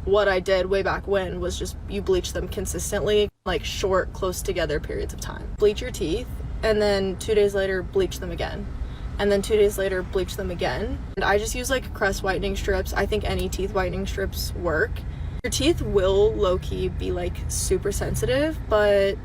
what I did way back when was just you bleach them consistently, like short, close together periods of time. Bleach your teeth, and then 2 days later, bleach them again. And then 2 days later, bleach them again. And I just use like crest whitening strips. I think any teeth whitening strips work. Your teeth will low-key be like super sensitive, but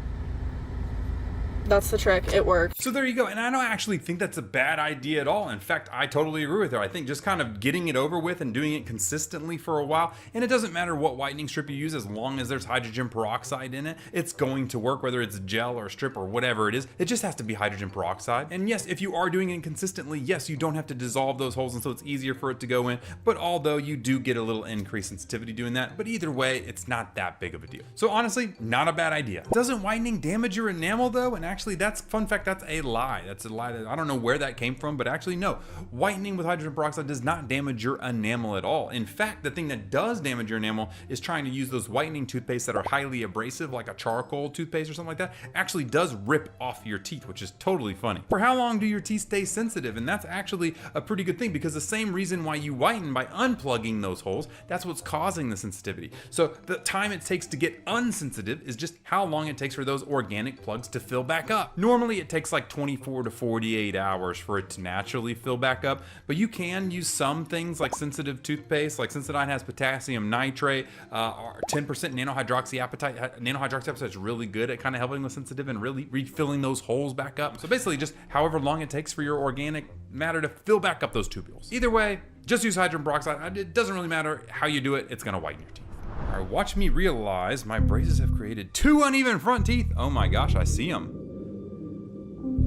That's the trick. It works. So there you go. And I don't actually think that's a bad idea at all. In fact, I totally agree with her. I think just kind of getting it over with and doing it consistently for a while, and it doesn't matter what whitening strip you use, as long as there's hydrogen peroxide in it, it's going to work, whether it's a gel or a strip or whatever it is. It just has to be hydrogen peroxide. And yes, if you are doing it consistently, yes, you don't have to dissolve those holes, and so it's easier for it to go in. But although you do get a little increased sensitivity doing that, but either way, it's not that big of a deal. So honestly, not a bad idea. Doesn't whitening damage your enamel though? And actually, that's fun fact, that's a lie. That's a lie that I don't know where that came from, but actually no. Whitening with hydrogen peroxide does not damage your enamel at all. In fact, the thing that does damage your enamel is trying to use those whitening toothpastes that are highly abrasive, like a charcoal toothpaste or something like that, actually does rip off your teeth, which is totally funny. For how long do your teeth stay sensitive? And that's actually a pretty good thing, because the same reason why you whiten by unplugging those holes, that's what's causing the sensitivity. So the time it takes to get unsensitive is just how long it takes for those organic plugs to fill back up. Normally it takes like 24 to 48 hours for it to naturally fill back up, but you can use some things like sensitive toothpaste, like Sensodyne has potassium nitrate, 10% nanohydroxyapatite. Nanohydroxyapatite is really good at kind of helping with sensitive and really refilling those holes back up. So basically just however long it takes for your organic matter to fill back up those tubules. Either way, just use hydrogen peroxide. It doesn't really matter how you do it, it's gonna whiten your teeth. All right, watch me realize my braces have created 2 uneven front teeth. Oh my gosh, I see them.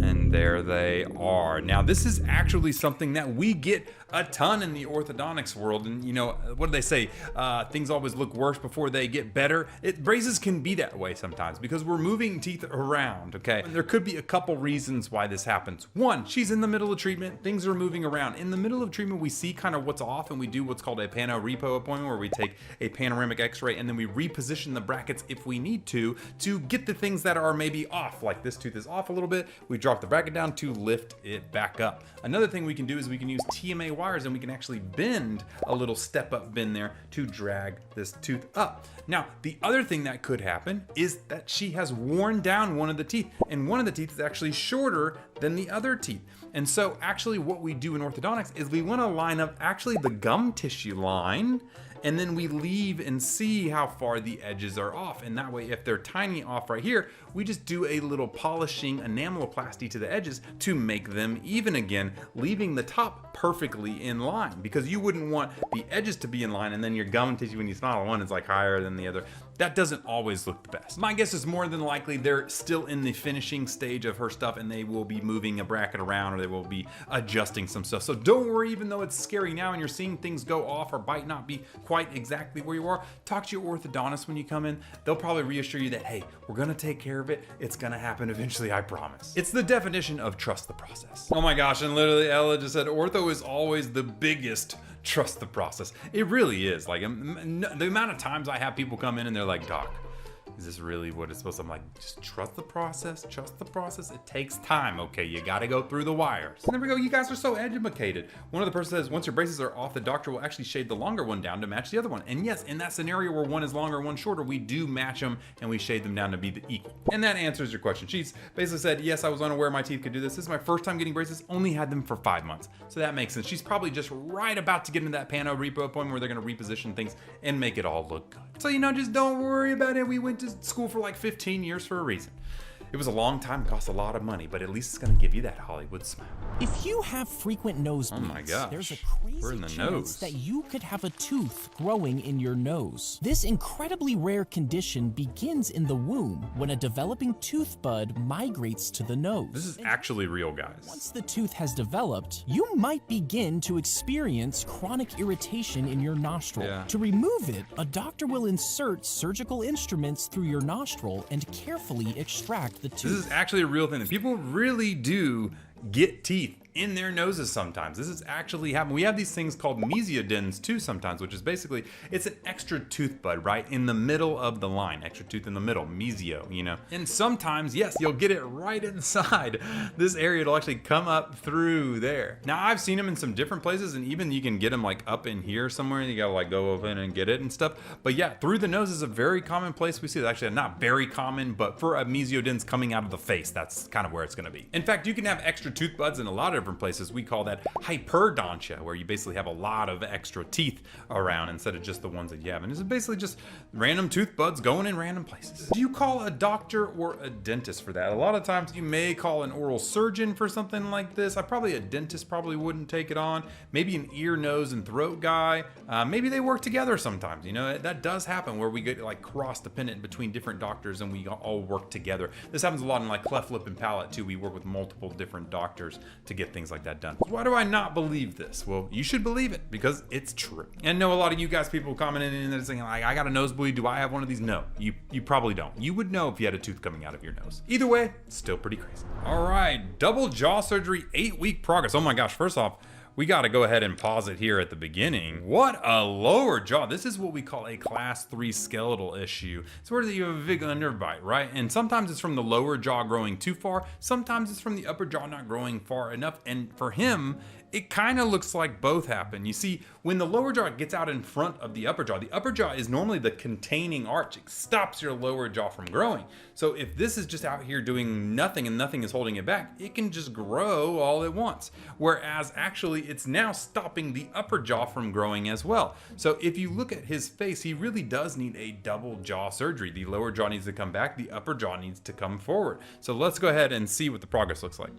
And there they are. Now this is actually something that we get a ton in the orthodontics world. And you know, what do they say? Things always look worse before they get better. Braces can be that way sometimes because we're moving teeth around, okay? And there could be a couple reasons why this happens. One, she's in the middle of treatment, things are moving around. In the middle of treatment, we see kind of what's off and we do what's called a pano-repo appointment, where we take a panoramic x-ray and then we reposition the brackets if we need to get the things that are maybe off. Like this tooth is off a little bit, we drop the bracket down to lift it back up. Another thing we can do is we can use TMA wires, and we can actually bend a little step up bend there to drag this tooth up. Now, the other thing that could happen is that she has worn down one of the teeth, and one of the teeth is actually shorter than the other teeth. And so actually what we do in orthodontics is we want to line up actually the gum tissue line, and then we leave and see how far the edges are off. And that way, if they're tiny off right here, we just do a little polishing enameloplasty to the edges to make them even again, leaving the top perfectly in line, because you wouldn't want the edges to be in line and then your gum tissue, when you smile, one is like higher than the other. That doesn't always look the best. My guess is more than likely they're still in the finishing stage of her stuff, and they will be moving a bracket around, or they will be adjusting some stuff. So don't worry, even though it's scary now and you're seeing things go off or might not be quite exactly where you are. Talk to your orthodontist when you come in. They'll probably reassure you that, hey, we're gonna take care of it. It's gonna happen eventually, I promise. It's the definition of trust the process. Oh my gosh, and literally Ella just said, ortho is always the biggest trust the process. It really is. Like, the amount of times I have people come in and they're like, doc, is this really what it's supposed to? I'm like, just trust the process, trust the process. It takes time, okay? You gotta go through the wires. And there we go, you guys are so educated. One of the person says, once your braces are off, the doctor will actually shade the longer one down to match the other one. And yes, in that scenario where one is longer, one shorter, we do match them and we shade them down to be the equal. And that answers your question. She's basically said, yes, I was unaware my teeth could do this. This is my first time getting braces, only had them for 5 months. So that makes sense. She's probably just right about to get into that pano-repo appointment where they're gonna reposition things and make it all look good. So, you know, just don't worry about it. We went to school for like 15 years for a reason. It was a long time, cost a lot of money, but at least it's gonna give you that Hollywood smile. If you have frequent nosebleeds, oh my gosh, there's a crazy we're in the chance nose. that you could have a tooth growing in your nose. This incredibly rare condition begins in the womb when a developing tooth bud migrates to the nose. This is actually real, guys. Once the tooth has developed, you might begin to experience chronic irritation in your nostril. Yeah. To remove it, a doctor will insert surgical instruments through your nostril and carefully extract the tooth. This is actually a real thing. People really do get teeth in their noses sometimes. This is actually happening. We have these things called mesiodens too sometimes, which is basically, it's an extra tooth bud, right? In the middle of the line, extra tooth in the middle, mesio, you know? And sometimes, yes, you'll get it right inside this area. It'll actually come up through there. Now, I've seen them in some different places, and even you can get them like up in here somewhere, and you gotta like go over in and get it and stuff. But yeah, through the nose is a very common place we see it. Actually, not very common, but for a mesiodens coming out of the face, that's kind of where it's gonna be. In fact, you can have extra tooth buds in a lot of of different places. We call that hyperdontia, where you basically have a lot of extra teeth around instead of just the ones that you have. And it's basically just random tooth buds going in random places. Do you call a doctor or a dentist for that? A lot of times you may call an oral surgeon for something like this. A dentist probably wouldn't take it on. Maybe an ear, nose, and throat guy. Maybe they work together sometimes. You know, that does happen where we get like cross-dependent between different doctors and we all work together. This happens a lot in like cleft lip and palate too. We work with multiple different doctors to get things like that done. Why do I not believe this? Well, you should believe it because it's true. And no, a lot of you guys, people commenting in there saying like, I got a nosebleed. Do I have one of these? No, you probably don't. You would know if you had a tooth coming out of your nose. Either way, it's still pretty crazy. All right, double jaw surgery, 8-week progress. Oh my gosh, first off, we got to go ahead and pause it here at the beginning. What a lower jaw. This is what we call a class 3 skeletal issue. It's where you have a big underbite, right? And sometimes it's from the lower jaw growing too far. Sometimes it's from the upper jaw not growing far enough. And for him, it kind of looks like both happen. You see, when the lower jaw gets out in front of the upper jaw is normally the containing arch. It stops your lower jaw from growing. So if this is just out here doing nothing and nothing is holding it back, it can just grow all at once. Whereas actually it's now stopping the upper jaw from growing as well. So if you look at his face, he really does need a double jaw surgery. The lower jaw needs to come back, the upper jaw needs to come forward. So let's go ahead and see what the progress looks like.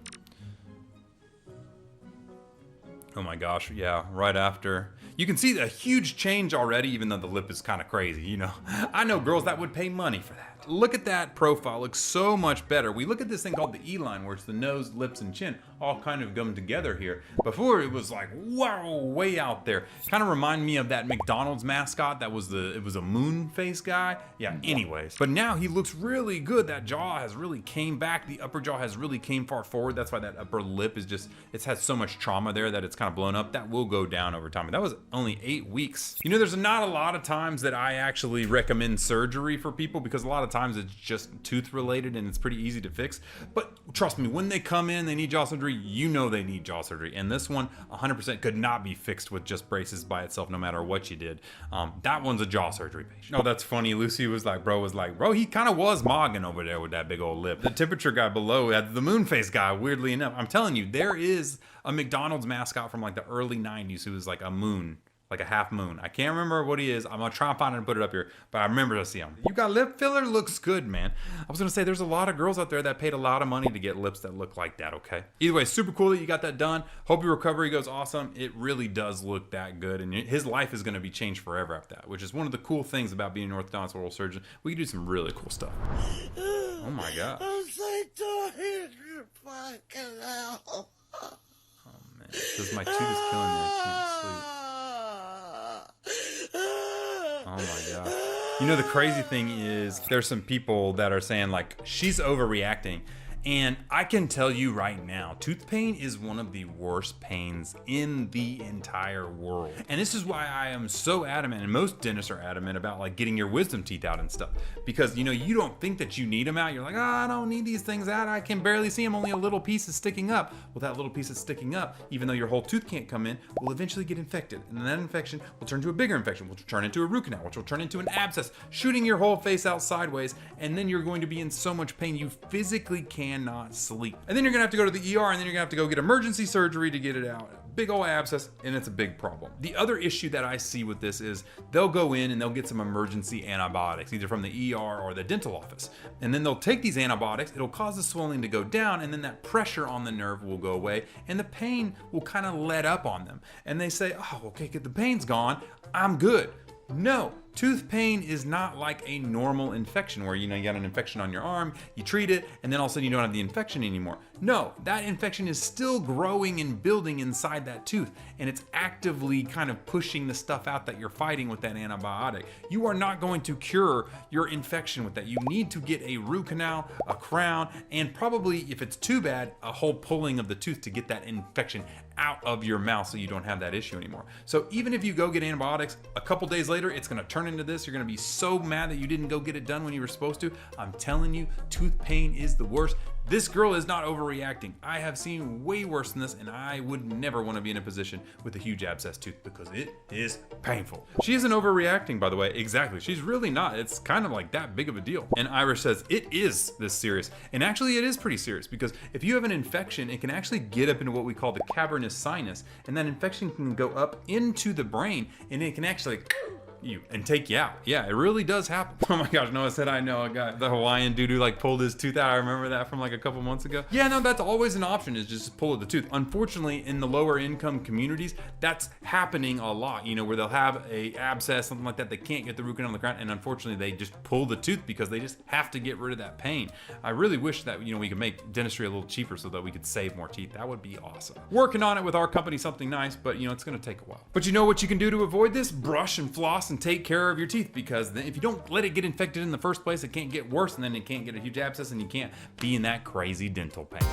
Oh my gosh, yeah, right after. You can see a huge change already, even though the lip is kind of crazy, you know. I know girls that would pay money for that. Look at that profile, looks so much better. We look at this thing called the E-line, where it's the nose, lips, and chin all kind of come together here. Before it was like, wow, way out there. Kind of remind me of that McDonald's mascot that was it was a moon face guy. Yeah, anyways. But now he looks really good. That jaw has really came back. The upper jaw has really came far forward. That's why that upper lip is just, it's had so much trauma there that it's kind of blown up. That will go down over time. And that was only 8 weeks. You know, there's not a lot of times that I actually recommend surgery for people because a lot of times it's just tooth related and it's pretty easy to fix. But trust me, when they come in, they need jaw surgery, you know they need jaw surgery. And this one 100% could not be fixed with just braces by itself, no matter what you did. That one's a jaw surgery patient. Oh, that's funny. Lucy was like, bro, he kind of was mogging over there with that big old lip. The temperature guy below had the moon face guy, weirdly enough. I'm telling you, there is a McDonald's mascot from like the early 90s who was like a moon, like a half moon. I can't remember what he is. I'm gonna try and find it and put it up here, but I remember to see him. You got lip filler? Looks good, man. I was gonna say there's a lot of girls out there that paid a lot of money to get lips that look like that, okay? Either way, super cool that you got that done. Hope your recovery goes awesome. It really does look that good, and his life is gonna be changed forever after that, which is one of the cool things about being an orthodontist oral surgeon. We can do some really cool stuff. Oh my gosh. I'm so tired. Fucking hell. Oh man, because my tooth is killing me. I can't sleep. Oh my god. You know, the crazy thing is there's some people that are saying like she's overreacting. And I can tell you right now, tooth pain is one of the worst pains in the entire world. And this is why I am so adamant, and most dentists are adamant about like getting your wisdom teeth out and stuff. Because, you know, you don't think that you need them out. You're like, oh, I don't need these things out. I can barely see them. Only a little piece is sticking up. Well, that little piece is sticking up, even though your whole tooth can't come in, will eventually get infected. And then that infection will turn to a bigger infection, which will turn into a root canal, which will turn into an abscess, shooting your whole face out sideways. And then you're going to be in so much pain, you physically cannot sleep. And then you're gonna have to go to the ER, and then you're gonna have to go get emergency surgery to get it out. Big old abscess, and it's a big problem. The other issue that I see with this is they'll go in and they'll get some emergency antibiotics, either from the ER or the dental office. And then they'll take these antibiotics, it'll cause the swelling to go down, and then that pressure on the nerve will go away, and the pain will kind of let up on them. And they say, oh, okay, the pain's gone, I'm good. No, tooth pain is not like a normal infection where, you know, you got an infection on your arm, you treat it, and then all of a sudden you don't have the infection anymore. No, that infection is still growing and building inside that tooth, and it's actively kind of pushing the stuff out that you're fighting with that antibiotic. You are not going to cure your infection with that. You need to get a root canal, a crown, and probably, if it's too bad, a whole pulling of the tooth to get that infection out of your mouth so you don't have that issue anymore. So even if you go get antibiotics, a couple days later, it's gonna turn into this. You're gonna be so mad that you didn't go get it done when you were supposed to. I'm telling you, tooth pain is the worst. This girl is not overreacting. I have seen way worse than this, and I would never want to be in a position with a huge abscess tooth because it is painful. She isn't overreacting, by the way. Exactly. She's really not. It's kind of like that big of a deal. And Irish says it is this serious. And actually it is pretty serious because if you have an infection, it can actually get up into what we call the cavernous sinus, and that infection can go up into the brain, and it can actually you and take you out. Yeah, it really does happen. Oh my gosh, Noah said I know a guy, the Hawaiian dude who like pulled his tooth out. I remember that from like a couple months ago. Yeah, no, that's always an option, is just pull the tooth. Unfortunately, in the lower income communities, that's happening a lot, you know, where they'll have a abscess, something like that, they can't get the root canal on the ground, and unfortunately they just pull the tooth because they just have to get rid of that pain. I really wish that, you know, we could make dentistry a little cheaper so that we could save more teeth. That would be awesome. Working on it with our company, something nice, but you know, it's gonna take a while. But you know what you can do to avoid this? Brush and floss and take care of your teeth, because then if you don't let it get infected in the first place, it can't get worse, and then it can't get a huge abscess, and you can't be in that crazy dental pain.